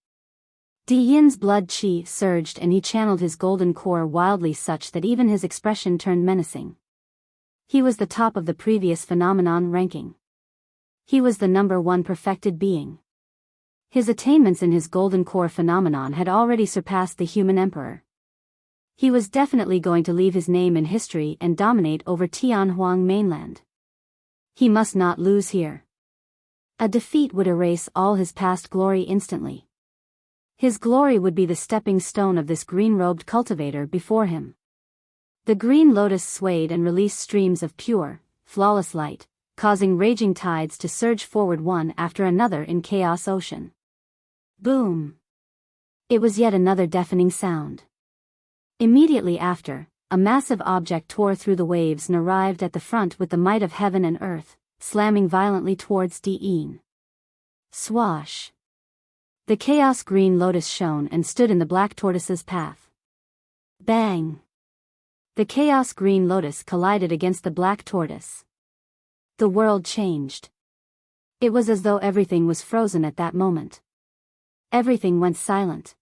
Di Yin's blood qi surged and he channeled his golden core wildly such that even his expression turned menacing. He was the top of the previous phenomenon ranking. He was the number 1 perfected being. His attainments in his golden core phenomenon had already surpassed the human emperor. He was definitely going to leave his name in history and dominate over Tianhuang mainland. He must not lose here. A defeat would erase all his past glory instantly. His glory would be the stepping stone of this green-robed cultivator before him. The green lotus swayed and released streams of pure, flawless light, causing raging tides to surge forward one after another in Chaos Ocean. Boom! It was yet another deafening sound. Immediately after, a massive object tore through the waves and arrived at the front with the might of heaven and earth, slamming violently towards Di Yin. Swash! The chaos green lotus shone and stood in the black tortoise's path. Bang! The chaos green lotus collided against the black tortoise. The world changed. It was as though everything was frozen at that moment. Everything went silent.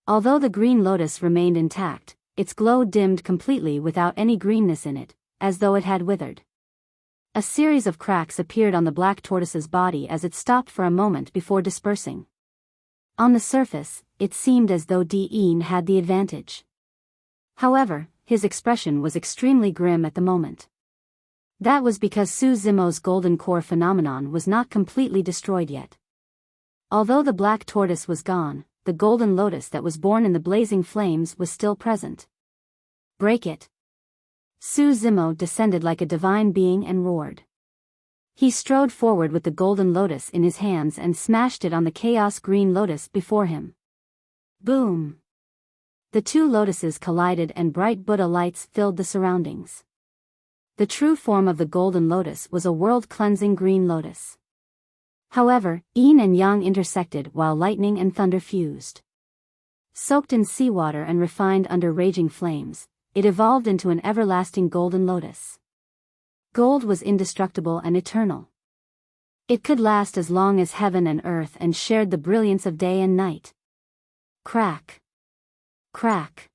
Although the green lotus remained intact, its glow dimmed completely without any greenness in it, as though it had withered. A series of cracks appeared on the black tortoise's body as it stopped for a moment before dispersing. On the surface, it seemed as though Di Yin had the advantage. However, his expression was extremely grim at the moment. That was because Su Zimo's golden core phenomenon was not completely destroyed yet. Although the black tortoise was gone, the golden lotus that was born in the blazing flames was still present. Break it! Su Zimo descended like a divine being and roared. He strode forward with the golden lotus in his hands and smashed it on the chaos green lotus before him. Boom! The two lotuses collided and bright Buddha lights filled the surroundings. The true form of the golden lotus was a world-cleansing green lotus. However, yin and yang intersected while lightning and thunder fused. Soaked in seawater and refined under raging flames, it evolved into an everlasting golden lotus. Gold was indestructible and eternal. It could last as long as heaven and earth and shared the brilliance of day and night. Crack! Crack!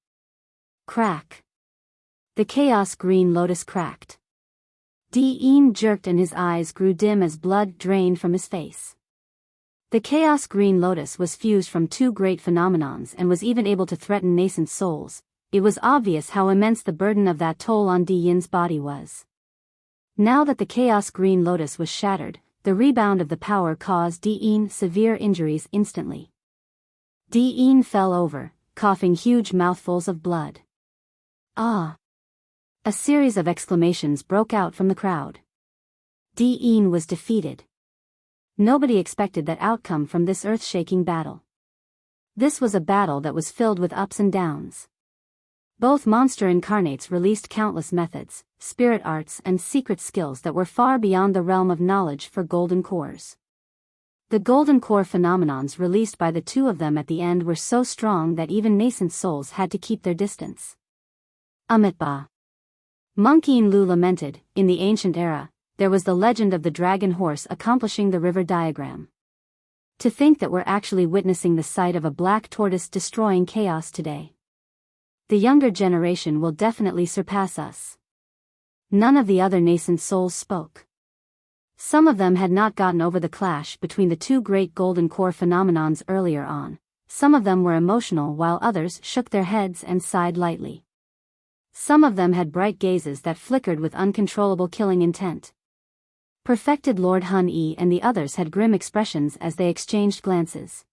Crack! The chaos green lotus cracked. Di Yin jerked and his eyes grew dim as blood drained from his face. The Chaos Green Lotus was fused from two great phenomenons and was even able to threaten nascent souls. It was obvious how immense the burden of that toll on Di Yin's body was. Now that the Chaos Green Lotus was shattered, the rebound of the power caused Di Yin severe injuries instantly. Di Yin fell over, coughing huge mouthfuls of blood. Ah! A series of exclamations broke out from the crowd. Di Yin was defeated. Nobody expected that outcome from this earth-shaking battle. This was a battle that was filled with ups and downs. Both monster incarnates released countless methods, spirit arts and secret skills that were far beyond the realm of knowledge for Golden Cores. The Golden Core phenomenons released by the two of them at the end were so strong that even nascent souls had to keep their distance. Amitabha. Monkey Lu lamented, in the ancient era, there was the legend of the dragon horse accomplishing the river diagram. To think that we're actually witnessing the sight of a black tortoise destroying chaos today. The younger generation will definitely surpass us. None of the other nascent souls spoke. Some of them had not gotten over the clash between the two great Golden Core phenomenons earlier on. Some of them were emotional while others shook their heads and sighed lightly. Some of them had bright gazes that flickered with uncontrollable killing intent. Perfected Lord Hun Yi and the others had grim expressions as they exchanged glances.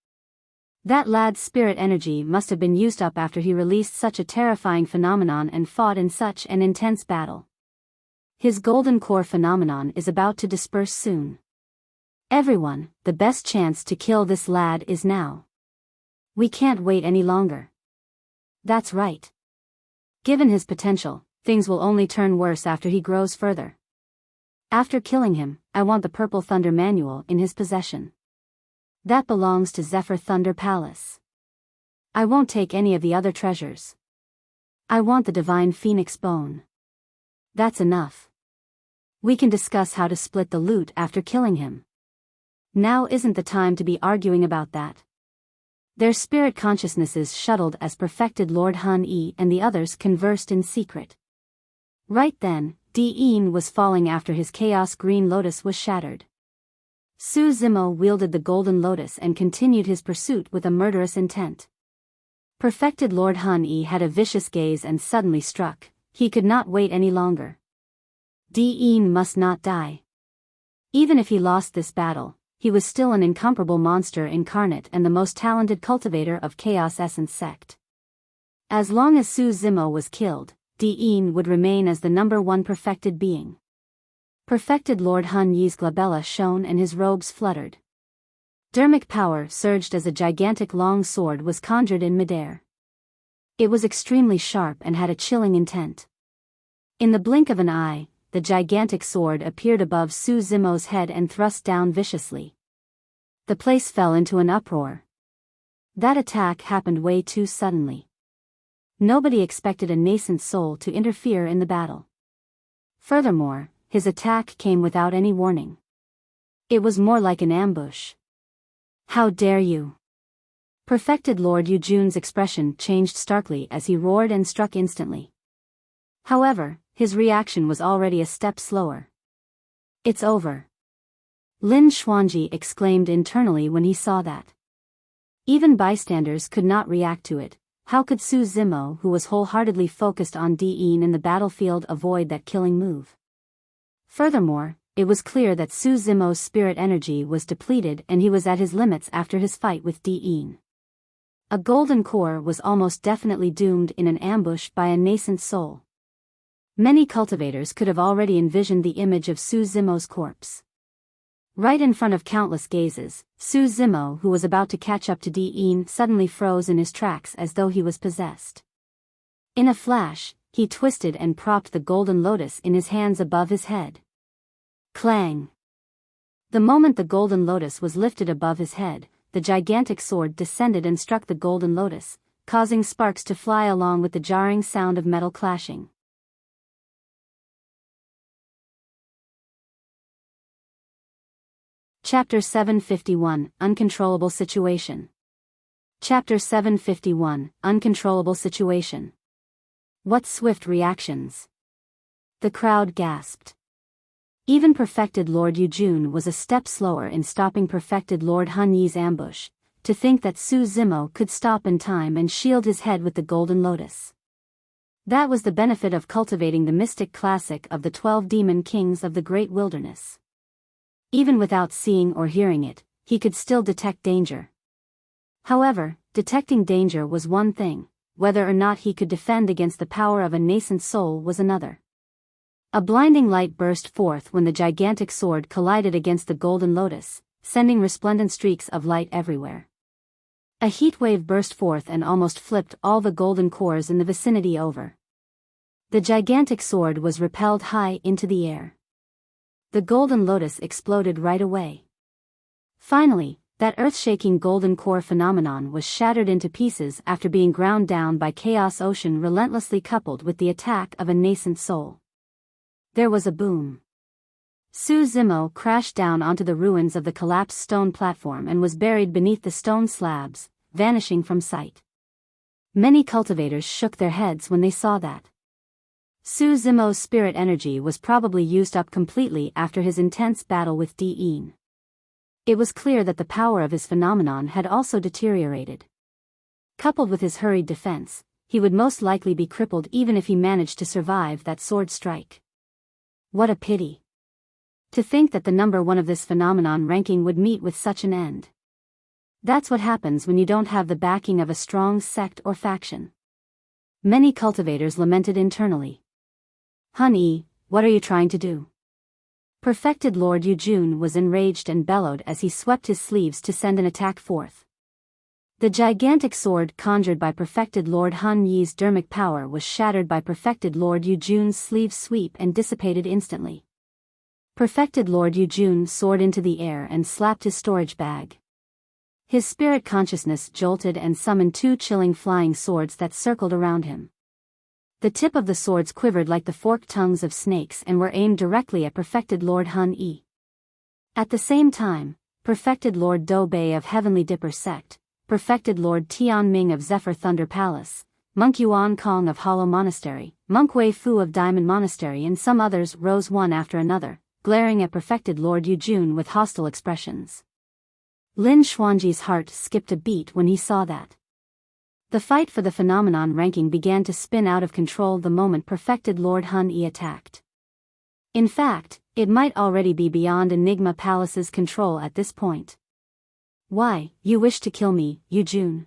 That lad's spirit energy must have been used up after he released such a terrifying phenomenon and fought in such an intense battle. His Golden Core phenomenon is about to disperse soon. Everyone, the best chance to kill this lad is now. We can't wait any longer. That's right. Given his potential, things will only turn worse after he grows further. After killing him, I want the Purple Thunder Manual in his possession. That belongs to Zephyr Thunder Palace. I won't take any of the other treasures. I want the Divine Phoenix Bone. That's enough. We can discuss how to split the loot after killing him. Now isn't the time to be arguing about that. Their spirit consciousnesses shuttled as Perfected Lord Han Yi and the others conversed in secret. Right then, Di Yin was falling after his Chaos Green Lotus was shattered. Su Zimo wielded the Golden Lotus and continued his pursuit with a murderous intent. Perfected Lord Han Yi had a vicious gaze and suddenly struck. He could not wait any longer. Di Yin must not die. Even if he lost this battle, he was still an incomparable monster incarnate and the most talented cultivator of Chaos Essence sect. As long as Su Zimo was killed, Di Yin would remain as the #1 perfected being. Perfected Lord Han Yi's glabella shone and his robes fluttered. Dharmic power surged as a gigantic long sword was conjured in midair. It was extremely sharp and had a chilling intent. In the blink of an eye, the gigantic sword appeared above Su Zimo's head and thrust down viciously. The place fell into an uproar. That attack happened way too suddenly. Nobody expected a nascent soul to interfere in the battle. Furthermore, his attack came without any warning. It was more like an ambush. How dare you! Perfected Lord Yu Jun's expression changed starkly as he roared and struck instantly. However, his reaction was already a step slower. It's over. Lin Xuanji exclaimed internally when he saw that. Even bystanders could not react to it. How could Su Zimo, who was wholeheartedly focused on Di Yin in the battlefield, avoid that killing move? Furthermore, it was clear that Su Zimo's spirit energy was depleted and he was at his limits after his fight with Di Yin. A Golden Core was almost definitely doomed in an ambush by a nascent soul. Many cultivators could have already envisioned the image of Su Zimo's corpse. Right in front of countless gazes, Su Zimo, who was about to catch up to Di Yin, suddenly froze in his tracks as though he was possessed. In a flash, he twisted and propped the Golden Lotus in his hands above his head. Clang! The moment the Golden Lotus was lifted above his head, the gigantic sword descended and struck the Golden Lotus, causing sparks to fly along with the jarring sound of metal clashing. Chapter 751, Uncontrollable Situation. Chapter 751, Uncontrollable Situation. What swift reactions! The crowd gasped. Even Perfected Lord Yujun was a step slower in stopping Perfected Lord Hun Yi's ambush. To think that Su Zimo could stop in time and shield his head with the golden lotus. That was the benefit of cultivating the mystic classic of the 12 demon kings of the great wilderness. Even without seeing or hearing it, he could still detect danger. However, detecting danger was one thing, whether or not he could defend against the power of a nascent soul was another. A blinding light burst forth when the gigantic sword collided against the golden lotus, sending resplendent streaks of light everywhere. A heat wave burst forth and almost flipped all the golden cores in the vicinity over. The gigantic sword was repelled high into the air. The golden lotus exploded right away. Finally, that earth-shaking golden core phenomenon was shattered into pieces after being ground down by Chaos Ocean relentlessly coupled with the attack of a nascent soul. There was a boom. Su Zimo crashed down onto the ruins of the collapsed stone platform and was buried beneath the stone slabs, vanishing from sight. Many cultivators shook their heads when they saw that. Su Zimo's spirit energy was probably used up completely after his intense battle with Diyin. It was clear that the power of his phenomenon had also deteriorated. Coupled with his hurried defense, he would most likely be crippled even if he managed to survive that sword strike. What a pity. To think that the number one of this phenomenon ranking would meet with such an end. That's what happens when you don't have the backing of a strong sect or faction. Many cultivators lamented internally. Hun Yi, what are you trying to do? Perfected Lord Yujun was enraged and bellowed as he swept his sleeves to send an attack forth. The gigantic sword conjured by Perfected Lord Hun Yi's Dharmic power was shattered by Perfected Lord Yujun's sleeve sweep and dissipated instantly. Perfected Lord Yujun soared into the air and slapped his storage bag. His spirit consciousness jolted and summoned 2 chilling flying swords that circled around him. The tip of the swords quivered like the forked tongues of snakes and were aimed directly at Perfected Lord Hun Yi. At the same time, Perfected Lord Do Bei of Heavenly Dipper Sect, Perfected Lord Tian Ming of Zephyr Thunder Palace, Monk Yuan Kong of Hollow Monastery, Monk Wei Fu of Diamond Monastery and some others rose one after another, glaring at Perfected Lord Yujun with hostile expressions. Lin Xuanji's heart skipped a beat when he saw that. The fight for the phenomenon ranking began to spin out of control the moment Perfected Lord Hun Yi attacked. In fact, it might already be beyond Enigma Palace's control at this point. Why, you wish to kill me, Yujun?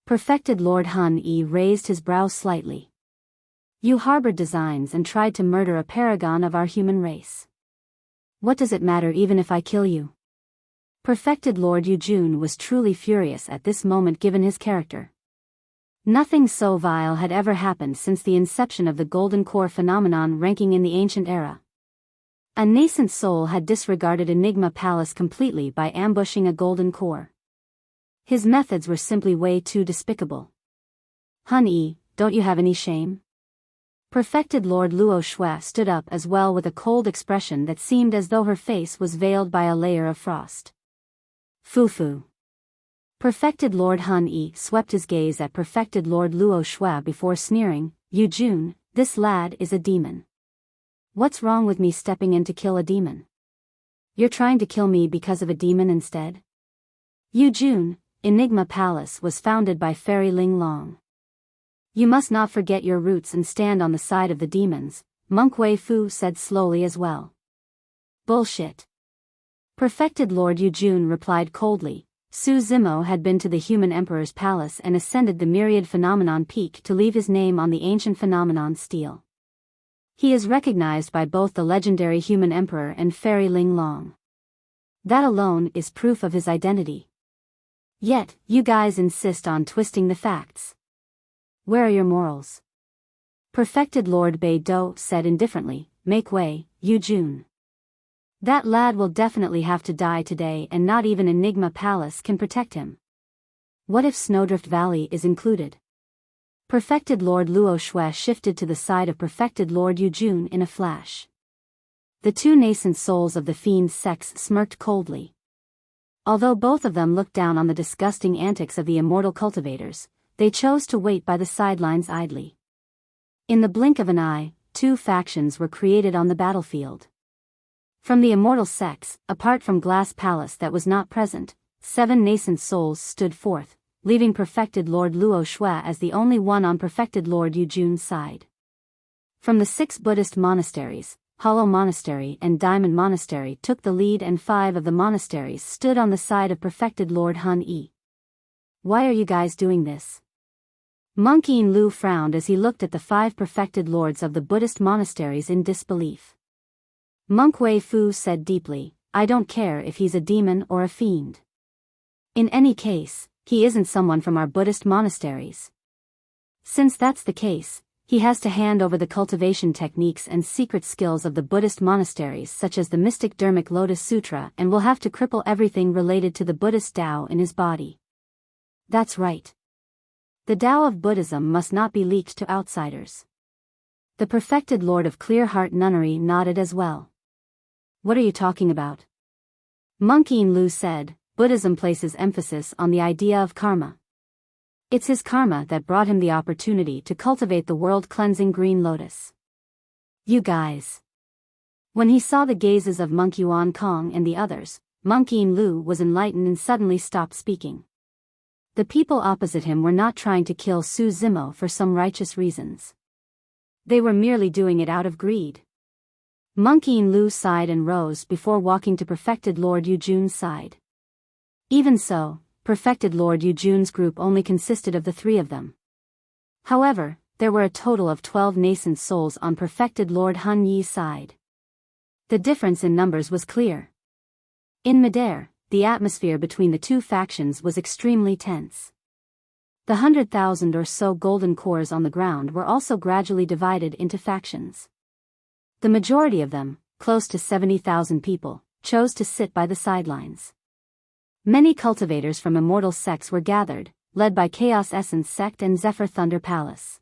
Perfected Lord Hun Yi raised his brow slightly. You harbored designs and tried to murder a paragon of our human race. What does it matter even if I kill you? Perfected Lord Yujun was truly furious at this moment given his character. Nothing so vile had ever happened since the inception of the Golden Core phenomenon ranking in the ancient era. A nascent soul had disregarded Enigma Palace completely by ambushing a Golden Core. His methods were simply way too despicable. Hun Yi, don't you have any shame? Perfected Lord Luo Shui stood up as well with a cold expression that seemed as though her face was veiled by a layer of frost. Fu. Perfected Lord Hun Yi swept his gaze at Perfected Lord Luo Shui before sneering, Yujun, this lad is a demon. What's wrong with me stepping in to kill a demon? You're trying to kill me because of a demon instead? Yujun, Enigma Palace was founded by Fairy Ling Long. You must not forget your roots and stand on the side of the demons, Monk Wei Fu said slowly as well. Bullshit. Perfected Lord Yujun replied coldly. Su Zimo had been to the human emperor's palace and ascended the Myriad phenomenon peak to leave his name on the ancient phenomenon stele. He is recognized by both the legendary human emperor and Fairy Ling Long. That alone is proof of his identity. Yet, you guys insist on twisting the facts. Where are your morals? Perfected Lord Bei Do said indifferently, make way, Yujun. That lad will definitely have to die today and not even Enigma Palace can protect him. What if Snowdrift Valley is included? Perfected Lord Luo Shui shifted to the side of Perfected Lord Yujun in a flash. The 2 nascent souls of the fiend's sex smirked coldly. Although both of them looked down on the disgusting antics of the immortal cultivators, they chose to wait by the sidelines idly. In the blink of an eye, 2 factions were created on the battlefield. From the immortal sex, apart from Glass Palace that was not present, 7 nascent souls stood forth, leaving Perfected Lord Luo Shui as the only one on Perfected Lord Yujun's side. From the 6 Buddhist monasteries, Hollow Monastery and Diamond Monastery took the lead, and 5 of the monasteries stood on the side of Perfected Lord Hun Yi. Why are you guys doing this? Monk Yin Lu frowned as he looked at the 5 perfected lords of the Buddhist monasteries in disbelief. Monk Wei Fu said deeply, I don't care if he's a demon or a fiend. In any case, he isn't someone from our Buddhist monasteries. Since that's the case, he has to hand over the cultivation techniques and secret skills of the Buddhist monasteries such as the mystic Dharmic Lotus Sutra, and will have to cripple everything related to the Buddhist Tao in his body. That's right. The Tao of Buddhism must not be leaked to outsiders. The perfected Lord of Clear Heart Nunnery nodded as well. What are you talking about? Monk Yin Lu said, Buddhism places emphasis on the idea of karma. It's his karma that brought him the opportunity to cultivate the world-cleansing green lotus. You guys. When he saw the gazes of Monk Yuan Kong and the others, Monk Yin Lu was enlightened and suddenly stopped speaking. The people opposite him were not trying to kill Su Zimo for some righteous reasons. They were merely doing it out of greed. Monk Yin Lu sighed and rose before walking to Perfected Lord Yujun's side. Even so, Perfected Lord Yujun's group only consisted of the 3 of them. However, there were a total of 12 nascent souls on Perfected Lord Hun Yi's side. The difference in numbers was clear. In midair, the atmosphere between the 2 factions was extremely tense. The 100,000 or so golden cores on the ground were also gradually divided into factions. The majority of them, close to 70,000 people, chose to sit by the sidelines. Many cultivators from immortal sects were gathered, led by Chaos Essence Sect and Zephyr Thunder Palace.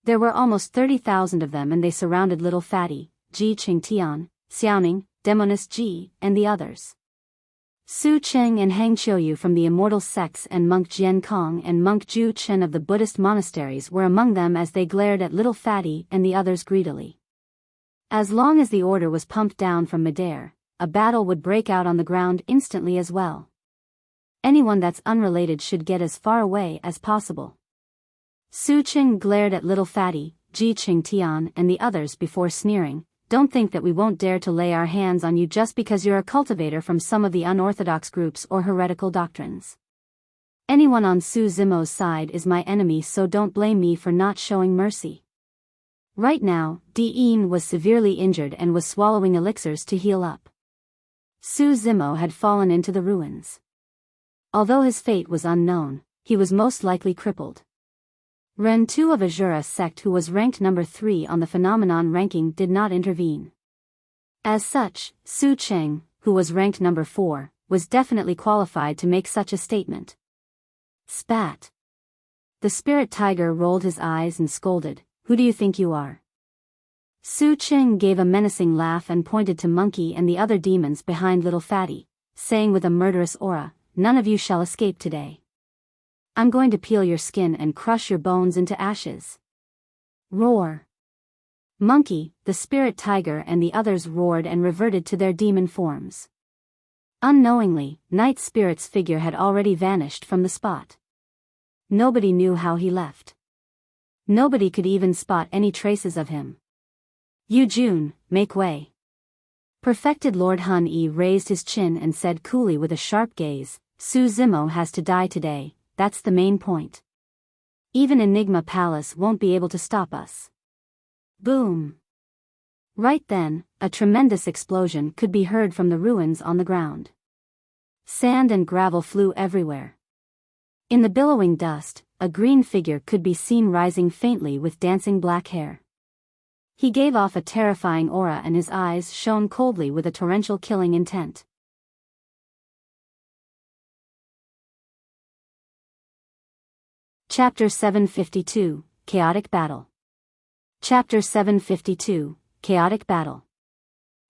There were almost 30,000 of them, and they surrounded Little Fatty, Ji Qing Tian, Xiaoning, Demoness Ji, and the others. Su Cheng and Hang Qiuyu from the immortal sects and Monk Jian Kong and Monk Ju Chen of the Buddhist monasteries were among them as they glared at Little Fatty and the others greedily. As long as the order was pumped down from midair, a battle would break out on the ground instantly as well. Anyone that's unrelated should get as far away as possible. Su Cheng glared at Little Fatty, Ji Qing Tian and the others before sneering, Don't think that we won't dare to lay our hands on you just because you're a cultivator from some of the unorthodox groups or heretical doctrines. Anyone on Su Zimo's side is my enemy, so don't blame me for not showing mercy. Right now, Dian was severely injured and was swallowing elixirs to heal up. Su Zimo had fallen into the ruins. Although his fate was unknown, he was most likely crippled. Ren Tu of Azura sect, who was ranked number 3 on the phenomenon ranking, did not intervene. As such, Su Cheng, who was ranked number 4, was definitely qualified to make such a statement. Spat. The spirit tiger rolled his eyes and scolded, "Who do you think you are?" Su Cheng gave a menacing laugh and pointed to Monkey and the other demons behind Little Fatty, saying with a murderous aura, "None of you shall escape today. I'm going to peel your skin and crush your bones into ashes." Roar. Monkey, the spirit tiger and the others roared and reverted to their demon forms. Unknowingly, Night Spirit's figure had already vanished from the spot. Nobody knew how he left. Nobody could even spot any traces of him. Yujun, make way. Perfected Lord Hun Yi raised his chin and said coolly with a sharp gaze, "Su Zimo has to die today, that's the main point. Even Enigma Palace won't be able to stop us." Boom. Right then, a tremendous explosion could be heard from the ruins on the ground. Sand and gravel flew everywhere. In the billowing dust, a green figure could be seen rising faintly with dancing black hair. He gave off a terrifying aura and his eyes shone coldly with a torrential killing intent. Chapter 752, Chaotic Battle. Chapter 752, Chaotic Battle.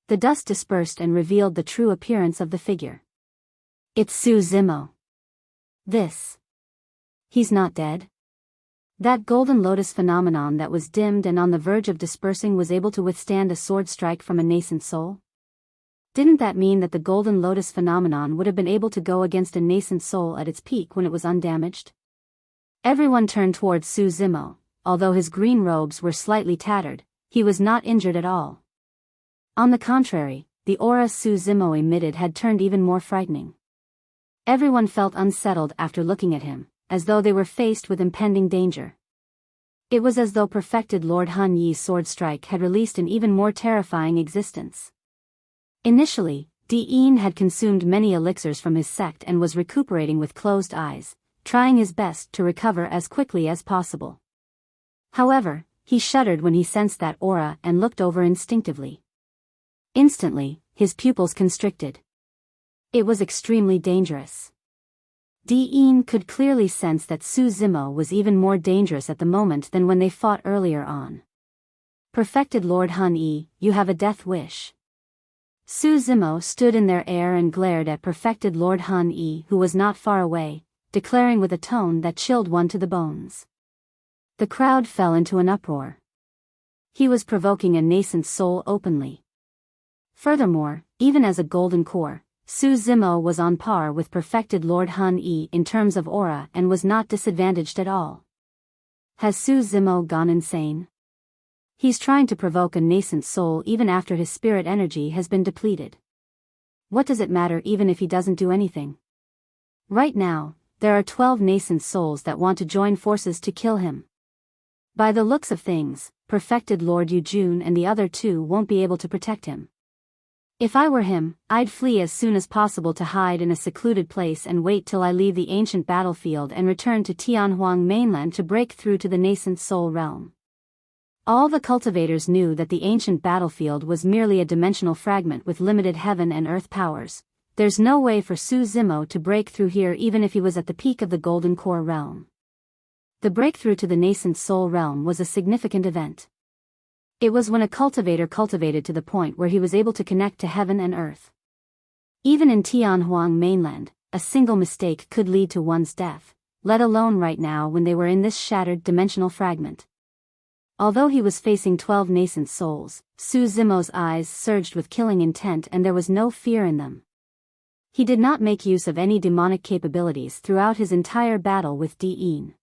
The dust dispersed and revealed the true appearance of the figure. It's Su Zimo. He's not dead? That golden lotus phenomenon that was dimmed and on the verge of dispersing was able to withstand a sword strike from a nascent soul? Didn't that mean that the Golden Lotus phenomenon would have been able to go against a nascent soul at its peak when it was undamaged? Everyone turned towards Su Zimo. Although his green robes were slightly tattered, he was not injured at all. On the contrary, the aura Su Zimo emitted had turned even more frightening. Everyone felt unsettled after looking at him, as though they were faced with impending danger. It was as though perfected Lord Han Yi's sword strike had released an even more terrifying existence. Initially, Diyin had consumed many elixirs from his sect and was recuperating with closed eyes, trying his best to recover as quickly as possible. However, he shuddered when he sensed that aura and looked over instinctively. Instantly, his pupils constricted. It was extremely dangerous. Diyin could clearly sense that Su Zimo was even more dangerous at the moment than when they fought earlier on. Perfected Lord Han Yi, you have a death wish. Su Zimo stood in their air and glared at perfected Lord Han Yi, who was not far away, declaring with a tone that chilled one to the bones. The crowd fell into an uproar. He was provoking a nascent soul openly. Furthermore, even as a golden core, Su Zimo was on par with perfected Lord Han Yi in terms of aura and was not disadvantaged at all. Has Su Zimo gone insane? He's trying to provoke a nascent soul even after his spirit energy has been depleted. What does it matter even if he doesn't do anything? Right now, there are 12 nascent souls that want to join forces to kill him. By the looks of things, perfected Lord Yujun and the other two won't be able to protect him. If I were him, I'd flee as soon as possible to hide in a secluded place and wait till I leave the ancient battlefield and return to Tianhuang mainland to break through to the nascent soul realm. All the cultivators knew that the ancient battlefield was merely a dimensional fragment with limited heaven and earth powers. There's no way for Su Zimo to break through here even if he was at the peak of the Golden Core realm. The breakthrough to the nascent soul realm was a significant event. It was when a cultivator cultivated to the point where he was able to connect to heaven and earth. Even in Tianhuang mainland, a single mistake could lead to one's death, let alone right now when they were in this shattered dimensional fragment. Although he was facing 12 nascent souls, Su Zimo's eyes surged with killing intent and there was no fear in them. He did not make use of any demonic capabilities throughout his entire battle with Diyin.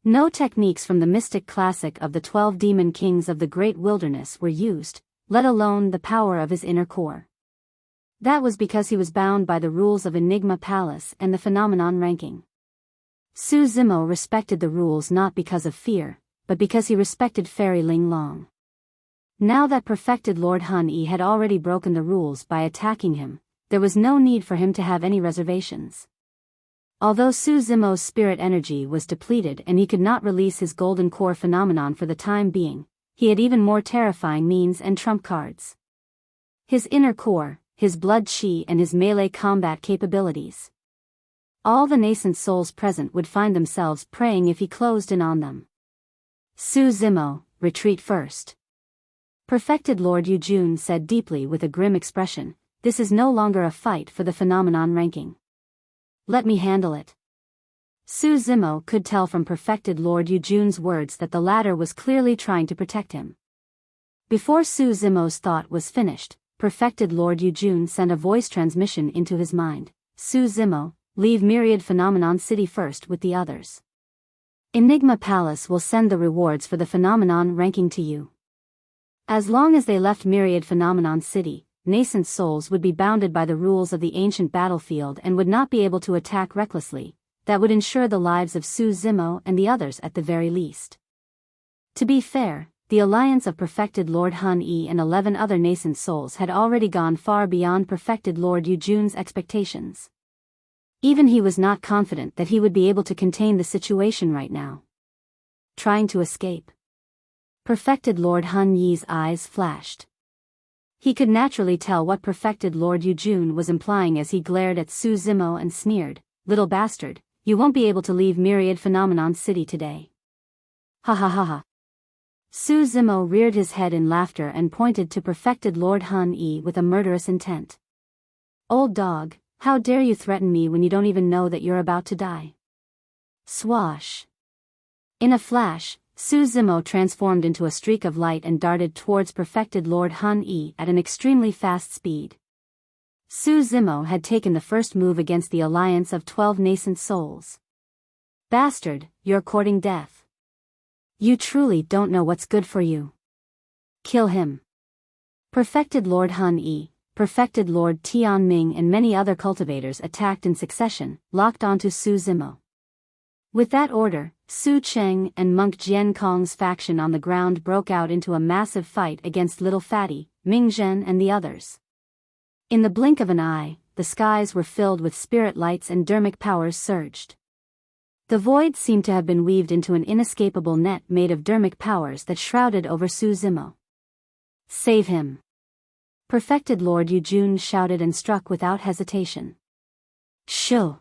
No techniques from the mystic classic of the 12 demon kings of the great wilderness were used, let alone the power of his inner core. That was because he was bound by the rules of Enigma Palace and the phenomenon ranking. Su Zimo respected the rules not because of fear, but because he respected Fairy Ling Long. Now that perfected Lord Han Yi had already broken the rules by attacking him, there was no need for him to have any reservations. Although Su Zimo's spirit energy was depleted and he could not release his golden core phenomenon for the time being, he had even more terrifying means and trump cards. His inner core, his blood chi and his melee combat capabilities. All the nascent souls present would find themselves praying if he closed in on them. Su Zimo, retreat first. Perfected Lord Yujun said deeply with a grim expression, this is no longer a fight for the phenomenon ranking. Let me handle it. Su Zimo could tell from perfected Lord Yujun's words that the latter was clearly trying to protect him. Before Su Zimo's thought was finished, perfected Lord Yujun sent a voice transmission into his mind. Su Zimo, leave Myriad Phenomenon City first with the others. Enigma Palace will send the rewards for the phenomenon ranking to you. As long as they left Myriad Phenomenon City, nascent souls would be bounded by the rules of the ancient battlefield and would not be able to attack recklessly. That would ensure the lives of Su Zimo and the others at the very least. To be fair, the alliance of perfected Lord Han Yi and 11 other nascent souls had already gone far beyond perfected Lord Yujun's expectations. Even he was not confident that he would be able to contain the situation right now. Trying to escape. Perfected Lord Han Yi's eyes flashed. He could naturally tell what perfected Lord Yujun was implying as he glared at Su Zimo and sneered, little bastard, you won't be able to leave Myriad Phenomenon City today. Ha ha ha ha. Su Zimo reared his head in laughter and pointed to perfected Lord Han Yi with a murderous intent. Old dog, how dare you threaten me when you don't even know that you're about to die? Swash. In a flash, Su Zimo transformed into a streak of light and darted towards perfected Lord Han Yi at an extremely fast speed. Su Zimo had taken the first move against the alliance of 12 nascent souls. Bastard, you're courting death. You truly don't know what's good for you. Kill him. Perfected Lord Han Yi, Perfected Lord Tian Ming and many other cultivators attacked in succession, locked onto Su Zimo. With that order, Su Cheng and Monk Jian Kong's faction on the ground broke out into a massive fight against Little Fatty, Ming Zhen and the others. In the blink of an eye, the skies were filled with spirit lights and Dharmic powers surged. The void seemed to have been weaved into an inescapable net made of Dharmic powers that shrouded over Su Zimo. Save him! Perfected Lord Yujun shouted and struck without hesitation. Shoo!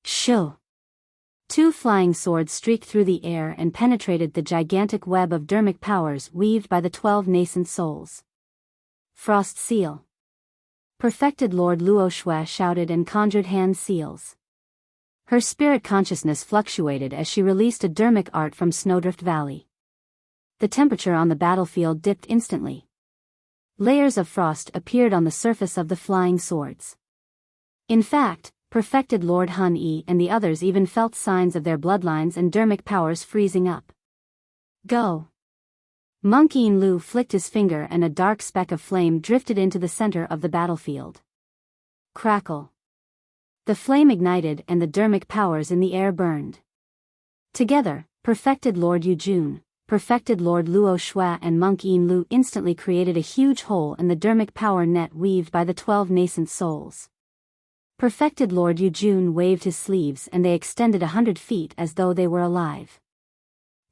Shoo! Two flying swords streaked through the air and penetrated the gigantic web of Dharmic powers weaved by the 12 nascent souls. Frost Seal! Perfected Lord Luo Shui shouted and conjured hand seals. Her spirit consciousness fluctuated as she released a Dharmic art from Snowdrift Valley. The temperature on the battlefield dipped instantly. Layers of frost appeared on the surface of the flying swords. In fact, Perfected Lord Han Yi and the others even felt signs of their bloodlines and Dharmic powers freezing up. Go! Monk Yin Lu flicked his finger and a dark speck of flame drifted into the center of the battlefield. Crackle! The flame ignited and the Dharmic powers in the air burned. Together, Perfected Lord Yujun, Perfected Lord Luo Shui and Monk Yin Lu instantly created a huge hole in the Dharmic power net weaved by the 12 nascent souls. Perfected Lord Yujun waved his sleeves and they extended 100 feet as though they were alive.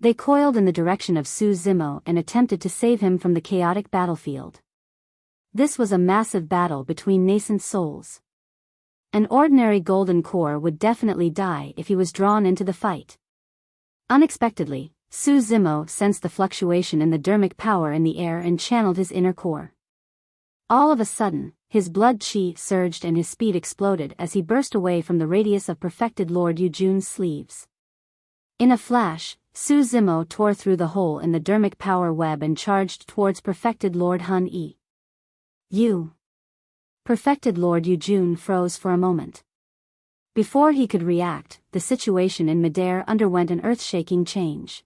They coiled in the direction of Su Zimo and attempted to save him from the chaotic battlefield. This was a massive battle between nascent souls. An ordinary golden core would definitely die if he was drawn into the fight. Unexpectedly, Su Zimo sensed the fluctuation in the Dharmic power in the air and channeled his inner core. All of a sudden, his blood chi surged and his speed exploded as he burst away from the radius of Perfected Lord Yujun's sleeves. In a flash, Su Zimo tore through the hole in the Dharmic power web and charged towards Perfected Lord Han Yi. You! Perfected Lord Yujun froze for a moment. Before he could react, the situation in midair underwent an earth-shaking change.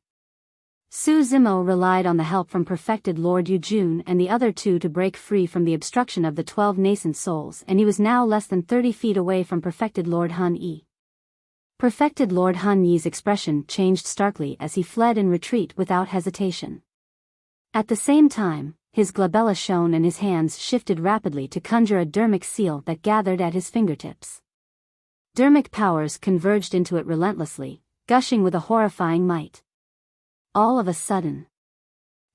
Su Zimo relied on the help from Perfected Lord Yujun and the other two to break free from the obstruction of the 12 nascent souls, and he was now less than 30 feet away from Perfected Lord Han Yi. Perfected Lord Han Yi's expression changed starkly as he fled in retreat without hesitation. At the same time, his glabella shone and his hands shifted rapidly to conjure a Dharmic seal that gathered at his fingertips. Dharmic powers converged into it relentlessly, gushing with a horrifying might. All of a sudden,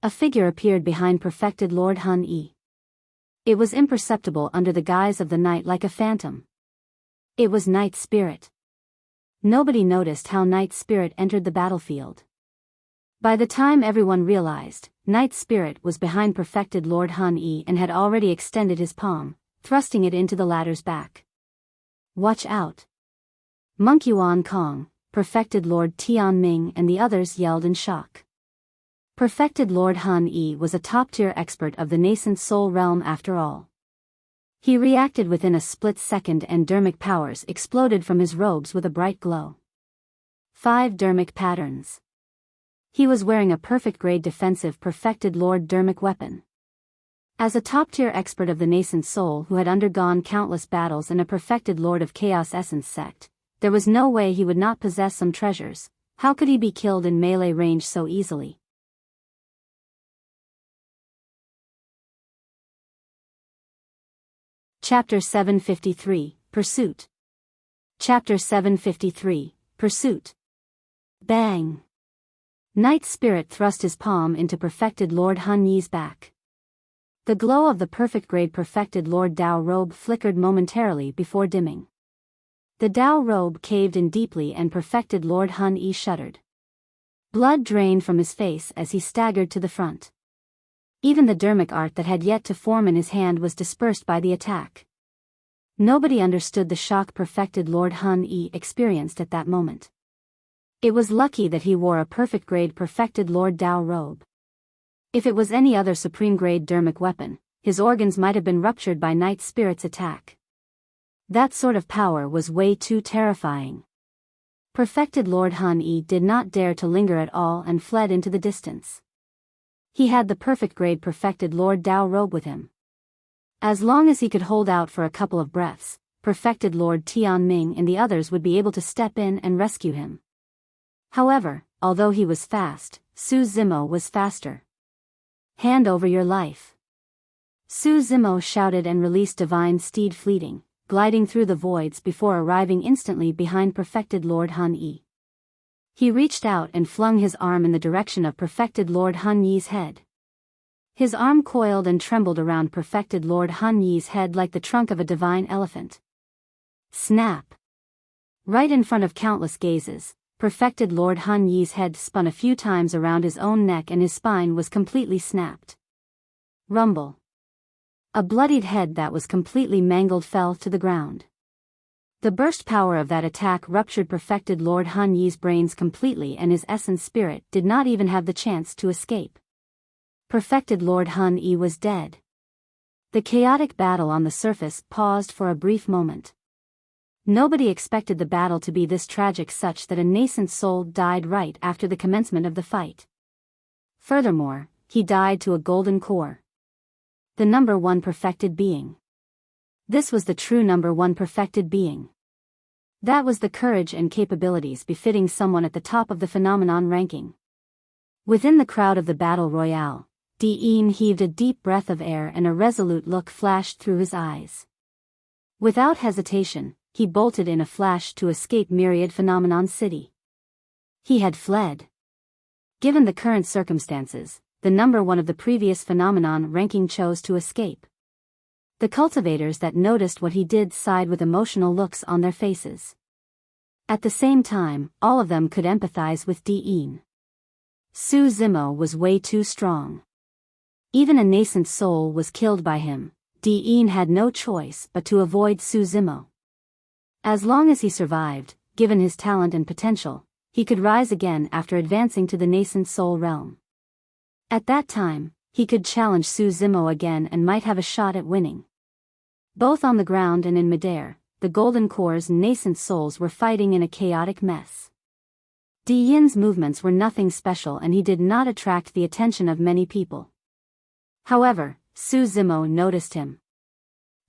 a figure appeared behind Perfected Lord Han Yi. It was imperceptible under the guise of the night like a phantom. It was Night Spirit. Nobody noticed how Night Spirit entered the battlefield. By the time everyone realized, Night Spirit was behind Perfected Lord Han Yi and had already extended his palm, thrusting it into the latter's back. Watch out! Monk Yuan Kong, Perfected Lord Tian Ming and the others yelled in shock. Perfected Lord Han Yi was a top-tier expert of the nascent soul realm after all. He reacted within a split second and Dharmic powers exploded from his robes with a bright glow. 5 Dharmic patterns. He was wearing a perfect-grade defensive Perfected Lord Dharmic weapon. As a top-tier expert of the nascent soul who had undergone countless battles in a Perfected Lord of Chaos Essence sect, there was no way he would not possess some treasures. How could he be killed in melee range so easily? Chapter 753, Pursuit. Chapter 753, Pursuit. Bang! Night Spirit thrust his palm into Perfected Lord Han Yi's back. The glow of the perfect-grade Perfected Lord Dao robe flickered momentarily before dimming. The Dao robe caved in deeply and Perfected Lord Han Yi shuddered. Blood drained from his face as he staggered to the front. Even the Dharmic art that had yet to form in his hand was dispersed by the attack. Nobody understood the shock Perfected Lord Han Yi experienced at that moment. It was lucky that he wore a perfect-grade Perfected Lord Dao robe. If it was any other supreme-grade Dharmic weapon, his organs might have been ruptured by Night Spirit's attack. That sort of power was way too terrifying. Perfected Lord Han Yi did not dare to linger at all and fled into the distance. He had the perfect grade Perfected Lord Dao robe with him. As long as he could hold out for a couple of breaths, Perfected Lord Tian Ming and the others would be able to step in and rescue him. However, although he was fast, Su Zimo was faster. Hand over your life. Su Zimo shouted and released Divine Steed Fleeting, gliding through the voids before arriving instantly behind Perfected Lord Han Yi. He reached out and flung his arm in the direction of Perfected Lord Han Yi's head. His arm coiled and trembled around Perfected Lord Han Yi's head like the trunk of a divine elephant. Snap! Right in front of countless gazes, Perfected Lord Han Yi's head spun a few times around his own neck and his spine was completely snapped. Rumble. A bloodied head that was completely mangled fell to the ground. The burst power of that attack ruptured Perfected Lord Han Yi's brains completely and his essence spirit did not even have the chance to escape. Perfected Lord Han Yi was dead. The chaotic battle on the surface paused for a brief moment. Nobody expected the battle to be this tragic, such that a nascent soul died right after the commencement of the fight. Furthermore, he died to a golden core. The number one perfected being. This was the true number one perfected being. That was the courage and capabilities befitting someone at the top of the phenomenon ranking. Within the crowd of the battle royale, Di'in heaved a deep breath of air and a resolute look flashed through his eyes. Without hesitation, he bolted in a flash to escape Myriad Phenomenon City. He had fled. Given the current circumstances, the number one of the previous phenomenon ranking chose to escape. The cultivators that noticed what he did sighed with emotional looks on their faces. At the same time, all of them could empathize with Di'in. Su Zimo was way too strong. Even a nascent soul was killed by him. Di'in had no choice but to avoid Su Zimo. As long as he survived, given his talent and potential, he could rise again after advancing to the nascent soul realm. At that time, he could challenge Su Zimo again and might have a shot at winning. Both on the ground and in midair, the Golden Core's nascent souls were fighting in a chaotic mess. Di'in's movements were nothing special and he did not attract the attention of many people. However, Su Zimo noticed him.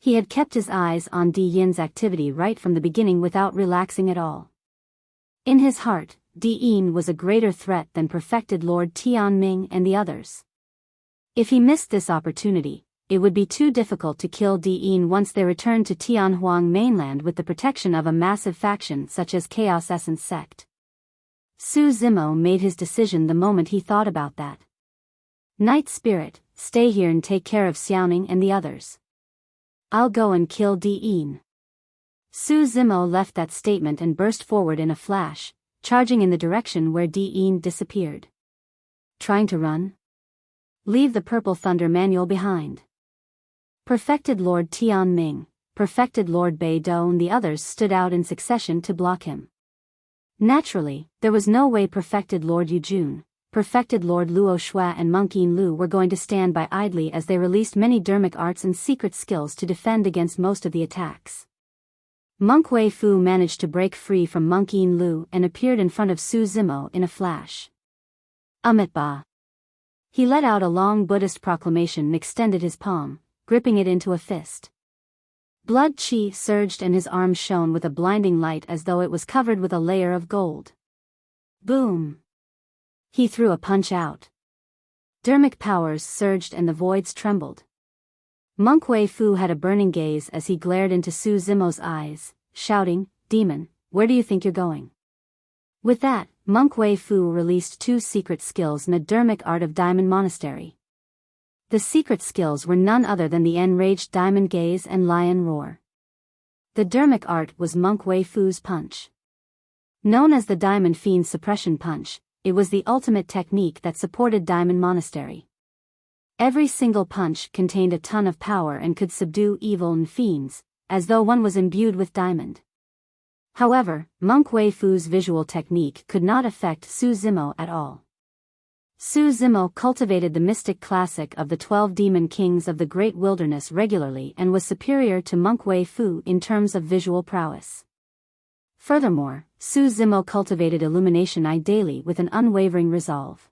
He had kept his eyes on Di'in's activity right from the beginning without relaxing at all. In his heart, Di'in was a greater threat than Perfected Lord Tian Ming and the others. If he missed this opportunity, it would be too difficult to kill Di'in once they returned to Tianhuang mainland with the protection of a massive faction such as Chaos Essence Sect. Su Zimo made his decision the moment he thought about that. Night Spirit, stay here and take care of Xiaoning and the others. I'll go and kill Di'in. Su Zimo left that statement and burst forward in a flash, charging in the direction where Di'in disappeared. Trying to run? Leave the Purple Thunder manual behind. Perfected Lord Tian Ming, Perfected Lord Bei Do and the others stood out in succession to block him. Naturally, there was no way Perfected Lord Yujun, Perfected Lord Luo Shua and Monk Yin Lu were going to stand by idly as they released many Dharmic arts and secret skills to defend against most of the attacks. Monk Wei Fu managed to break free from Monk Yin Lu and appeared in front of Su Zimo in a flash. Amitba. He let out a long Buddhist proclamation and extended his palm, gripping it into a fist. Blood chi surged and his arm shone with a blinding light as though it was covered with a layer of gold. Boom! He threw a punch out. Dharmic powers surged and the voids trembled. Monk Wei Fu had a burning gaze as he glared into Su Zimo's eyes, shouting, "Demon, where do you think you're going?" With that, Monk Wei Fu released 2 secret skills and a Dharmic art of Diamond Monastery. The secret skills were none other than the Enraged Diamond Gaze and Lion Roar. The Dharmic art was Monk Wei Fu's punch. Known as the Diamond Fiend Suppression Punch, it was the ultimate technique that supported Diamond Monastery. Every single punch contained a ton of power and could subdue evil and fiends, as though one was imbued with diamond. However, Monk Wei Fu's visual technique could not affect Su Zimo at all. Su Zimo cultivated the mystic classic of the 12 demon kings of the Great Wilderness regularly and was superior to Monk Wei Fu in terms of visual prowess. Furthermore, Su Zimo cultivated illumination eye daily with an unwavering resolve.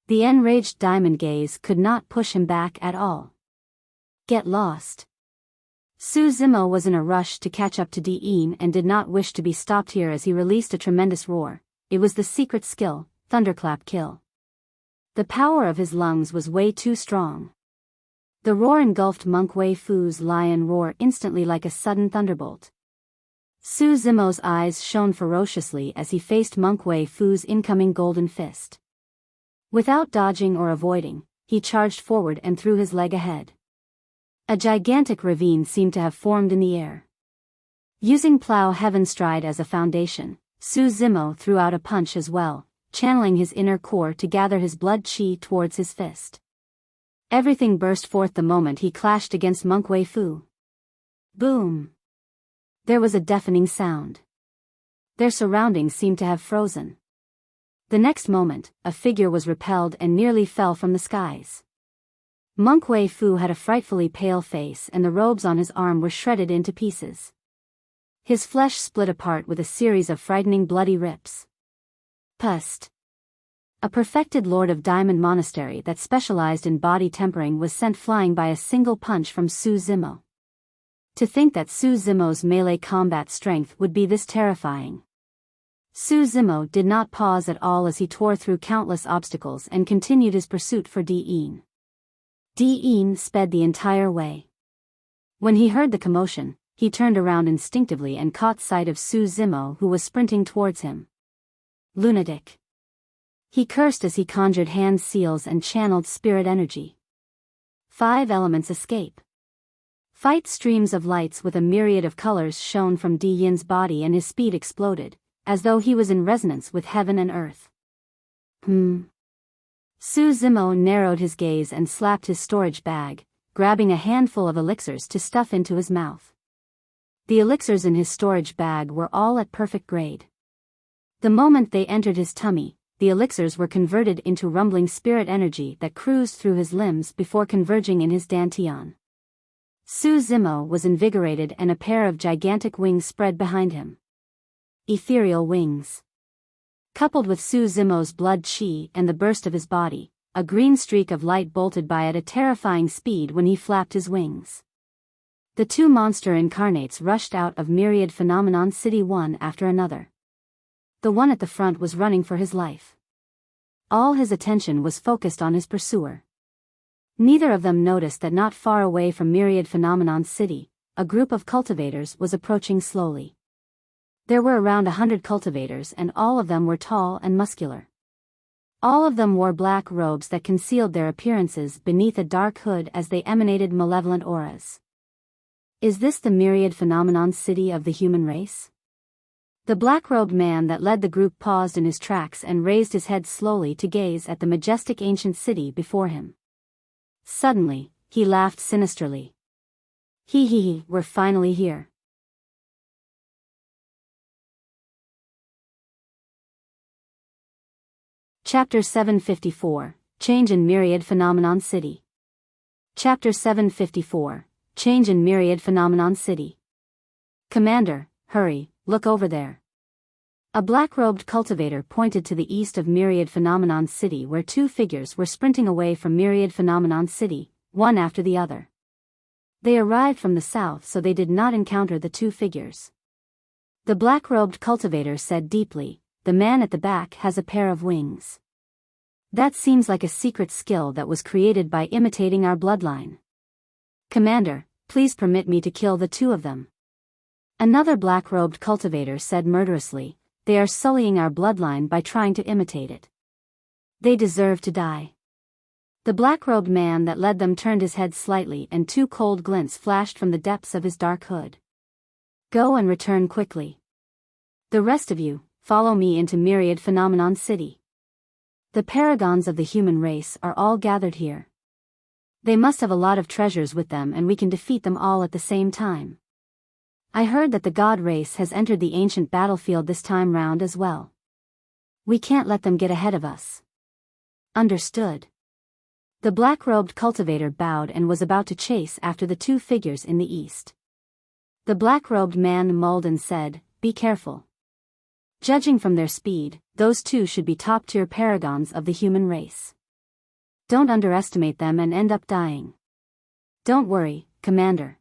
The enraged diamond gaze could not push him back at all. Get lost. Su Zimo was in a rush to catch up to Dian and did not wish to be stopped here as he released a tremendous roar. It was the secret skill, Thunderclap Kill. The power of his lungs was way too strong. The roar engulfed Monk Wei Fu's lion roar instantly like a sudden thunderbolt. Su Zimo's eyes shone ferociously as he faced Monk Wei Fu's incoming golden fist. Without dodging or avoiding, he charged forward and threw his leg ahead. A gigantic ravine seemed to have formed in the air. Using Plow Heaven Stride as a foundation, Su Zimo threw out a punch as well, channeling his inner core to gather his blood chi towards his fist. Everything burst forth the moment he clashed against Monk Wei Fu. Boom! There was a deafening sound. Their surroundings seemed to have frozen. The next moment, a figure was repelled and nearly fell from the skies. Monk Wei Fu had a frightfully pale face and the robes on his arm were shredded into pieces. His flesh split apart with a series of frightening bloody rips. Pust. A perfected lord of Diamond Monastery that specialized in body tempering was sent flying by a single punch from Su Zimo. To think that Su Zimo's melee combat strength would be this terrifying. Su Zimo did not pause at all as he tore through countless obstacles and continued his pursuit for Dian. Dian sped the entire way. When he heard the commotion, he turned around instinctively and caught sight of Su Zimo who was sprinting towards him. Lunatic. He cursed as he conjured hand seals and channeled spirit energy. 5 elements escape. Fight streams of lights with a myriad of colors shone from Dian's body and his speed exploded, as though he was in resonance with heaven and earth. Su Zimo narrowed his gaze and slapped his storage bag, grabbing a handful of elixirs to stuff into his mouth. The elixirs in his storage bag were all at perfect grade. The moment they entered his tummy, the elixirs were converted into rumbling spirit energy that cruised through his limbs before converging in his dantian. Su Zimo was invigorated and a pair of gigantic wings spread behind him. Ethereal wings. Coupled with Su Zimo's blood chi and the burst of his body, a green streak of light bolted by at a terrifying speed when he flapped his wings. The 2 monster incarnates rushed out of Myriad Phenomenon City one after another. The one at the front was running for his life. All his attention was focused on his pursuer. Neither of them noticed that not far away from Myriad Phenomenon City, a group of cultivators was approaching slowly. There were around 100 cultivators and all of them were tall and muscular. All of them wore black robes that concealed their appearances beneath a dark hood as they emanated malevolent auras. Is this the Myriad Phenomenon City of the human race? The black-robed man that led the group paused in his tracks and raised his head slowly to gaze at the majestic ancient city before him. Suddenly, he laughed sinisterly. Hee, we're finally here. Chapter 754, Change in Myriad Phenomenon City. Chapter 754, Change in Myriad Phenomenon City. Commander, hurry, look over there. A black-robed cultivator pointed to the east of Myriad Phenomenon City where 2 figures were sprinting away from Myriad Phenomenon City, one after the other. They arrived from the south so they did not encounter the 2 figures. The black-robed cultivator said deeply, the man at the back has a pair of wings. That seems like a secret skill that was created by imitating our bloodline. Commander, please permit me to kill the 2 of them. Another black-robed cultivator said murderously, they are sullying our bloodline by trying to imitate it. They deserve to die. The black-robed man that led them turned his head slightly and 2 cold glints flashed from the depths of his dark hood. Go and return quickly. The rest of you, follow me into Myriad Phenomenon City. The Paragons of the human race are all gathered here. They must have a lot of treasures with them and we can defeat them all at the same time. I heard that the god race has entered the ancient battlefield this time round as well. We can't let them get ahead of us. Understood. The black-robed cultivator bowed and was about to chase after the two figures in the east. The black-robed man mulled and said, "Be careful. Judging from their speed, those two should be top-tier paragons of the human race. Don't underestimate them and end up dying." "Don't worry, Commander."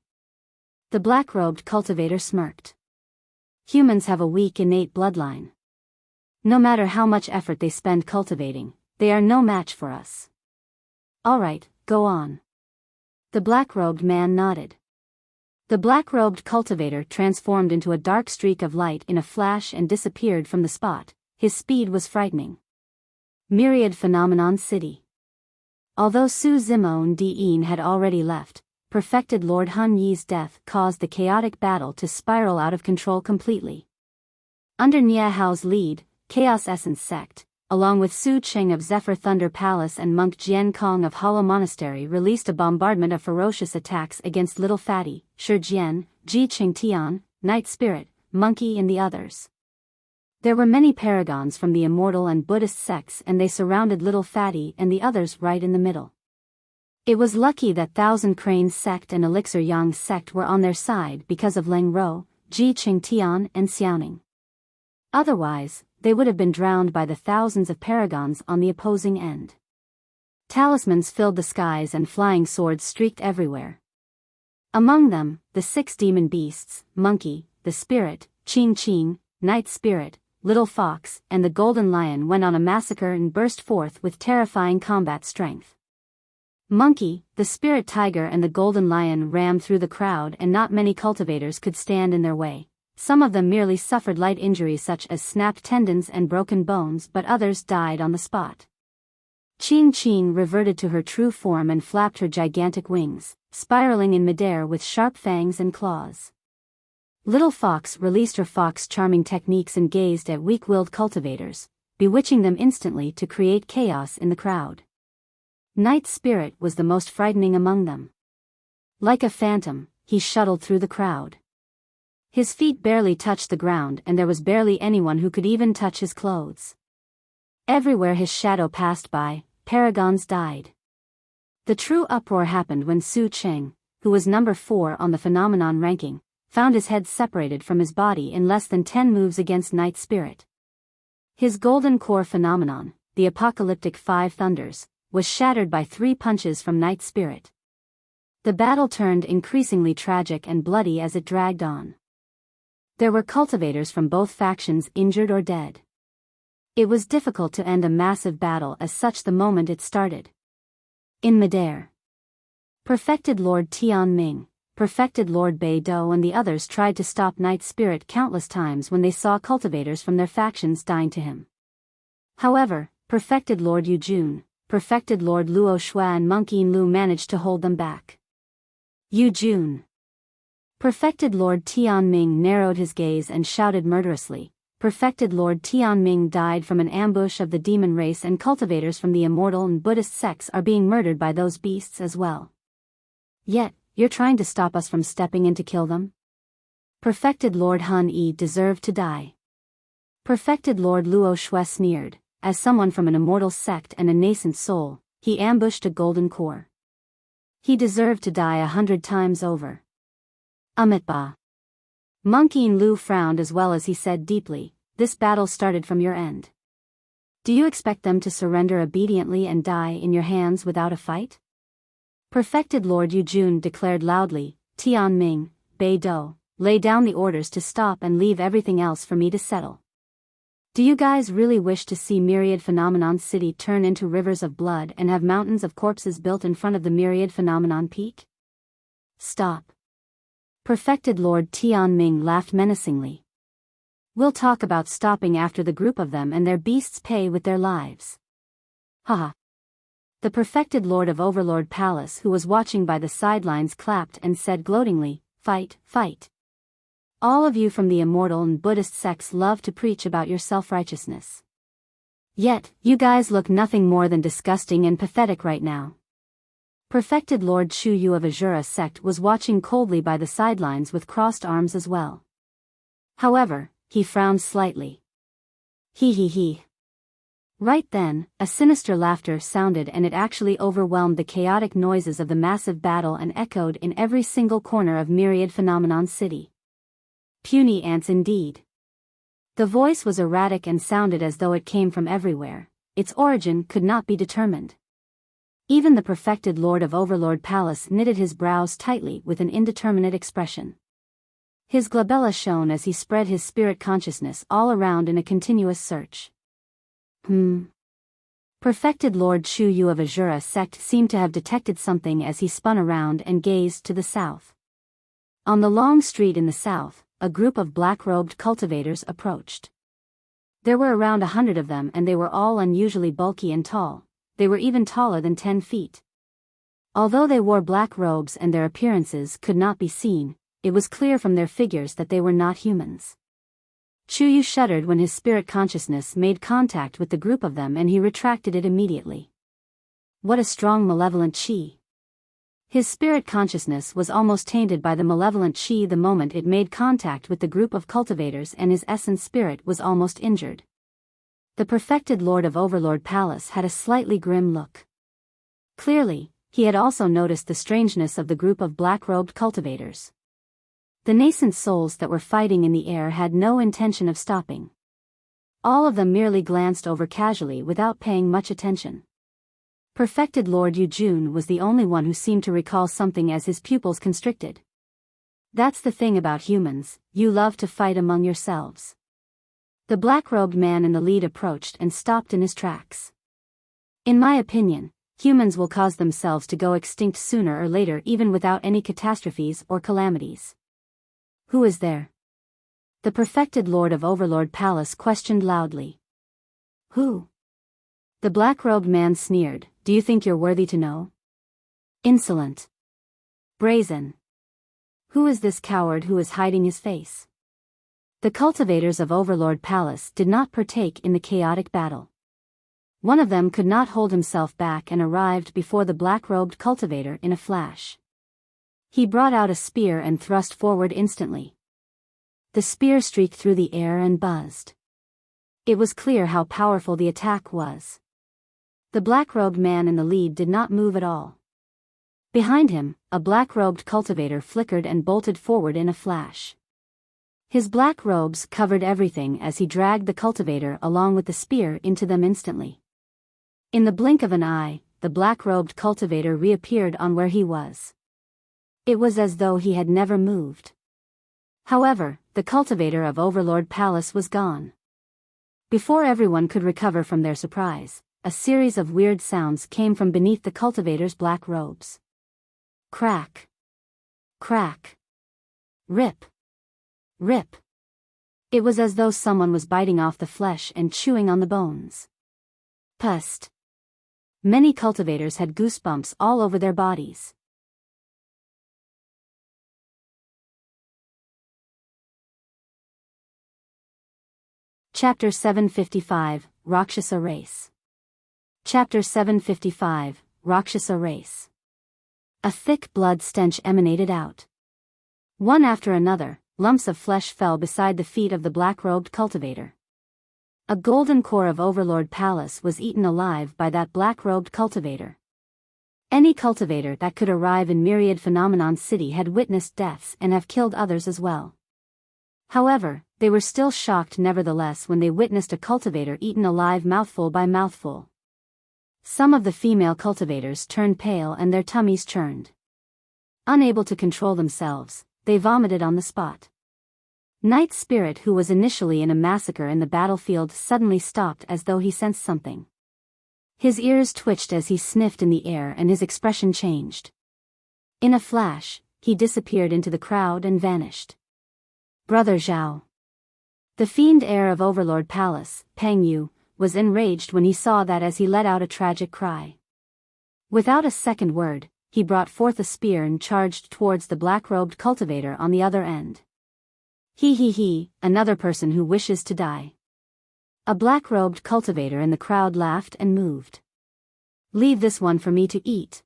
The black-robed cultivator smirked. "Humans have a weak innate bloodline. No matter how much effort they spend cultivating, they are no match for us." "All right, go on." The black-robed man nodded. The black-robed cultivator transformed into a dark streak of light in a flash and disappeared from the spot. His speed was frightening. Myriad Phenomenon City. Although Su Zimo and Diin had already left, perfected Lord Hun Yi's death caused the chaotic battle to spiral out of control completely. Under Nia Hao's lead, Chaos Essence Sect, along with Su Cheng of Zephyr Thunder Palace and monk Jian Kong of Hollow Monastery, released a bombardment of ferocious attacks against Little Fatty, Shi Jian, Ji Qing Tian, Night Spirit, Monkey and the others. There were many paragons from the Immortal and Buddhist sects and they surrounded Little Fatty and the others right in the middle. It was lucky that Thousand Cranes sect and Elixir Yang sect were on their side because of Leng Ro, Ji Qing Tian and Xiaoning. Otherwise, they would have been drowned by the thousands of paragons on the opposing end. Talismans filled the skies and flying swords streaked everywhere. Among them, the 6 demon beasts, Monkey, the Spirit, Qing Qing, Night Spirit, Little Fox, and the Golden Lion went on a massacre and burst forth with terrifying combat strength. Monkey, the Spirit Tiger and the Golden Lion rammed through the crowd and not many cultivators could stand in their way. Some of them merely suffered light injuries such as snapped tendons and broken bones, but others died on the spot. Qing Qing reverted to her true form and flapped her gigantic wings, spiraling in midair with sharp fangs and claws. Little Fox released her fox charming techniques and gazed at weak-willed cultivators, bewitching them instantly to create chaos in the crowd. Night Spirit was the most frightening among them. Like a phantom, he shuttled through the crowd. His feet barely touched the ground and there was barely anyone who could even touch his clothes. Everywhere his shadow passed by, paragons died. The true uproar happened when Su Cheng, who was number 4 on the phenomenon ranking, found his head separated from his body in less than 10 moves against Night Spirit. His golden core phenomenon, the apocalyptic 5 thunders, was shattered by 3 punches from Night Spirit. The battle turned increasingly tragic and bloody as it dragged on. There were cultivators from both factions injured or dead. It was difficult to end a massive battle as such the moment it started. In midair, perfected Lord Tian Ming, perfected Lord Bei Do and the others tried to stop Night Spirit countless times when they saw cultivators from their factions dying to him. However, perfected Lord Yu Jun, perfected Lord Luo Shua and Monk Yin Lu managed to hold them back. Yu Jun. Perfected Lord Tian Ming narrowed his gaze and shouted murderously. Perfected Lord Tian Ming died from an ambush of the demon race and cultivators from the Immortal and Buddhist sects are being murdered by those beasts as well. Yet, you're trying to stop us from stepping in to kill them? Perfected Lord Hun Yi deserved to die. Perfected Lord Luo Shue sneered. As someone from an immortal sect and a nascent soul, he ambushed a golden core. He deserved to die 100 times over. Amitba. Monk Yin Lu frowned as well as he said deeply, this battle started from your end. Do you expect them to surrender obediently and die in your hands without a fight? Perfected Lord Yu Jun declared loudly, Tian Ming, Bei Do, lay down the orders to stop and leave everything else for me to settle. Do you guys really wish to see Myriad Phenomenon City turn into rivers of blood and have mountains of corpses built in front of the Myriad Phenomenon Peak? Stop. Perfected Lord Tian Ming laughed menacingly. We'll talk about stopping after the group of them and their beasts pay with their lives. Haha. The perfected Lord of Overlord Palace who was watching by the sidelines clapped and said gloatingly, fight, fight. All of you from the Immortal and Buddhist sects love to preach about your self-righteousness. Yet, you guys look nothing more than disgusting and pathetic right now. Perfected Lord Chu Yu of Azura sect was watching coldly by the sidelines with crossed arms as well. However, he frowned slightly. He. Right then, a sinister laughter sounded, and it actually overwhelmed the chaotic noises of the massive battle and echoed in every single corner of Myriad Phenomenon City. Puny ants indeed. The voice was erratic and sounded as though it came from everywhere. Its origin could not be determined. Even the perfected Lord of Overlord Palace knitted his brows tightly with an indeterminate expression. His glabella shone as he spread his spirit consciousness all around in a continuous search. Perfected Lord Chu Yu of Azura sect seemed to have detected something as he spun around and gazed to the south. On the long street in the south, a group of black-robed cultivators approached. There were around 100 of them, and they were all unusually bulky and tall. They were even taller than 10 feet. Although they wore black robes and their appearances could not be seen, it was clear from their figures that they were not humans. Chu Yu shuddered when his spirit consciousness made contact with the group of them, and he retracted it immediately. What a strong malevolent chi! His spirit consciousness was almost tainted by the malevolent chi the moment it made contact with the group of cultivators, and his essence spirit was almost injured. The perfected Lord of Overlord Palace had a slightly grim look. Clearly, he had also noticed the strangeness of the group of black-robed cultivators. The nascent souls that were fighting in the air had no intention of stopping. All of them merely glanced over casually without paying much attention. Perfected Lord Yu Jun was the only one who seemed to recall something as his pupils constricted. That's the thing about humans, you love to fight among yourselves. The black-robed man in the lead approached and stopped in his tracks. In my opinion, humans will cause themselves to go extinct sooner or later, even without any catastrophes or calamities. Who is there? The perfected Lord of Overlord Palace questioned loudly. Who? The black-robed man sneered. Do you think you're worthy to know? Insolent. Brazen. Who is this coward who is hiding his face? The cultivators of Overlord Palace did not partake in the chaotic battle. One of them could not hold himself back and arrived before the black-robed cultivator in a flash. He brought out a spear and thrust forward instantly. The spear streaked through the air and buzzed. It was clear how powerful the attack was. The black-robed man in the lead did not move at all. Behind him, a black-robed cultivator flickered and bolted forward in a flash. His black robes covered everything as he dragged the cultivator along with the spear into them instantly. In the blink of an eye, the black-robed cultivator reappeared on where he was. It was as though he had never moved. However, the cultivator of Overlord Palace was gone. Before everyone could recover from their surprise, a series of weird sounds came from beneath the cultivator's black robes. Crack. Crack. Rip. Rip. It was as though someone was biting off the flesh and chewing on the bones. Pust. Many cultivators had goosebumps all over their bodies. Chapter 755, Rakshasa Race. Chapter 755, Rakshasa Race. A thick blood stench emanated out. One after another, lumps of flesh fell beside the feet of the black-robed cultivator. A golden core of Overlord Palace was eaten alive by that black-robed cultivator. Any cultivator that could arrive in Myriad Phenomenon City had witnessed deaths and have killed others as well. However, they were still shocked nevertheless when they witnessed a cultivator eaten alive mouthful by mouthful. Some of the female cultivators turned pale and their tummies churned. Unable to control themselves, they vomited on the spot. Night Spirit, who was initially in a massacre in the battlefield, suddenly stopped as though he sensed something. His ears twitched as he sniffed in the air and his expression changed. In a flash, he disappeared into the crowd and vanished. Brother Zhao. The fiend heir of Overlord Palace, Peng Yu, was enraged when he saw that as he let out a tragic cry. Without a second word, he brought forth a spear and charged towards the black-robed cultivator on the other end. He, another person who wishes to die. A black-robed cultivator in the crowd laughed and moved. Leave this one for me to eat.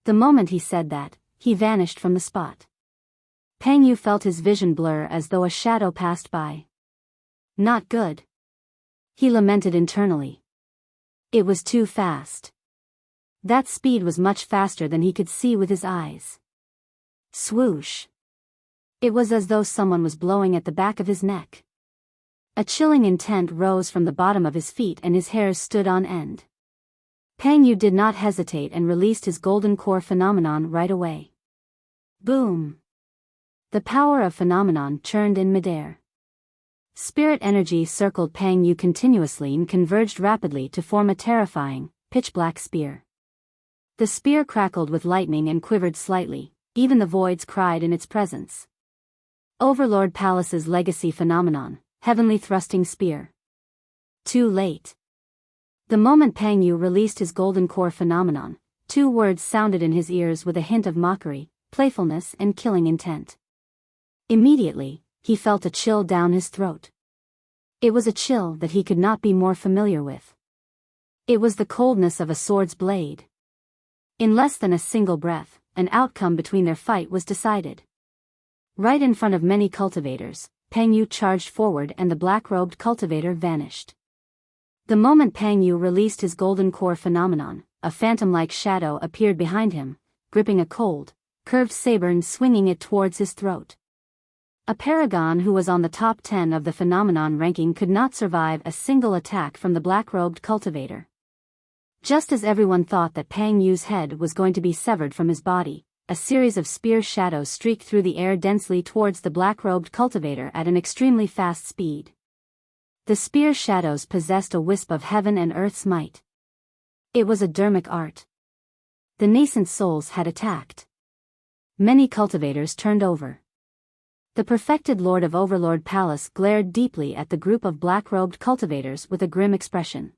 The moment he said that, he vanished from the spot. Peng Yu felt his vision blur as though a shadow passed by. Not good. He lamented internally. It was too fast. That speed was much faster than he could see with his eyes. Swoosh. It was as though someone was blowing at the back of his neck. A chilling intent rose from the bottom of his feet and his hairs stood on end. Pang Yu did not hesitate and released his golden core phenomenon right away. Boom! The power of phenomenon churned in midair. Spirit energy circled Pang Yu continuously and converged rapidly to form a terrifying, pitch-black spear. The spear crackled with lightning and quivered slightly, even the voids cried in its presence. Overlord Palace's legacy phenomenon, heavenly thrusting spear. Too late. The moment Pang Yu released his golden core phenomenon, two words sounded in his ears with a hint of mockery, playfulness and killing intent. Immediately, he felt a chill down his throat. It was a chill that he could not be more familiar with. It was the coldness of a sword's blade. In less than a single breath, an outcome between their fight was decided. Right in front of many cultivators, Pang Yu charged forward and the black-robed cultivator vanished. The moment Pang Yu released his golden core phenomenon, a phantom-like shadow appeared behind him, gripping a cold, curved saber and swinging it towards his throat. A paragon who was on the top 10 of the phenomenon ranking could not survive a single attack from the black-robed cultivator. Just as everyone thought that Pang Yu's head was going to be severed from his body, a series of spear shadows streaked through the air densely towards the black-robed cultivator at an extremely fast speed. The spear shadows possessed a wisp of heaven and earth's might. It was a Dharmic art. The nascent souls had attacked. Many cultivators turned over. The perfected Lord of Overlord Palace glared deeply at the group of black-robed cultivators with a grim expression.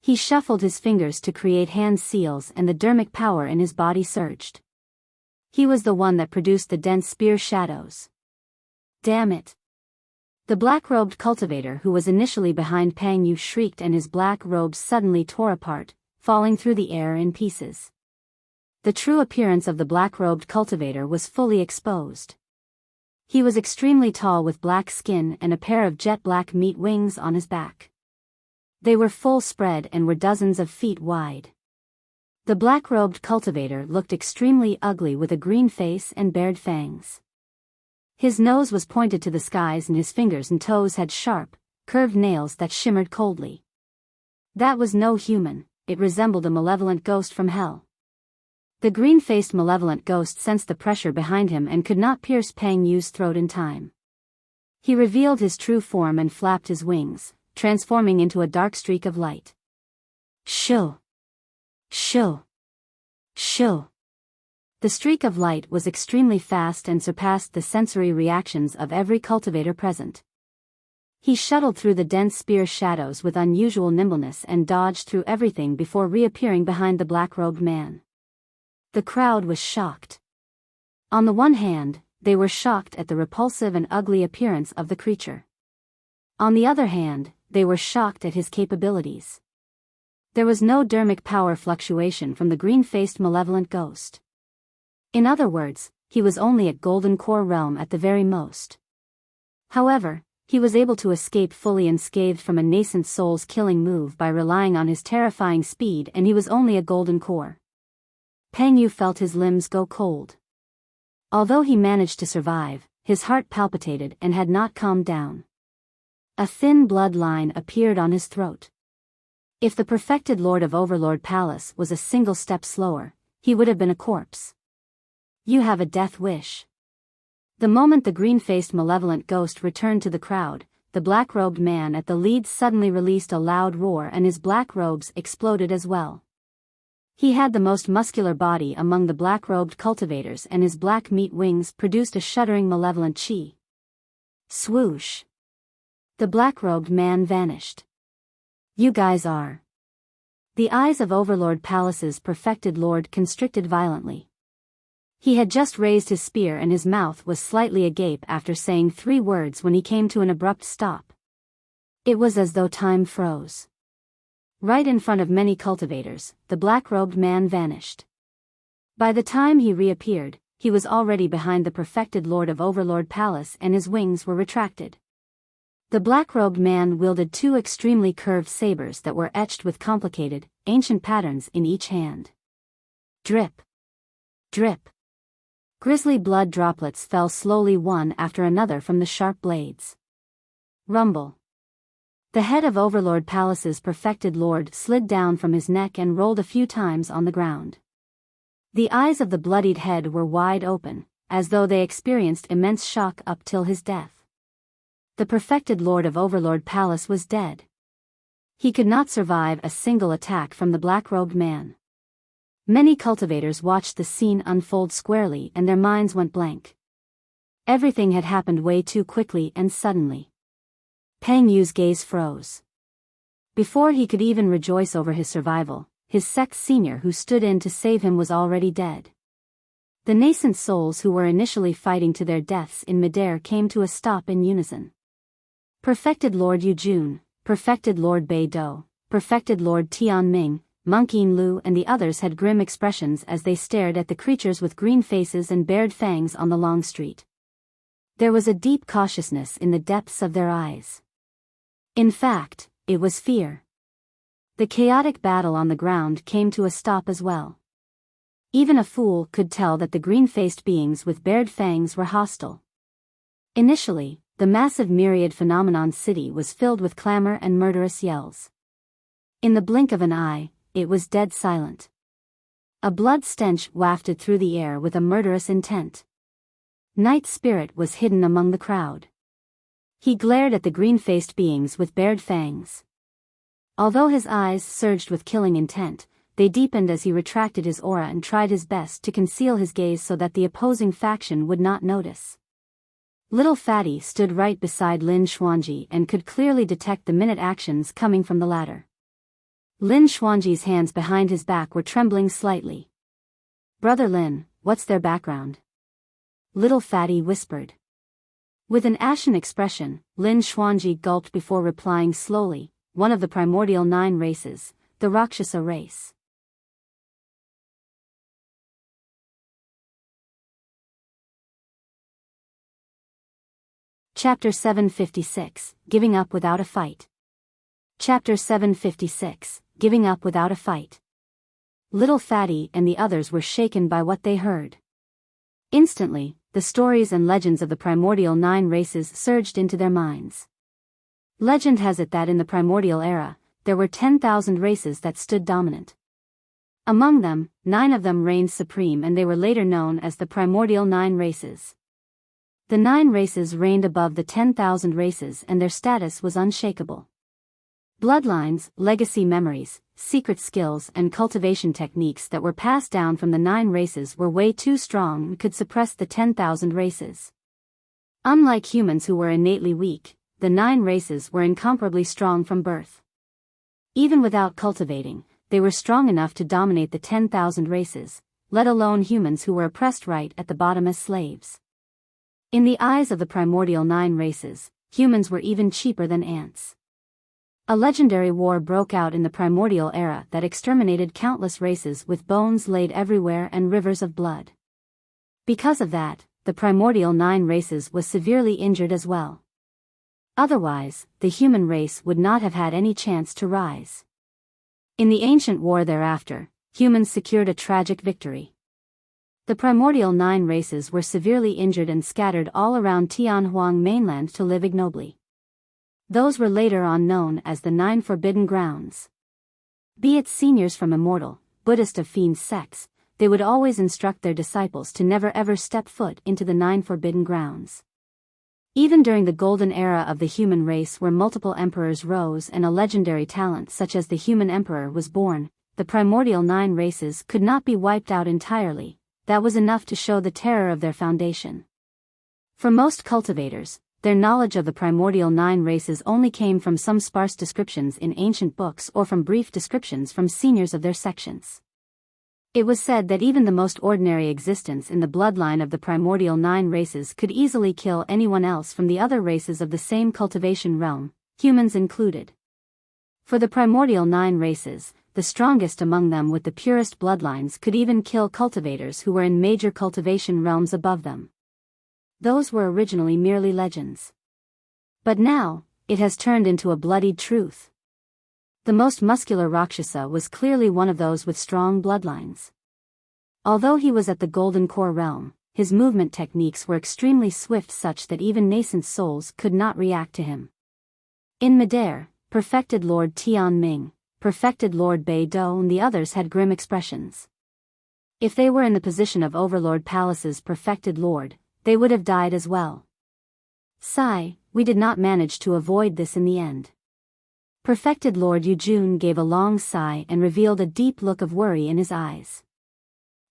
He shuffled his fingers to create hand seals and the Dharmic power in his body surged. He was the one that produced the dense spear shadows. Damn it! The black-robed cultivator who was initially behind Pang Yu shrieked and his black robes suddenly tore apart, falling through the air in pieces. The true appearance of the black-robed cultivator was fully exposed. He was extremely tall with black skin and a pair of jet-black meat wings on his back. They were full spread and were dozens of feet wide. The black-robed cultivator looked extremely ugly with a green face and bared fangs. His nose was pointed to the skies and his fingers and toes had sharp, curved nails that shimmered coldly. That was no human, it resembled a malevolent ghost from hell. The green-faced malevolent ghost sensed the pressure behind him and could not pierce Pang Yu's throat in time. He revealed his true form and flapped his wings, transforming into a dark streak of light. Shoo! Shoo! Shoo! The streak of light was extremely fast and surpassed the sensory reactions of every cultivator present. He shuttled through the dense spear shadows with unusual nimbleness and dodged through everything before reappearing behind the black-robed man. The crowd was shocked. On the one hand, they were shocked at the repulsive and ugly appearance of the creature. On the other hand, they were shocked at his capabilities. There was no Dharmic power fluctuation from the green-faced malevolent ghost. In other words, he was only at Golden Core realm at the very most. However, he was able to escape fully unscathed from a nascent soul's killing move by relying on his terrifying speed, and he was only a Golden Core. Pang Yu felt his limbs go cold. Although he managed to survive, his heart palpitated and had not calmed down. A thin blood line appeared on his throat. If the perfected Lord of Overlord Palace was a single step slower, he would have been a corpse. You have a death wish. The moment the green-faced malevolent ghost returned to the crowd, the black-robed man at the lead suddenly released a loud roar and his black robes exploded as well. He had the most muscular body among the black-robed cultivators and his black meat wings produced a shuddering malevolent chi. Swoosh! The black-robed man vanished. You guys are. The eyes of Overlord Palace's perfected lord constricted violently. He had just raised his spear and his mouth was slightly agape after saying 3 words when he came to an abrupt stop. It was as though time froze. Right in front of many cultivators, the black-robed man vanished. By the time he reappeared, he was already behind the perfected Lord of Overlord Palace and his wings were retracted. The black-robed man wielded two extremely curved sabers that were etched with complicated, ancient patterns in each hand. Drip. Drip. Grisly blood droplets fell slowly one after another from the sharp blades. Rumble. The head of Overlord Palace's perfected lord slid down from his neck and rolled a few times on the ground. The eyes of the bloodied head were wide open, as though they experienced immense shock up till his death. The perfected lord of Overlord Palace was dead. He could not survive a single attack from the black-robed man. Many cultivators watched the scene unfold squarely and their minds went blank. Everything had happened way too quickly and suddenly. Peng Yu's gaze froze. Before he could even rejoice over his survival, his sect's senior who stood in to save him was already dead. The nascent souls who were initially fighting to their deaths in midair came to a stop in unison. Perfected Lord Yu Jun, Perfected Lord Bei Do, Perfected Lord Tian Ming, Monk Yin Lu and the others had grim expressions as they stared at the creatures with green faces and bared fangs on the long street. There was a deep cautiousness in the depths of their eyes. In fact, it was fear. The chaotic battle on the ground came to a stop as well. Even a fool could tell that the green-faced beings with bared fangs were hostile. Initially, the massive Myriad phenomenon city was filled with clamor and murderous yells. In the blink of an eye, it was dead silent. A blood stench wafted through the air with a murderous intent. Night Spirit was hidden among the crowd. He glared at the green-faced beings with bared fangs. Although his eyes surged with killing intent, they deepened as he retracted his aura and tried his best to conceal his gaze so that the opposing faction would not notice. Little Fatty stood right beside Lin Xuanji and could clearly detect the minute actions coming from the latter. Lin Xuanji's hands behind his back were trembling slightly. "Brother Lin, what's their background?" Little Fatty whispered. With an ashen expression, Lin Xuanji gulped before replying slowly, "One of the primordial 9 races, the Rakshasa race." Chapter 756, Giving Up Without a Fight. Chapter 756, Giving Up Without a Fight. Little Fatty and the others were shaken by what they heard. Instantly, the stories and legends of the primordial 9 races surged into their minds. Legend has it that in the primordial era, there were 10,000 races that stood dominant. Among them, 9 of them reigned supreme and they were later known as the primordial 9 races. The 9 races reigned above the 10,000 races and their status was unshakable. Bloodlines, legacy memories, secret skills and cultivation techniques that were passed down from the 9 races were way too strong and could suppress the 10,000 races. Unlike humans who were innately weak, the 9 races were incomparably strong from birth. Even without cultivating, they were strong enough to dominate the 10,000 races, let alone humans who were oppressed right at the bottom as slaves. In the eyes of the primordial 9 races, humans were even cheaper than ants. A legendary war broke out in the primordial era that exterminated countless races with bones laid everywhere and rivers of blood. Because of that, the primordial 9 races was severely injured as well. Otherwise, the human race would not have had any chance to rise. In the ancient war thereafter, humans secured a tragic victory. The primordial 9 races were severely injured and scattered all around Tianhuang mainland to live ignobly. Those were later on known as the 9 Forbidden Grounds. Be it seniors from immortal, Buddhist of fiend sects, they would always instruct their disciples to never ever step foot into the 9 Forbidden Grounds. Even during the golden era of the human race where multiple emperors rose and a legendary talent such as the human emperor was born, the primordial 9 races could not be wiped out entirely. That was enough to show the terror of their foundation. For most cultivators, their knowledge of the primordial 9 races only came from some sparse descriptions in ancient books or from brief descriptions from seniors of their sections. It was said that even the most ordinary existence in the bloodline of the primordial 9 races could easily kill anyone else from the other races of the same cultivation realm, humans included. For the primordial 9 races, the strongest among them with the purest bloodlines could even kill cultivators who were in major cultivation realms above them. Those were originally merely legends. But now, it has turned into a bloodied truth. The most muscular Rakshasa was clearly one of those with strong bloodlines. Although he was at the Golden Core realm, his movement techniques were extremely swift, such that even nascent souls could not react to him. In midair, perfected Lord Tianming, perfected Lord Biyao and the others had grim expressions. If they were in the position of Overlord Palace's perfected lord, they would have died as well. Sigh, we did not manage to avoid this in the end. Perfected Lord Yujun gave a long sigh and revealed a deep look of worry in his eyes.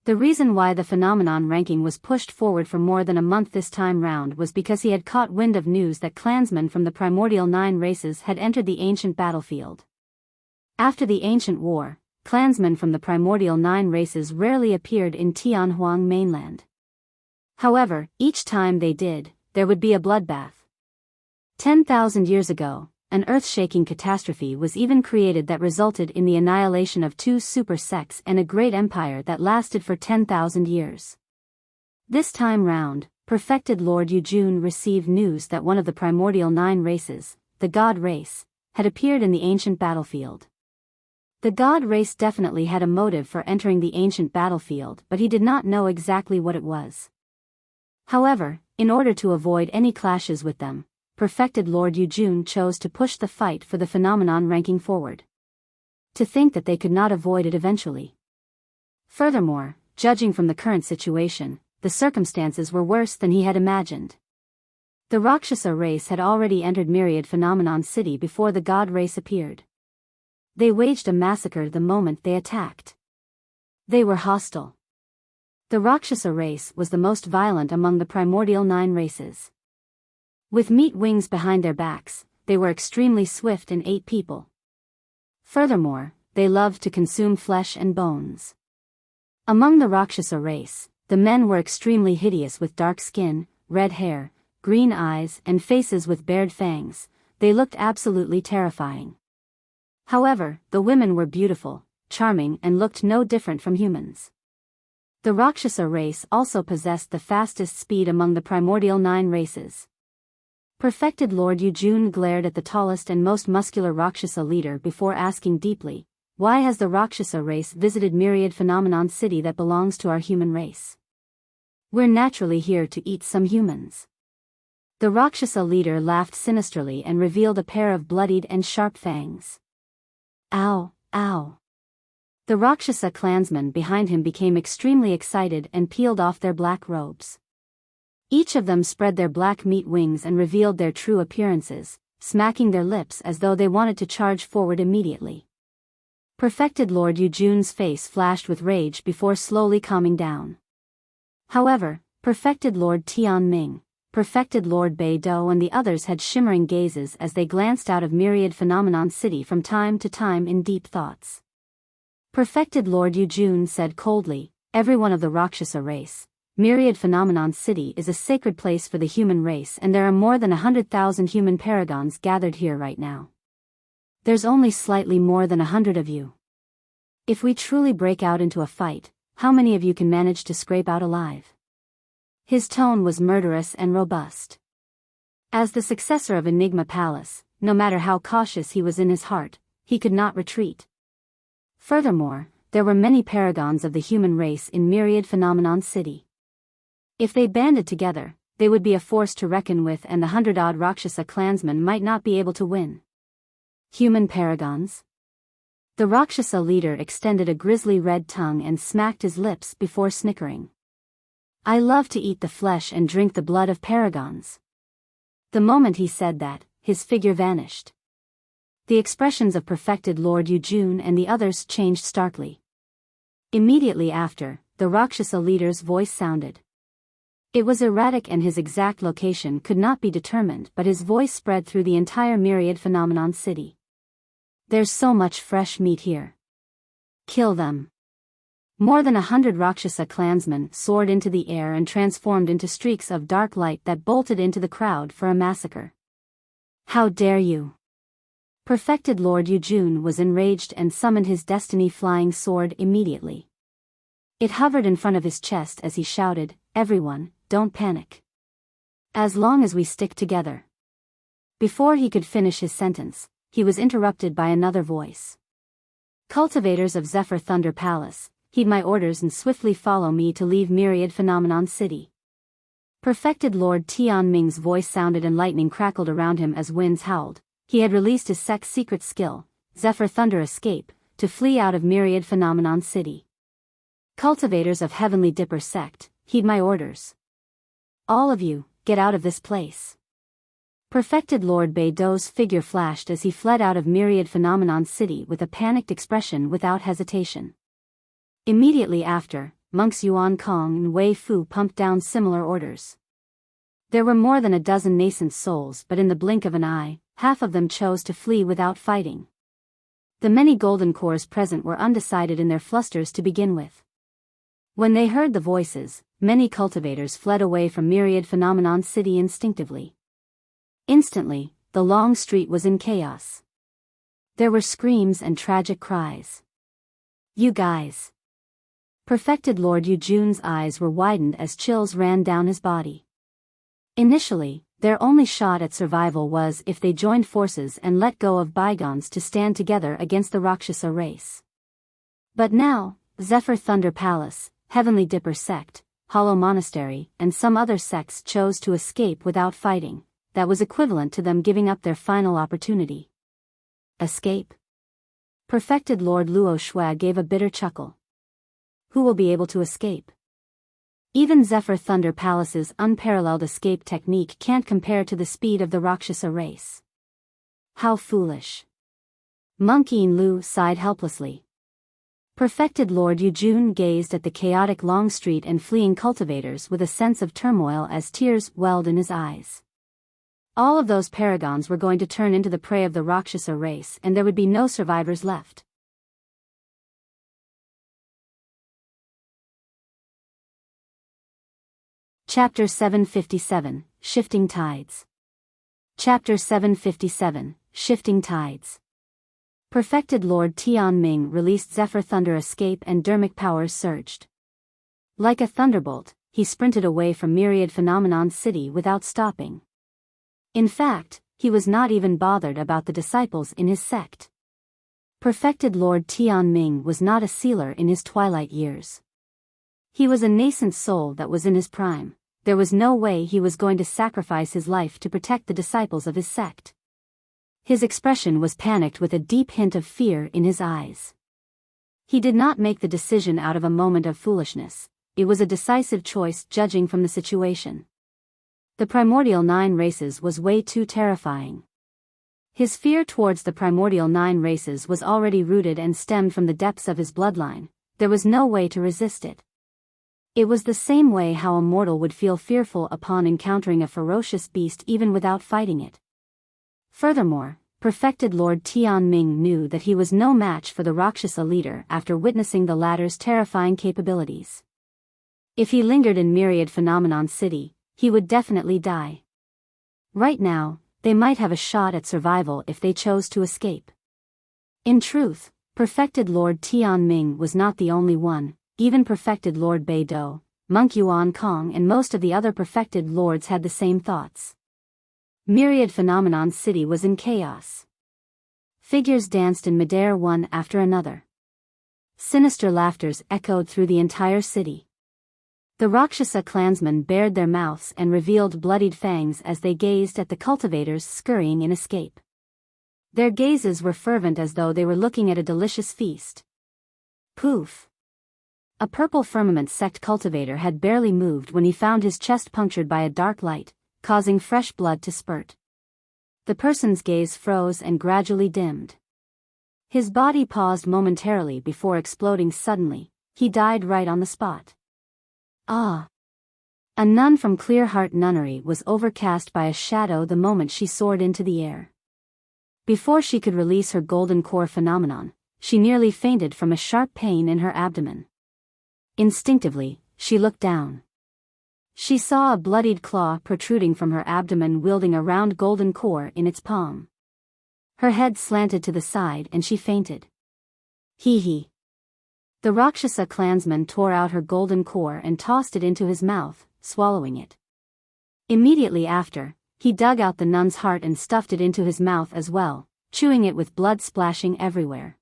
The reason why the phenomenon ranking was pushed forward for more than a month this time round was because he had caught wind of news that clansmen from the primordial 9 races had entered the ancient battlefield. After the ancient war, clansmen from the primordial 9 races rarely appeared in Tianhuang mainland. However, each time they did, there would be a bloodbath. 10,000 years ago, an earth-shaking catastrophe was even created that resulted in the annihilation of 2 super sects and a great empire that lasted for 10,000 years. This time round, perfected Lord Yujun received news that one of the primordial 9 races, the God race, had appeared in the ancient battlefield. The God race definitely had a motive for entering the ancient battlefield, but he did not know exactly what it was. However, in order to avoid any clashes with them, perfected Lord Yujun chose to push the fight for the phenomenon ranking forward. To think that they could not avoid it eventually. Furthermore, judging from the current situation, the circumstances were worse than he had imagined. The Rakshasa race had already entered Myriad Phenomenon City before the God race appeared. They waged a massacre the moment they attacked. They were hostile. The Rakshasa race was the most violent among the primordial 9 races. With meat wings behind their backs, they were extremely swift and ate people. Furthermore, they loved to consume flesh and bones. Among the Rakshasa race, the men were extremely hideous with dark skin, red hair, green eyes and faces with bared fangs. They looked absolutely terrifying. However, the women were beautiful, charming and looked no different from humans. The Rakshasa race also possessed the fastest speed among the primordial 9 races. Perfected Lord Yujun glared at the tallest and most muscular Rakshasa leader before asking deeply, "Why has the Rakshasa race visited Myriad Phenomenon City that belongs to our human race? We're naturally here to eat some humans." The Rakshasa leader laughed sinisterly and revealed a pair of bloodied and sharp fangs. Ow, ow. The Rakshasa clansmen behind him became extremely excited and peeled off their black robes. Each of them spread their black meat wings and revealed their true appearances, smacking their lips as though they wanted to charge forward immediately. Perfected Lord Yujun's face flashed with rage before slowly calming down. However, perfected Lord Tianming, perfected Lord Biyao and the others had shimmering gazes as they glanced out of Myriad Phenomenon City from time to time in deep thoughts. Perfected Lord Yujun said coldly, "Every one of the Rakshasa race, Myriad Phenomenon City is a sacred place for the human race and there are more than 100,000 human paragons gathered here right now. There's only slightly more than 100 of you. If we truly break out into a fight, how many of you can manage to scrape out alive?" His tone was murderous and robust. As the successor of Enigma Palace, no matter how cautious he was in his heart, he could not retreat. Furthermore, there were many paragons of the human race in Myriad Phenomenon City. If they banded together, they would be a force to reckon with and the 100-odd Rakshasa clansmen might not be able to win. Human paragons? The Rakshasa leader extended a grisly red tongue and smacked his lips before snickering. "I love to eat the flesh and drink the blood of paragons." The moment he said that, his figure vanished. The expressions of perfected Lord Yujun and the others changed starkly. Immediately after, the Rakshasa leader's voice sounded. It was erratic and his exact location could not be determined, but his voice spread through the entire Myriad Phenomenon City. "There's so much fresh meat here. Kill them." More than 100 Rakshasa clansmen soared into the air and transformed into streaks of dark light that bolted into the crowd for a massacre. "How dare you!" Perfected Lord Yujun was enraged and summoned his destiny-flying sword immediately. It hovered in front of his chest as he shouted, "Everyone, don't panic. As long as we stick together, Before he could finish his sentence, he was interrupted by another voice. Cultivators of Zephyr Thunder Palace, heed my orders and swiftly follow me to leave Myriad Phenomenon City. Perfected Lord Tianming's voice sounded and lightning crackled around him as winds howled. He had released his sect's secret skill, Zephyr Thunder Escape, to flee out of Myriad Phenomenon City. Cultivators of Heavenly Dipper Sect, heed my orders. All of you, get out of this place. Perfected Lord Beido's figure flashed as he fled out of Myriad Phenomenon City with a panicked expression without hesitation. Immediately after, monks Yuan Kong and Wei Fu pumped down similar orders. There were more than a dozen nascent souls, but in the blink of an eye, half of them chose to flee without fighting. The many golden cores present were undecided in their flusters to begin with. When they heard the voices, many cultivators fled away from Myriad Phenomenon City instinctively. Instantly, the long street was in chaos. There were screams and tragic cries. You guys! Perfected Lord Yujun's eyes were widened as chills ran down his body. Initially, their only shot at survival was if they joined forces and let go of bygones to stand together against the Rakshasa race. But now, Zephyr Thunder Palace, Heavenly Dipper Sect, Hollow Monastery, and some other sects chose to escape without fighting. That was equivalent to them giving up their final opportunity. Escape? Perfected Lord Luo Shui gave a bitter chuckle. Who will be able to escape? Even Zephyr Thunder Palace's unparalleled escape technique can't compare to the speed of the Rakshasa race. How foolish. Monk Yin Lu sighed helplessly. Perfected Lord Yujun gazed at the chaotic long street and fleeing cultivators with a sense of turmoil as tears welled in his eyes. All of those paragons were going to turn into the prey of the Rakshasa race and there would be no survivors left. Chapter 757, Shifting Tides. Chapter 757, Shifting Tides. Perfected Lord Tianming released Zephyr Thunder Escape and Dharmic powers surged. Like a thunderbolt, he sprinted away from Myriad Phenomenon City without stopping. In fact, he was not even bothered about the disciples in his sect. Perfected Lord Tianming was not a sealer in his twilight years. He was a nascent soul that was in his prime. There was no way he was going to sacrifice his life to protect the disciples of his sect. His expression was panicked with a deep hint of fear in his eyes. He did not make the decision out of a moment of foolishness. It was a decisive choice judging from the situation. The primordial 9 races was way too terrifying. His fear towards the primordial 9 races was already rooted and stemmed from the depths of his bloodline. There was no way to resist it. It was the same way how a mortal would feel fearful upon encountering a ferocious beast even without fighting it. Furthermore, Perfected Lord Tianming knew that he was no match for the Rakshasa leader after witnessing the latter's terrifying capabilities. If he lingered in Myriad Phenomenon City, he would definitely die. Right now, they might have a shot at survival if they chose to escape. In truth, Perfected Lord Tianming was not the only one. Even Perfected Lord Beido, Monk Yuan Kong and most of the other Perfected Lords had the same thoughts. Myriad Phenomenon City was in chaos. Figures danced in midair one after another. Sinister laughters echoed through the entire city. The Rakshasa clansmen bared their mouths and revealed bloodied fangs as they gazed at the cultivators scurrying in escape. Their gazes were fervent as though they were looking at a delicious feast. Poof! A purple firmament sect cultivator had barely moved when he found his chest punctured by a dark light, causing fresh blood to spurt. The person's gaze froze and gradually dimmed. His body paused momentarily before exploding suddenly. He died right on the spot. Ah! A nun from Clear Heart Nunnery was overcast by a shadow the moment she soared into the air. Before she could release her golden core phenomenon, she nearly fainted from a sharp pain in her abdomen. Instinctively, she looked down. She saw a bloodied claw protruding from her abdomen wielding a round golden core in its palm. Her head slanted to the side and she fainted. Hee hee. The Rakshasa clansman tore out her golden core and tossed it into his mouth, swallowing it. Immediately after, he dug out the nun's heart and stuffed it into his mouth as well, chewing it with blood splashing everywhere.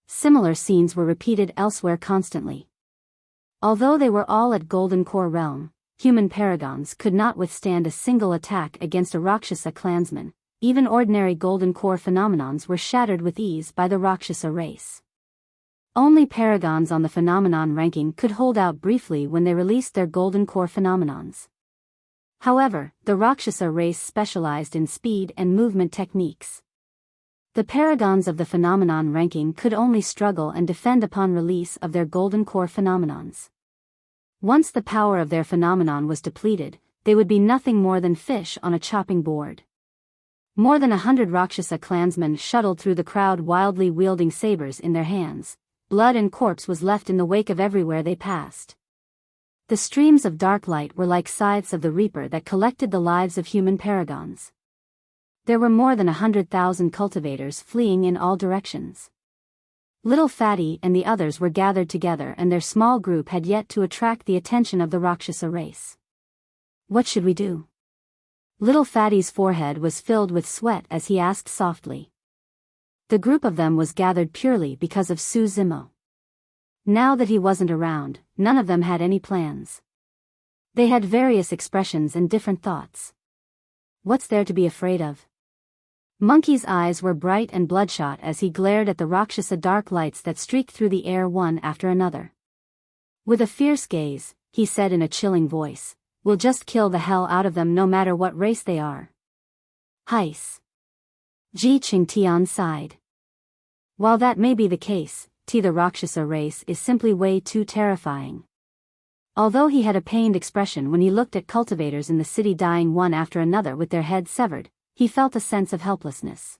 Similar scenes were repeated elsewhere constantly. Although they were all at Golden Core realm, human paragons could not withstand a single attack against a Rakshasa clansman. Even ordinary Golden Core phenomenons were shattered with ease by the Rakshasa race. Only paragons on the phenomenon ranking could hold out briefly when they released their Golden Core phenomenons. However, the Rakshasa race specialized in speed and movement techniques. The paragons of the phenomenon ranking could only struggle and defend upon release of their Golden Core phenomenons. Once the power of their phenomenon was depleted, they would be nothing more than fish on a chopping board. More than 100 Rakshasa clansmen shuttled through the crowd wildly wielding sabers in their hands. Blood and corpse was left in the wake of everywhere they passed. The streams of dark light were like scythes of the reaper that collected the lives of human paragons. There were more than 100,000 cultivators fleeing in all directions. Little Fatty and the others were gathered together, and their small group had yet to attract the attention of the Rakshasa race. What should we do? Little Fatty's forehead was filled with sweat as he asked softly. The group of them was gathered purely because of Su Zimo. Now that he wasn't around, none of them had any plans. They had various expressions and different thoughts. What's there to be afraid of? Monkey's eyes were bright and bloodshot as he glared at the Rakshasa dark lights that streaked through the air one after another. With a fierce gaze, he said in a chilling voice, "We'll just kill the hell out of them no matter what race they are." Heis. Ji Qingtian sighed. While that may be the case, the Rakshasa race is simply way too terrifying. Although he had a pained expression when he looked at cultivators in the city dying one after another with their heads severed, he felt a sense of helplessness.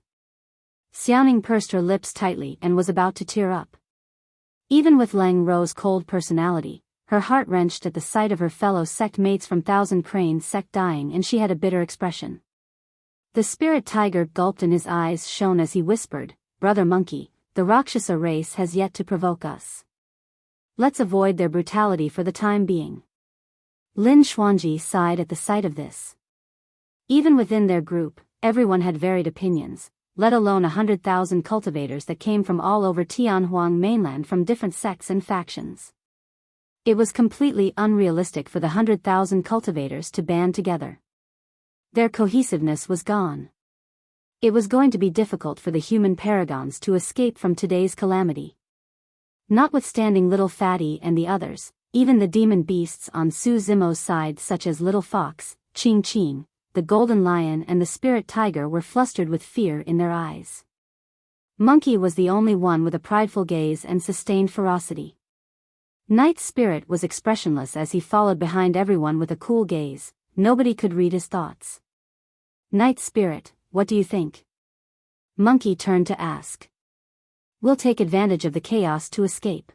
Xiaoning pursed her lips tightly and was about to tear up. Even with Lang Ro's cold personality, her heart wrenched at the sight of her fellow sect mates from Thousand Crane sect dying, and she had a bitter expression. The spirit tiger gulped and his eyes shone as he whispered, "Brother Monkey, the Rakshasa race has yet to provoke us. Let's avoid their brutality for the time being." Lin Xuanji sighed at the sight of this. Even within their group, everyone had varied opinions, let alone 100,000 cultivators that came from all over Tianhuang mainland from different sects and factions. It was completely unrealistic for the 100,000 cultivators to band together. Their cohesiveness was gone. It was going to be difficult for the human paragons to escape from today's calamity. Notwithstanding Little Fatty and the others, even the demon beasts on Su Zimo's side such as Little Fox, Qing Qing, the Golden Lion and the Spirit Tiger were flustered with fear in their eyes. Monkey was the only one with a prideful gaze and sustained ferocity. Night Spirit was expressionless as he followed behind everyone with a cool gaze. Nobody could read his thoughts. "Night Spirit, what do you think?" Monkey turned to ask. "We'll take advantage of the chaos to escape."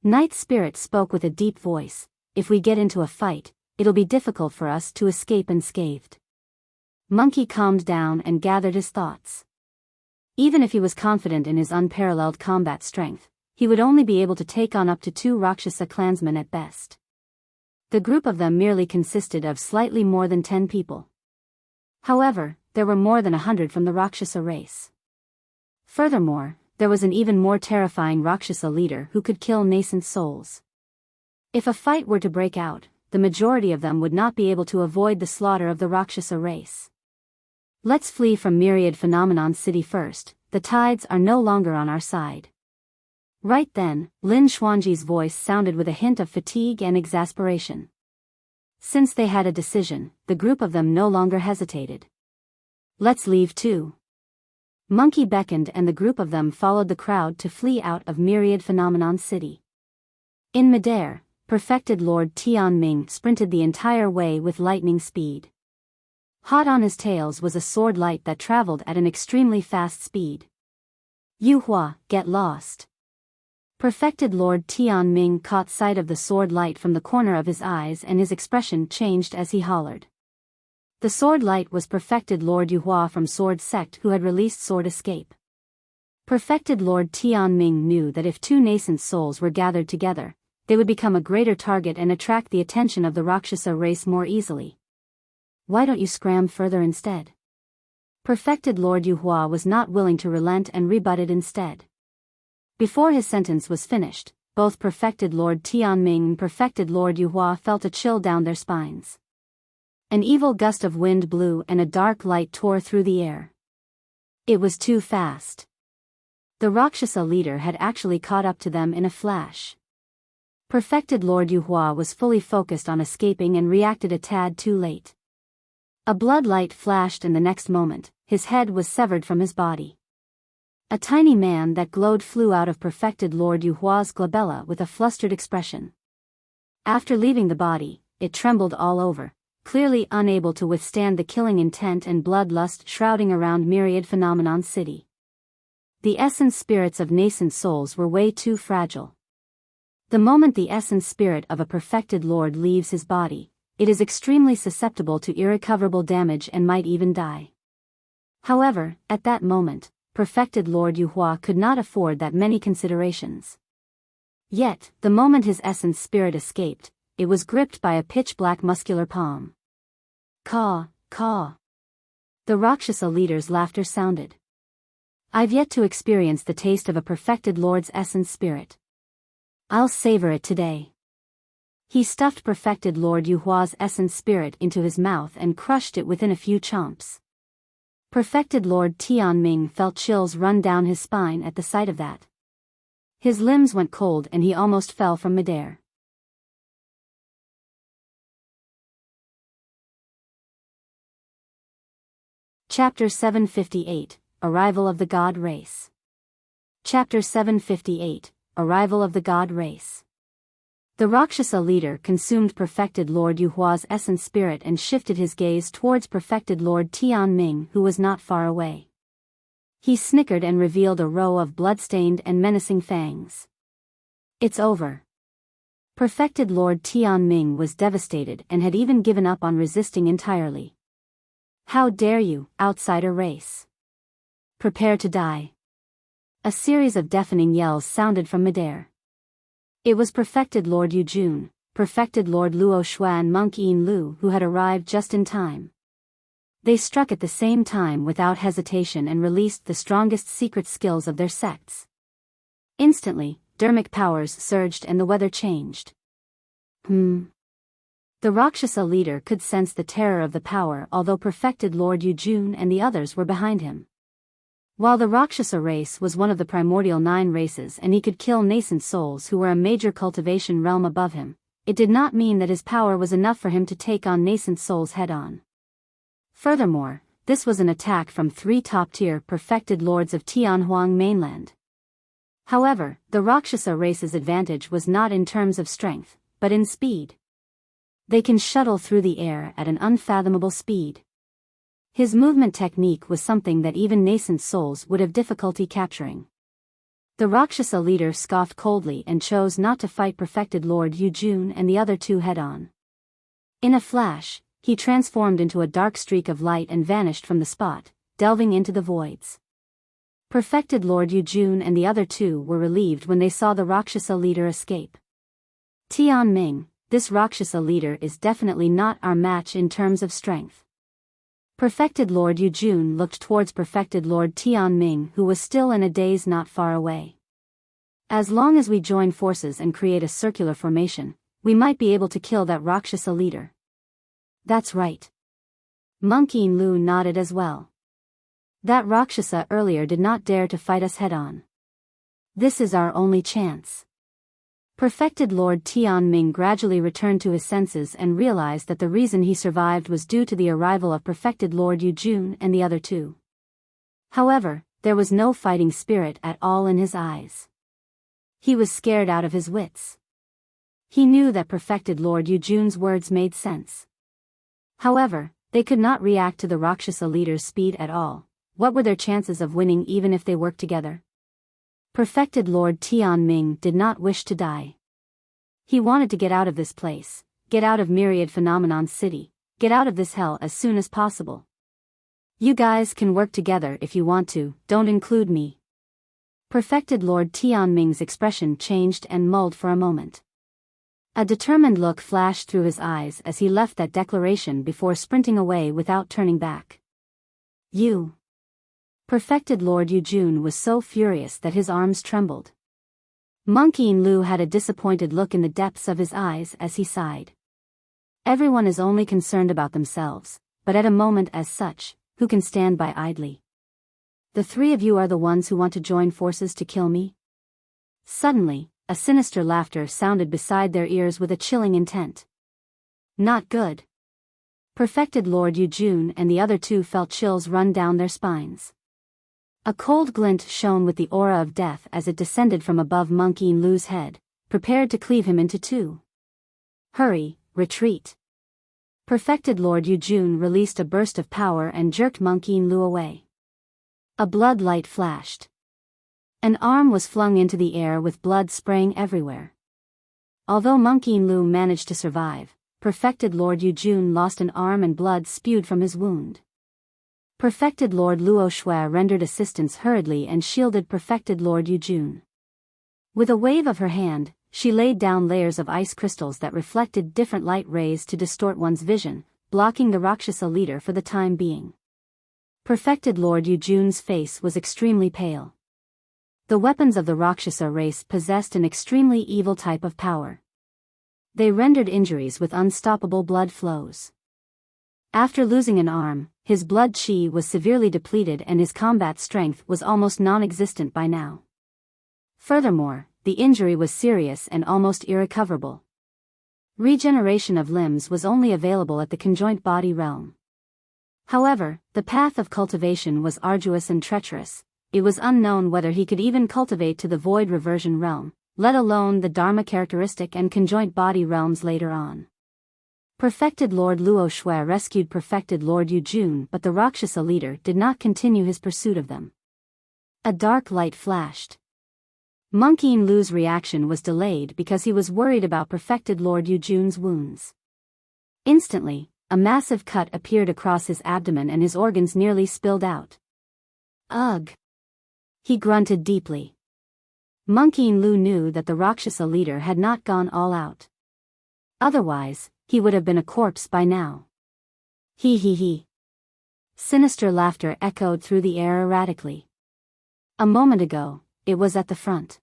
Night Spirit spoke with a deep voice. "If we get into a fight, it'll be difficult for us to escape unscathed." Monkey calmed down and gathered his thoughts. Even if he was confident in his unparalleled combat strength, he would only be able to take on up to 2 Rakshasa clansmen at best. The group of them merely consisted of slightly more than 10 people. However, there were more than 100 from the Rakshasa race. Furthermore, there was an even more terrifying Rakshasa leader who could kill nascent souls. If a fight were to break out, the majority of them would not be able to avoid the slaughter of the Rakshasa race. "Let's flee from Myriad Phenomenon City first, the tides are no longer on our side." Right then, Lin Xuanji's voice sounded with a hint of fatigue and exasperation. Since they had a decision, the group of them no longer hesitated. "Let's leave too." Monkey beckoned and the group of them followed the crowd to flee out of Myriad Phenomenon City. In midair, perfected Lord Tianming sprinted the entire way with lightning speed. Hot on his tails was a sword light that traveled at an extremely fast speed. "Yu Hua, get lost." Perfected Lord Tianming caught sight of the sword light from the corner of his eyes and his expression changed as he hollered. The sword light was Perfected Lord Yu Hua from Sword Sect who had released Sword Escape. Perfected Lord Tianming knew that if 2 nascent souls were gathered together, they would become a greater target and attract the attention of the Rakshasa race more easily. Why don't you scram further instead? Perfected Lord Yuhua was not willing to relent and rebutted instead. Before his sentence was finished, both Perfected Lord Tianming and Perfected Lord Yuhua felt a chill down their spines. An evil gust of wind blew and a dark light tore through the air. It was too fast. The Rakshasa leader had actually caught up to them in a flash. Perfected Lord Yuhua was fully focused on escaping and reacted a tad too late. A blood light flashed and the next moment, his head was severed from his body. A tiny man that glowed flew out of Perfected Lord Yuhua's glabella with a flustered expression. After leaving the body, it trembled all over, clearly unable to withstand the killing intent and bloodlust shrouding around Myriad Phenomenon City. The essence spirits of nascent souls were way too fragile. The moment the essence spirit of a perfected lord leaves his body, it is extremely susceptible to irrecoverable damage and might even die. However, at that moment, Perfected Lord Yuhua could not afford that many considerations. Yet, the moment his essence spirit escaped, it was gripped by a pitch-black muscular palm. Caw, caw. The Rakshasa leader's laughter sounded. I've yet to experience the taste of a perfected lord's essence spirit. I'll savor it today. He stuffed Perfected Lord Yuhua's essence spirit into his mouth and crushed it within a few chomps. Perfected Lord Tianming felt chills run down his spine at the sight of that. His limbs went cold and he almost fell from midair. Chapter 758, Arrival of the God Race. Chapter 758, Arrival of the God Race. The Rakshasa leader consumed Perfected Lord Yuhua's essence spirit and shifted his gaze towards Perfected Lord Tianming, who was not far away. He snickered and revealed a row of blood-stained and menacing fangs. It's over. Perfected Lord Tianming was devastated and had even given up on resisting entirely. How dare you, outsider race! Prepare to die. A series of deafening yells sounded from midair. It was Perfected Lord Yujun, Perfected Lord Luo Shua and Monk Yin Lu who had arrived just in time. They struck at the same time without hesitation and released the strongest secret skills of their sects. Instantly, Dharmic powers surged and the weather changed. The Rakshasa leader could sense the terror of the power, although Perfected Lord Yujun and the others were behind him. While the Rakshasa race was one of the primordial 9 races and he could kill nascent souls who were a major cultivation realm above him, it did not mean that his power was enough for him to take on nascent souls head-on. Furthermore, this was an attack from 3 top-tier perfected lords of Tianhuang mainland. However, the Rakshasa race's advantage was not in terms of strength, but in speed. They can shuttle through the air at an unfathomable speed. His movement technique was something that even nascent souls would have difficulty capturing. The Rakshasa leader scoffed coldly and chose not to fight Perfected Lord Yujun and the other 2 head-on. In a flash, he transformed into a dark streak of light and vanished from the spot, delving into the voids. Perfected Lord Yujun and the other 2 were relieved when they saw the Rakshasa leader escape. Tianming, this Rakshasa leader is definitely not our match in terms of strength. Perfected Lord Yujun looked towards Perfected Lord Tianming, who was still in a daze not far away. As long as we join forces and create a circular formation, we might be able to kill that Rakshasa leader. That's right. Monk Yin Lu nodded as well. That Rakshasa earlier did not dare to fight us head-on. This is our only chance. Perfected Lord Tianming gradually returned to his senses and realized that the reason he survived was due to the arrival of Perfected Lord Yujun and the other 2. However, there was no fighting spirit at all in his eyes. He was scared out of his wits. He knew that Perfected Lord Yujun's words made sense. However, they could not react to the Rakshasa leader's speed at all. What were their chances of winning even if they worked together? Perfected Lord Tianming did not wish to die. He wanted to get out of this place, get out of Myriad Phenomenon City, get out of this hell as soon as possible. You guys can work together if you want to, don't include me. Perfected Lord Tianming's expression changed and mulled for a moment. A determined look flashed through his eyes as he left that declaration before sprinting away without turning back. You. Perfected Lord Yujun was so furious that his arms trembled. Monk Yin Lu had a disappointed look in the depths of his eyes as he sighed. Everyone is only concerned about themselves, but at a moment as such, who can stand by idly? The three of you are the ones who want to join forces to kill me? Suddenly, a sinister laughter sounded beside their ears with a chilling intent. Not good. Perfected Lord Yujun and the other two felt chills run down their spines. A cold glint shone with the aura of death as it descended from above Monk Yin Lu's head, prepared to cleave him into two. Hurry, retreat. Perfected Lord Yujun released a burst of power and jerked Monk Yin Lu away. A blood light flashed. An arm was flung into the air with blood spraying everywhere. Although Monk Yin Lu managed to survive, Perfected Lord Yujun lost an arm and blood spewed from his wound. Perfected Lord Luo Shui rendered assistance hurriedly and shielded Perfected Lord Yujun. With a wave of her hand, she laid down layers of ice crystals that reflected different light rays to distort one's vision, blocking the Rakshasa leader for the time being. Perfected Lord Yujun's face was extremely pale. The weapons of the Rakshasa race possessed an extremely evil type of power. They rendered injuries with unstoppable blood flows. After losing an arm, his blood chi was severely depleted and his combat strength was almost non-existent by now. Furthermore, the injury was serious and almost irrecoverable. Regeneration of limbs was only available at the conjoint body realm. However, the path of cultivation was arduous and treacherous. It was unknown whether he could even cultivate to the void reversion realm, let alone the Dharma characteristic and conjoint body realms later on. Perfected Lord Luo Shui rescued Perfected Lord Yujun, but the Rakshasa leader did not continue his pursuit of them. A dark light flashed. Monk Yin Lu's reaction was delayed because he was worried about Perfected Lord Yujun's wounds. Instantly, a massive cut appeared across his abdomen and his organs nearly spilled out. Ugh! He grunted deeply. Monk Yin Lu knew that the Rakshasa leader had not gone all out. Otherwise, he would have been a corpse by now. He he he. Sinister laughter echoed through the air erratically. A moment ago, it was at the front.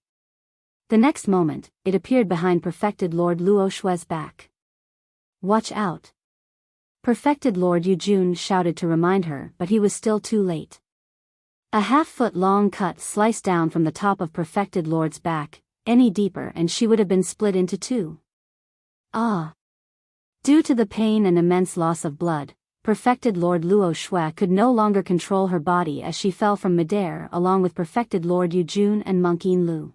The next moment, it appeared behind Perfected Lord Luo Shui's back. Watch out! Perfected Lord Yujun shouted to remind her, but he was still too late. A half-foot-long cut sliced down from the top of Perfected Lord's back, any deeper and she would have been split into two. Ah! Due to the pain and immense loss of blood, Perfected Lord Luo Shui could no longer control her body as she fell from midair along with Perfected Lord Yujun and Monk Yin Lu.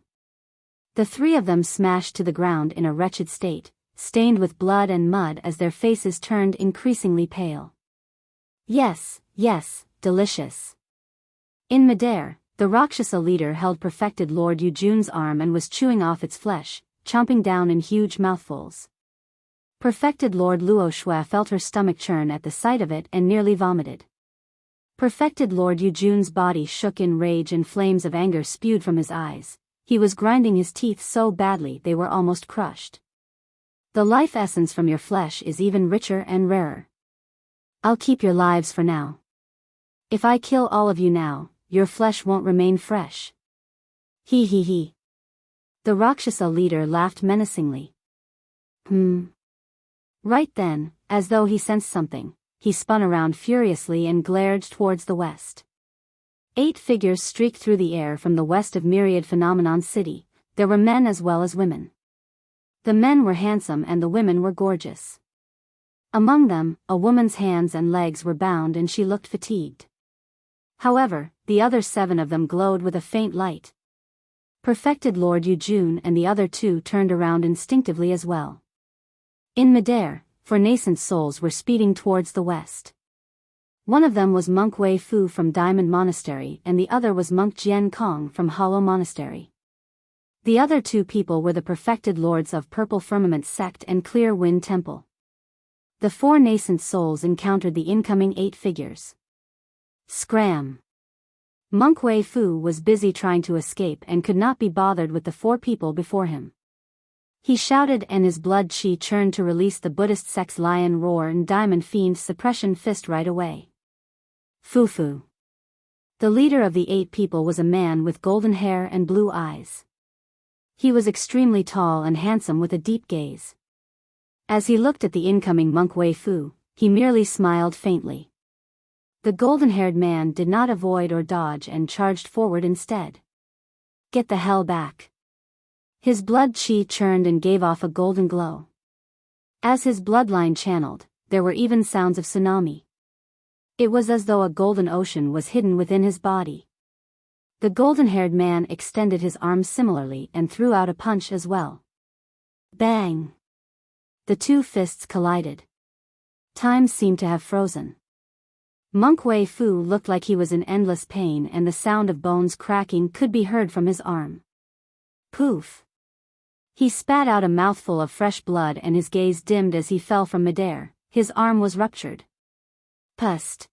The three of them smashed to the ground in a wretched state, stained with blood and mud as their faces turned increasingly pale. Yes, yes, delicious. In midair, the Rakshasa leader held Perfected Lord Yujun's arm and was chewing off its flesh, chomping down in huge mouthfuls. Perfected Lord Luo Shui felt her stomach churn at the sight of it and nearly vomited. Perfected Lord Yujun's body shook in rage and flames of anger spewed from his eyes. He was grinding his teeth so badly they were almost crushed. The life essence from your flesh is even richer and rarer. I'll keep your lives for now. If I kill all of you now, your flesh won't remain fresh. He he he. The Rakshasa leader laughed menacingly. Right then, as though he sensed something, he spun around furiously and glared towards the west. 8 figures streaked through the air from the west of Myriad Phenomenon City. There were men as well as women. The men were handsome and the women were gorgeous. Among them, a woman's hands and legs were bound and she looked fatigued. However, the other 7 of them glowed with a faint light. Perfected Lord Yujun and the other 2 turned around instinctively as well. In midair, 4 nascent souls were speeding towards the west. One of them was Monk Wei Fu from Diamond Monastery and the other was Monk Jian Kong from Hollow Monastery. The other 2 people were the Perfected Lords of Purple Firmament Sect and Clear Wind Temple. The 4 nascent souls encountered the incoming 8 figures. Scram! Monk Wei Fu was busy trying to escape and could not be bothered with the 4 people before him. He shouted and his blood chi churned to release the Buddhist sect's lion roar and diamond fiend suppression fist right away. Fufu. The leader of the 8 people was a man with golden hair and blue eyes. He was extremely tall and handsome with a deep gaze. As he looked at the incoming monk Wei Fu, he merely smiled faintly. The golden-haired man did not avoid or dodge and charged forward instead. Get the hell back. His blood chi churned and gave off a golden glow. As his bloodline channeled, there were even sounds of tsunami. It was as though a golden ocean was hidden within his body. The golden-haired man extended his arms similarly and threw out a punch as well. Bang! The 2 fists collided. Time seemed to have frozen. Monk Wei Fu looked like he was in endless pain and the sound of bones cracking could be heard from his arm. Poof! He spat out a mouthful of fresh blood and his gaze dimmed as he fell from midair. His arm was ruptured. Pust!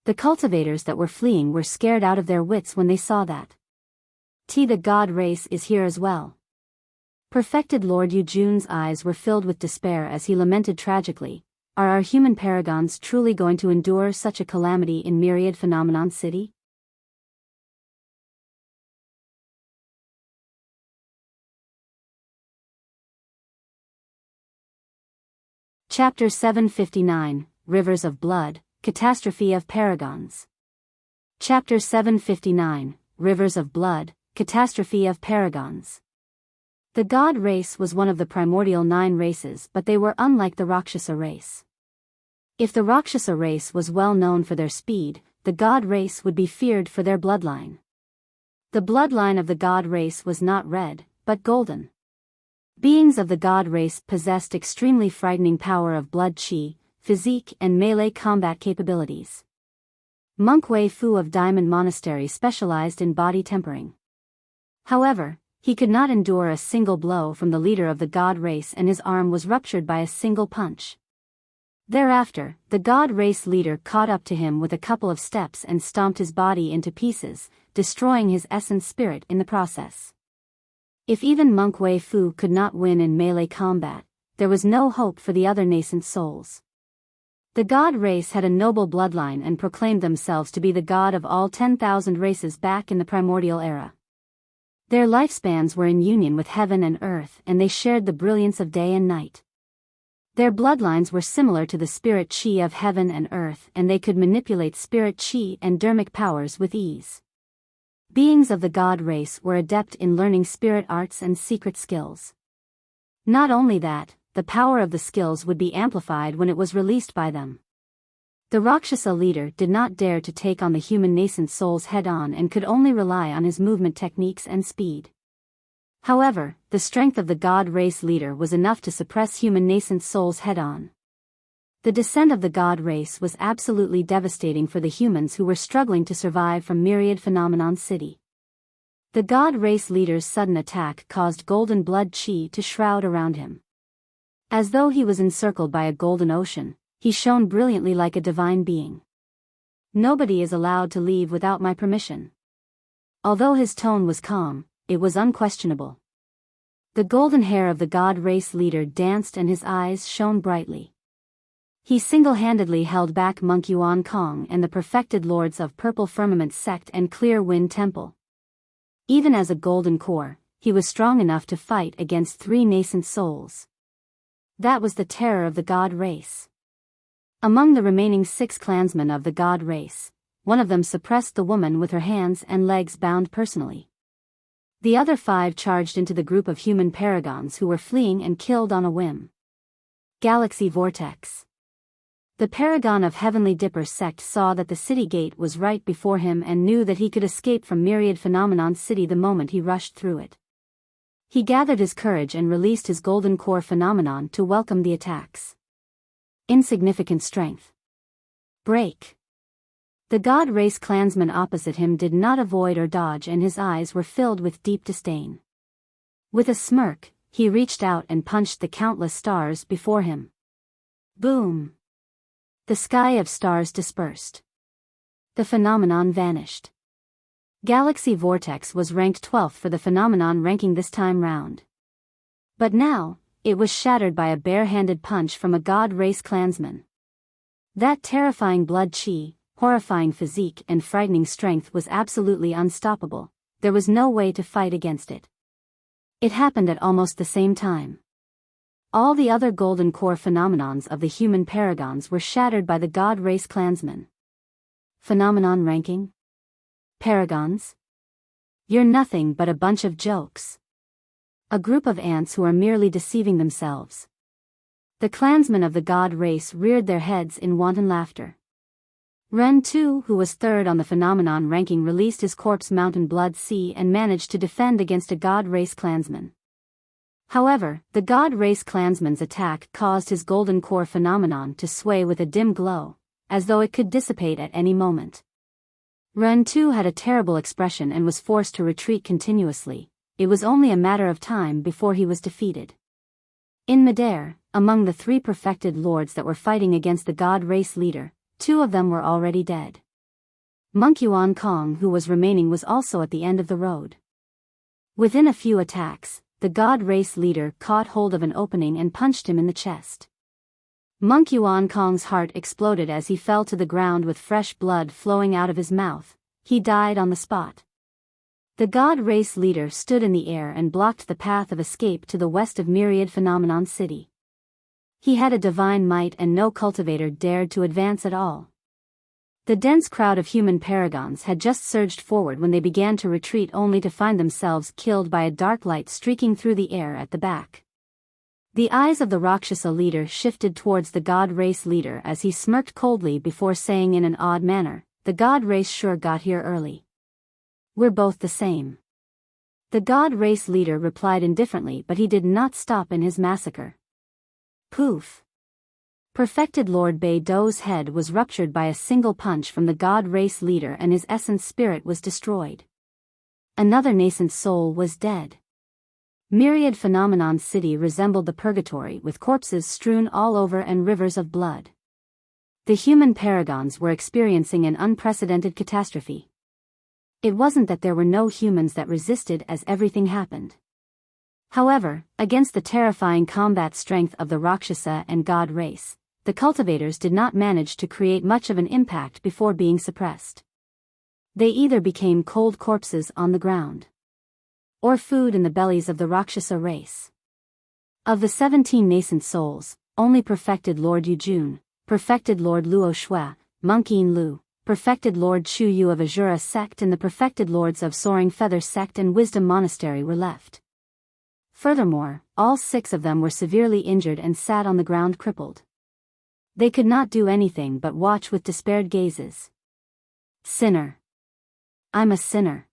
The cultivators that were fleeing were scared out of their wits when they saw that. The god race is here as well. Perfected Lord Yu Jun's eyes were filled with despair as he lamented tragically. Are our human paragons truly going to endure such a calamity in Myriad Phenomenon City? Chapter 759, Rivers of Blood, Catastrophe of Paragons. Chapter 759, Rivers of Blood, Catastrophe of Paragons. The god race was one of the primordial 9 races, but they were unlike the Rakshasa race. If the Rakshasa race was well known for their speed, the god race would be feared for their bloodline. The bloodline of the god race was not red, but golden. Beings of the god race possessed extremely frightening power of blood chi, physique and melee combat capabilities. Monk Wei Fu of Diamond Monastery specialized in body tempering. However, he could not endure a single blow from the leader of the god race and his arm was ruptured by a single punch. Thereafter, the god race leader caught up to him with a couple of steps and stomped his body into pieces, destroying his essence spirit in the process. If even Monk Wei Fu could not win in melee combat, there was no hope for the other nascent souls. The god race had a noble bloodline and proclaimed themselves to be the god of all 10,000 races back in the primordial era. Their lifespans were in union with heaven and earth and they shared the brilliance of day and night. Their bloodlines were similar to the spirit chi of heaven and earth and they could manipulate spirit chi and Dharmic powers with ease. Beings of the god race were adept in learning spirit arts and secret skills. Not only that, the power of the skills would be amplified when it was released by them. The Rakshasa leader did not dare to take on the human nascent souls head-on and could only rely on his movement techniques and speed. However, the strength of the god race leader was enough to suppress human nascent souls head-on. The descent of the god race was absolutely devastating for the humans who were struggling to survive from Myriad Phenomenon City. The god race leader's sudden attack caused golden blood chi to shroud around him. As though he was encircled by a golden ocean, he shone brilliantly like a divine being. Nobody is allowed to leave without my permission. Although his tone was calm, it was unquestionable. The golden hair of the god race leader danced and his eyes shone brightly. He single-handedly held back Monk Yuan Kong and the perfected lords of Purple Firmament Sect and Clear Wind Temple. Even as a golden core, he was strong enough to fight against 3 nascent souls. That was the terror of the god race. Among the remaining 6 clansmen of the god race, one of them suppressed the woman with her hands and legs bound personally. The other 5 charged into the group of human paragons who were fleeing and killed on a whim. Galaxy Vortex. The Paragon of Heavenly Dipper sect saw that the city gate was right before him and knew that he could escape from Myriad Phenomenon City the moment he rushed through it. He gathered his courage and released his golden core phenomenon to welcome the attacks. Insignificant strength. Break. The god race clansman opposite him did not avoid or dodge and his eyes were filled with deep disdain. With a smirk, he reached out and punched the countless stars before him. Boom! The sky of stars dispersed. The phenomenon vanished. Galaxy Vortex was ranked 12th for the phenomenon ranking this time round. But now, it was shattered by a bare-handed punch from a god race clansman. That terrifying blood chi, horrifying physique and frightening strength was absolutely unstoppable. There was no way to fight against it. It happened at almost the same time. All the other golden core phenomenons of the human paragons were shattered by the god race clansmen. Phenomenon ranking? Paragons? You're nothing but a bunch of jokes. A group of ants who are merely deceiving themselves. The clansmen of the god race reared their heads in wanton laughter. Ren too, who was third on the phenomenon ranking, released his corpse mountain blood sea and managed to defend against a god race clansman. However, the god race clansman's attack caused his golden core phenomenon to sway with a dim glow, as though it could dissipate at any moment. Ren too had a terrible expression and was forced to retreat continuously. It was only a matter of time before he was defeated. In midair, among the 3 perfected lords that were fighting against the god race leader, 2 of them were already dead. Monk Yuan Kong, who was remaining, was also at the end of the road. Within a few attacks, the god race leader caught hold of an opening and punched him in the chest. Monk Yuan Kong's heart exploded as he fell to the ground with fresh blood flowing out of his mouth. He died on the spot. The god race leader stood in the air and blocked the path of escape to the west of Myriad Phenomenon City. He had a divine might and no cultivator dared to advance at all. The dense crowd of human paragons had just surged forward when they began to retreat, only to find themselves killed by a dark light streaking through the air at the back. The eyes of the Rakshasa leader shifted towards the god race leader as he smirked coldly before saying in an odd manner, "The god race sure got here early. We're both the same." The god race leader replied indifferently, but he did not stop in his massacre. Poof! Perfected Lord Beido's head was ruptured by a single punch from the god race leader and his essence spirit was destroyed. Another nascent soul was dead. Myriad Phenomenon City resembled the purgatory, with corpses strewn all over and rivers of blood. The human paragons were experiencing an unprecedented catastrophe. It wasn't that there were no humans that resisted as everything happened. However, against the terrifying combat strength of the Rakshasa and god race, the cultivators did not manage to create much of an impact before being suppressed. They either became cold corpses on the ground, or food in the bellies of the Rakshasa race. Of the 17 nascent souls, only Perfected Lord Yujun, Perfected Lord Luo Shui, Monk Yin Lu, Perfected Lord Chu Yu of Azura sect and the Perfected Lords of Soaring Feather sect and Wisdom Monastery were left. Furthermore, all 6 of them were severely injured and sat on the ground crippled. They could not do anything but watch with despaired gazes. Sinner. I'm a sinner.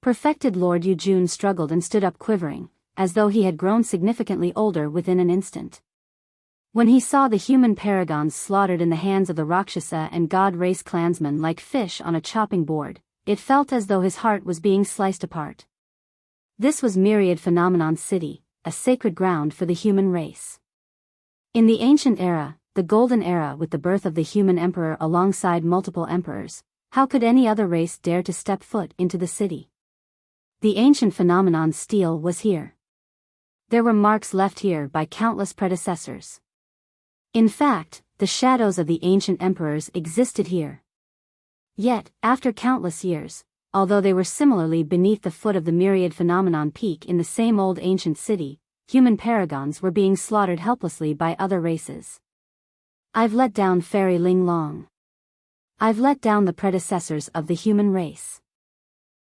Perfected Lord Yujun struggled and stood up quivering, as though he had grown significantly older within an instant. When he saw the human paragons slaughtered in the hands of the Rakshasa and god race clansmen like fish on a chopping board, it felt as though his heart was being sliced apart. This was Myriad Phenomenon City, a sacred ground for the human race. In the ancient era, the golden era with the birth of the human emperor alongside multiple emperors, how could any other race dare to step foot into the city? The ancient phenomenon steel was here. There were marks left here by countless predecessors. In fact, the shadows of the ancient emperors existed here. Yet, after countless years, although they were similarly beneath the foot of the Myriad Phenomenon peak in the same old ancient city, human paragons were being slaughtered helplessly by other races. I've let down Fairy Ling Long. I've let down the predecessors of the human race.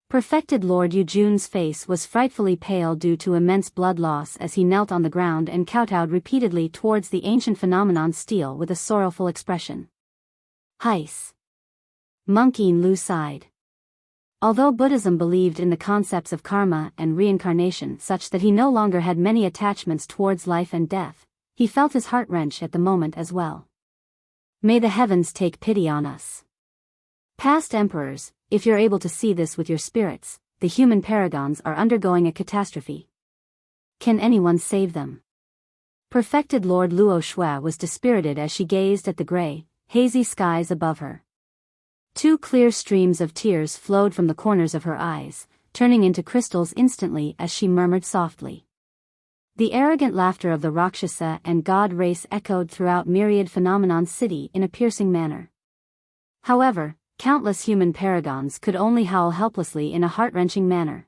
Perfected Lord Yujun's face was frightfully pale due to immense blood loss as he knelt on the ground and kowtowed repeatedly towards the ancient phenomenon steel with a sorrowful expression. Heis. Monk Yin Lu sighed. Although Buddhism believed in the concepts of karma and reincarnation such that he no longer had many attachments towards life and death, he felt his heart wrench at the moment as well. May the heavens take pity on us. Past emperors, if you're able to see this with your spirits, the human paragons are undergoing a catastrophe. Can anyone save them? Perfected Lord Luo Shui was dispirited as she gazed at the gray, hazy skies above her. 2 clear streams of tears flowed from the corners of her eyes, turning into crystals instantly as she murmured softly. The arrogant laughter of the Rakshasa and god race echoed throughout Myriad Phenomenon City in a piercing manner. However, countless human paragons could only howl helplessly in a heart-wrenching manner.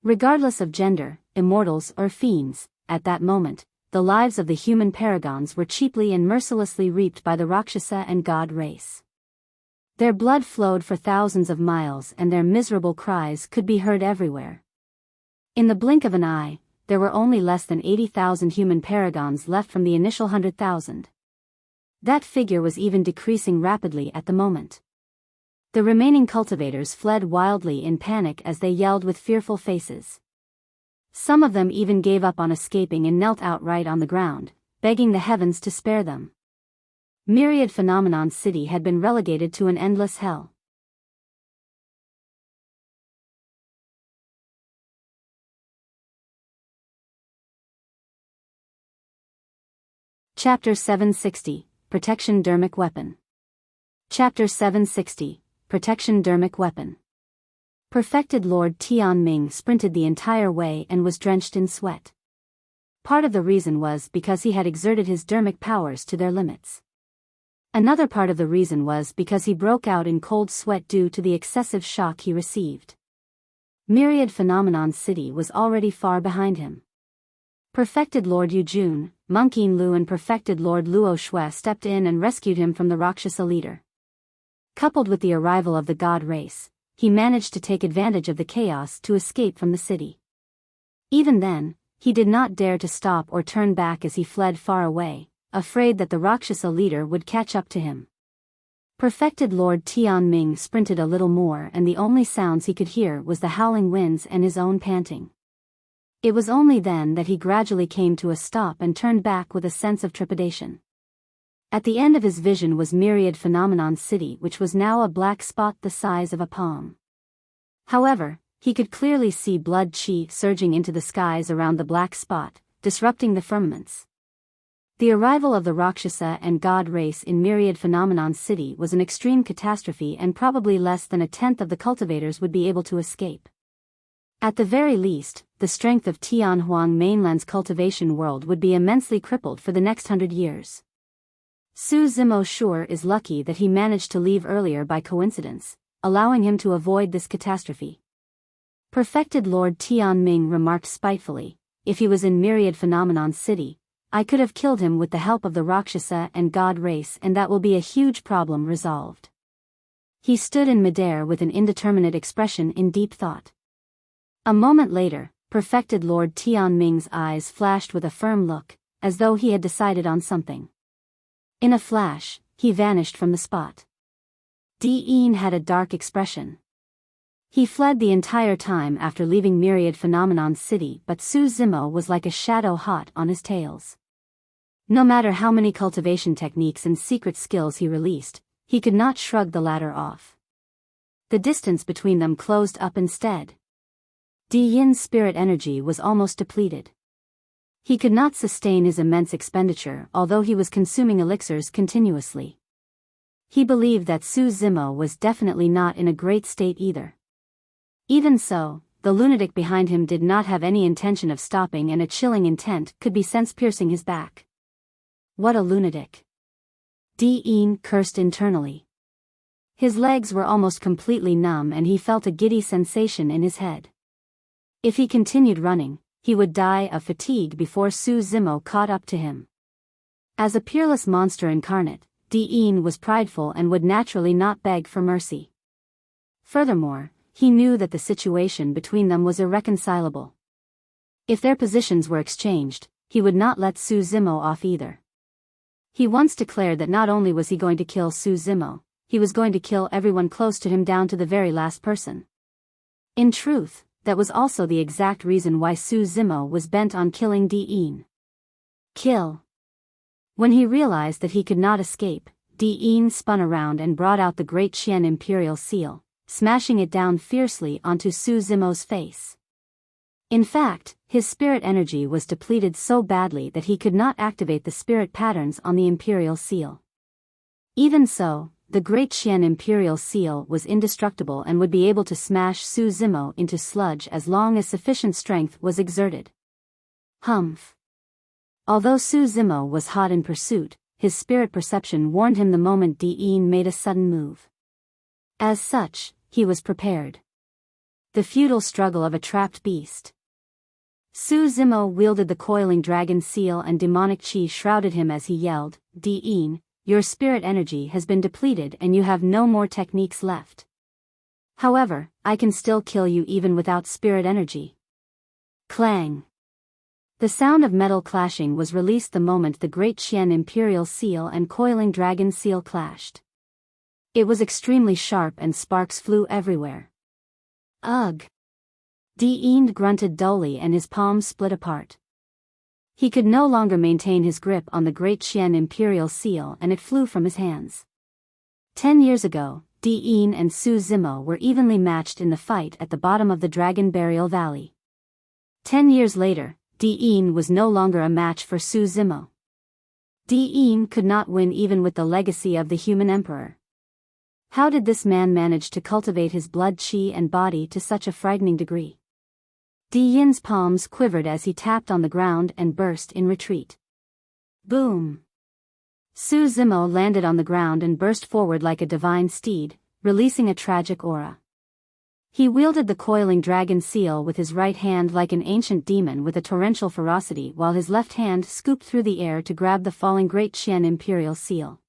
Regardless of gender, immortals or fiends, at that moment, the lives of the human paragons were cheaply and mercilessly reaped by the Rakshasa and god race. Their blood flowed for thousands of miles and their miserable cries could be heard everywhere. In the blink of an eye, there were only less than 80,000 human paragons left from the initial 100,000. That figure was even decreasing rapidly at the moment. The remaining cultivators fled wildly in panic as they yelled with fearful faces. Some of them even gave up on escaping and knelt outright on the ground, begging the heavens to spare them. Myriad Phenomenon City had been relegated to an endless hell. Chapter 760, Protection Dharmic Weapon. Chapter 760, Protection Dharmic Weapon. Perfected Lord Tianming sprinted the entire way and was drenched in sweat. Part of the reason was because he had exerted his dharmic powers to their limits. Another part of the reason was because he broke out in cold sweat due to the excessive shock he received. Myriad Phenomenon City was already far behind him. Perfected Lord Yujun, Monkeen Lu and Perfected Lord Luo Shui stepped in and rescued him from the Rakshasa leader. Coupled with the arrival of the god race, he managed to take advantage of the chaos to escape from the city. Even then, he did not dare to stop or turn back as he fled far away, afraid that the Rakshasa leader would catch up to him. Perfected Lord Tianming sprinted a little more and the only sounds he could hear was the howling winds and his own panting. It was only then that he gradually came to a stop and turned back with a sense of trepidation. At the end of his vision was Myriad Phenomenon City, which was now a black spot the size of a palm. However, he could clearly see blood chi surging into the skies around the black spot, disrupting the firmaments. The arrival of the Rakshasa and god race in Myriad Phenomenon City was an extreme catastrophe and probably less than a tenth of the cultivators would be able to escape. At the very least, the strength of Tianhuang Mainland's cultivation world would be immensely crippled for the next 100 years. Su Zimo sure is lucky that he managed to leave earlier by coincidence, allowing him to avoid this catastrophe. Perfected Lord Tianming remarked spitefully, if he was in Myriad Phenomenon City, I could have killed him with the help of the Rakshasa and god race and that will be a huge problem resolved. He stood in midair with an indeterminate expression in deep thought. A moment later, Perfected Lord Tianming's eyes flashed with a firm look, as though he had decided on something. In a flash, he vanished from the spot. Dian had a dark expression. He fled the entire time after leaving Myriad Phenomenon City, but Su Zimo was like a shadow hot on his tails. No matter how many cultivation techniques and secret skills he released, he could not shrug the latter off. The distance between them closed up instead. Dian's spirit energy was almost depleted. He could not sustain his immense expenditure although he was consuming elixirs continuously. He believed that Su Zimo was definitely not in a great state either. Even so, the lunatic behind him did not have any intention of stopping and a chilling intent could be sensed piercing his back. What a lunatic! Dian cursed internally. His legs were almost completely numb and he felt a giddy sensation in his head. If he continued running, he would die of fatigue before Su Zimo caught up to him. As a peerless monster incarnate, Dian was prideful and would naturally not beg for mercy. Furthermore, he knew that the situation between them was irreconcilable. If their positions were exchanged, he would not let Su Zimo off either. He once declared that not only was he going to kill Su Zimo, he was going to kill everyone close to him down to the very last person. In truth, that was also the exact reason why Su Zimo was bent on killing Dian. Kill. When he realized that he could not escape, Dian spun around and brought out the great Qian Imperial seal, smashing it down fiercely onto Su Zimo's face. In fact, his spirit energy was depleted so badly that he could not activate the spirit patterns on the Imperial seal. Even so, the great Qian Imperial seal was indestructible and would be able to smash Su Zimo into sludge as long as sufficient strength was exerted. Humph. Although Su Zimo was hot in pursuit, his spirit perception warned him the moment Dian made a sudden move. As such, he was prepared. The futile struggle of a trapped beast. Su Zimo wielded the coiling dragon seal and demonic chi shrouded him as he yelled, Dian, your spirit energy has been depleted and you have no more techniques left. However, I can still kill you even without spirit energy. Clang. The sound of metal clashing was released the moment the great Qian Imperial seal and coiling dragon seal clashed. It was extremely sharp and sparks flew everywhere. Ugh! Dian grunted dully and his palms split apart. He could no longer maintain his grip on the great Qian Imperial seal and it flew from his hands. 10 years ago, Dian and Su Zimo were evenly matched in the fight at the bottom of the Dragon Burial Valley. 10 years later, Dian was no longer a match for Su Zimo. Dian could not win even with the legacy of the human emperor. How did this man manage to cultivate his blood chi and body to such a frightening degree? Dian's palms quivered as he tapped on the ground and burst in retreat. Boom! Su Zimo landed on the ground and burst forward like a divine steed, releasing a tragic aura. He wielded the coiling dragon seal with his right hand like an ancient demon with a torrential ferocity while his left hand scooped through the air to grab the falling great Qian Imperial seal.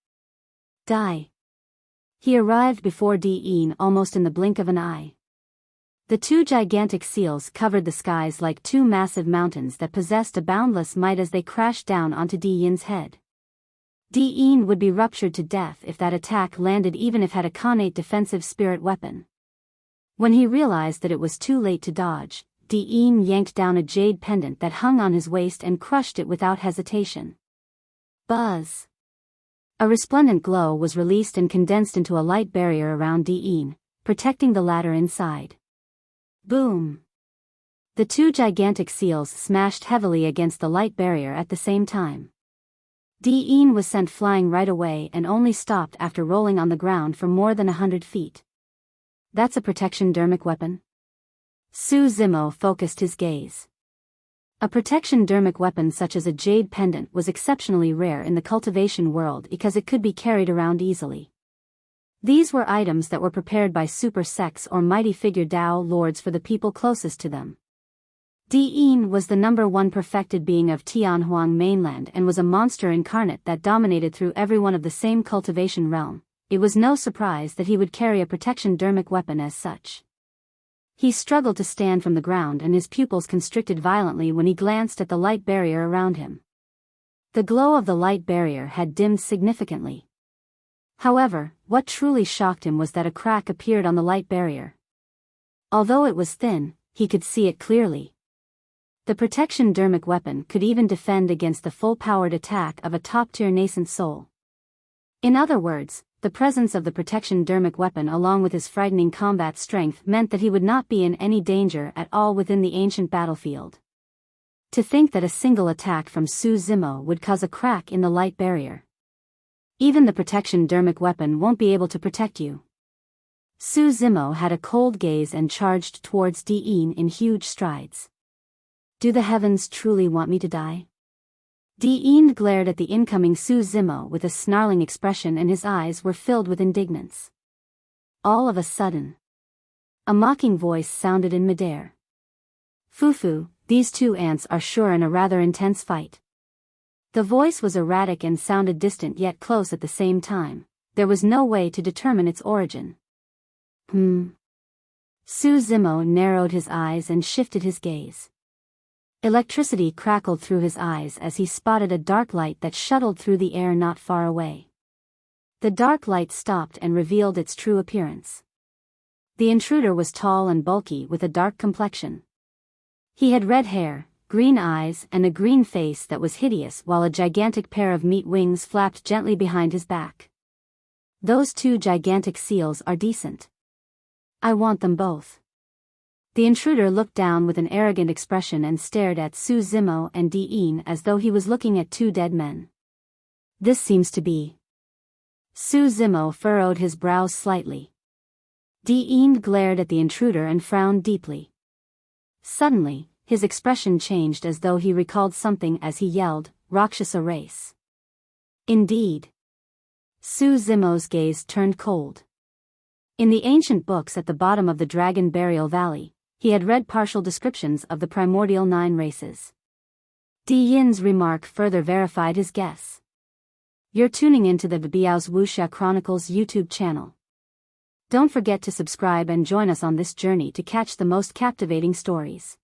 Die! He arrived before Dian almost in the blink of an eye. The two gigantic seals covered the skies like two massive mountains that possessed a boundless might as they crashed down onto Dian's head. Dian would be ruptured to death if that attack landed even if had a connate defensive spirit weapon. When he realized that it was too late to dodge, Dian yanked down a jade pendant that hung on his waist and crushed it without hesitation. Buzz! A resplendent glow was released and condensed into a light barrier around Dian, protecting the latter inside. Boom! The two gigantic seals smashed heavily against the light barrier at the same time. Dian was sent flying right away and only stopped after rolling on the ground for more than 100 feet. That's a protection Dharmic weapon? Su Zimo focused his gaze. A protection Dharmic weapon such as a jade pendant was exceptionally rare in the cultivation world because it could be carried around easily. These were items that were prepared by super sects or mighty figure Dao lords for the people closest to them. Dian was the #1 perfected being of Tianhuang mainland and was a monster incarnate that dominated through every one of the same cultivation realm. It was no surprise that he would carry a protection Dharmic weapon as such. He struggled to stand from the ground and his pupils constricted violently when he glanced at the light barrier around him. The glow of the light barrier had dimmed significantly. However, what truly shocked him was that a crack appeared on the light barrier. Although it was thin, he could see it clearly. The protection Dharmic weapon could even defend against the full-powered attack of a top-tier nascent soul. In other words, the presence of the protection Dharmic weapon along with his frightening combat strength meant that he would not be in any danger at all within the ancient battlefield. To think that a single attack from Su Zimo would cause a crack in the light barrier. Even the protection Dharmic weapon won't be able to protect you. Su Zimo had a cold gaze and charged towards Dian in huge strides. Do the heavens truly want me to die? Dian glared at the incoming Su Zimo with a snarling expression and his eyes were filled with indignance. All of a sudden, a mocking voice sounded in midair. Fufu, these two ants are sure in a rather intense fight. The voice was erratic and sounded distant yet close at the same time. There was no way to determine its origin. Su Zimo narrowed his eyes and shifted his gaze. Electricity crackled through his eyes as he spotted a dark light that shuttled through the air not far away. The dark light stopped and revealed its true appearance. The intruder was tall and bulky with a dark complexion. He had red hair, green eyes and a green face that was hideous while a gigantic pair of meat wings flapped gently behind his back. Those two gigantic seals are decent. I want them both. The intruder looked down with an arrogant expression and stared at Su Zimo and Dian as though he was looking at two dead men. This seems to be. Su Zimo furrowed his brows slightly. Dian glared at the intruder and frowned deeply. Suddenly, his expression changed as though he recalled something as he yelled, "Rakshasa race." Indeed. Su Zimo's gaze turned cold. In the ancient books at the bottom of the Dragon Burial Valley, he had read partial descriptions of the primordial 9 races. Di Yin's remark further verified his guess. You're tuning into the Biyao's Wuxia Chronicles YouTube channel. Don't forget to subscribe and join us on this journey to catch the most captivating stories.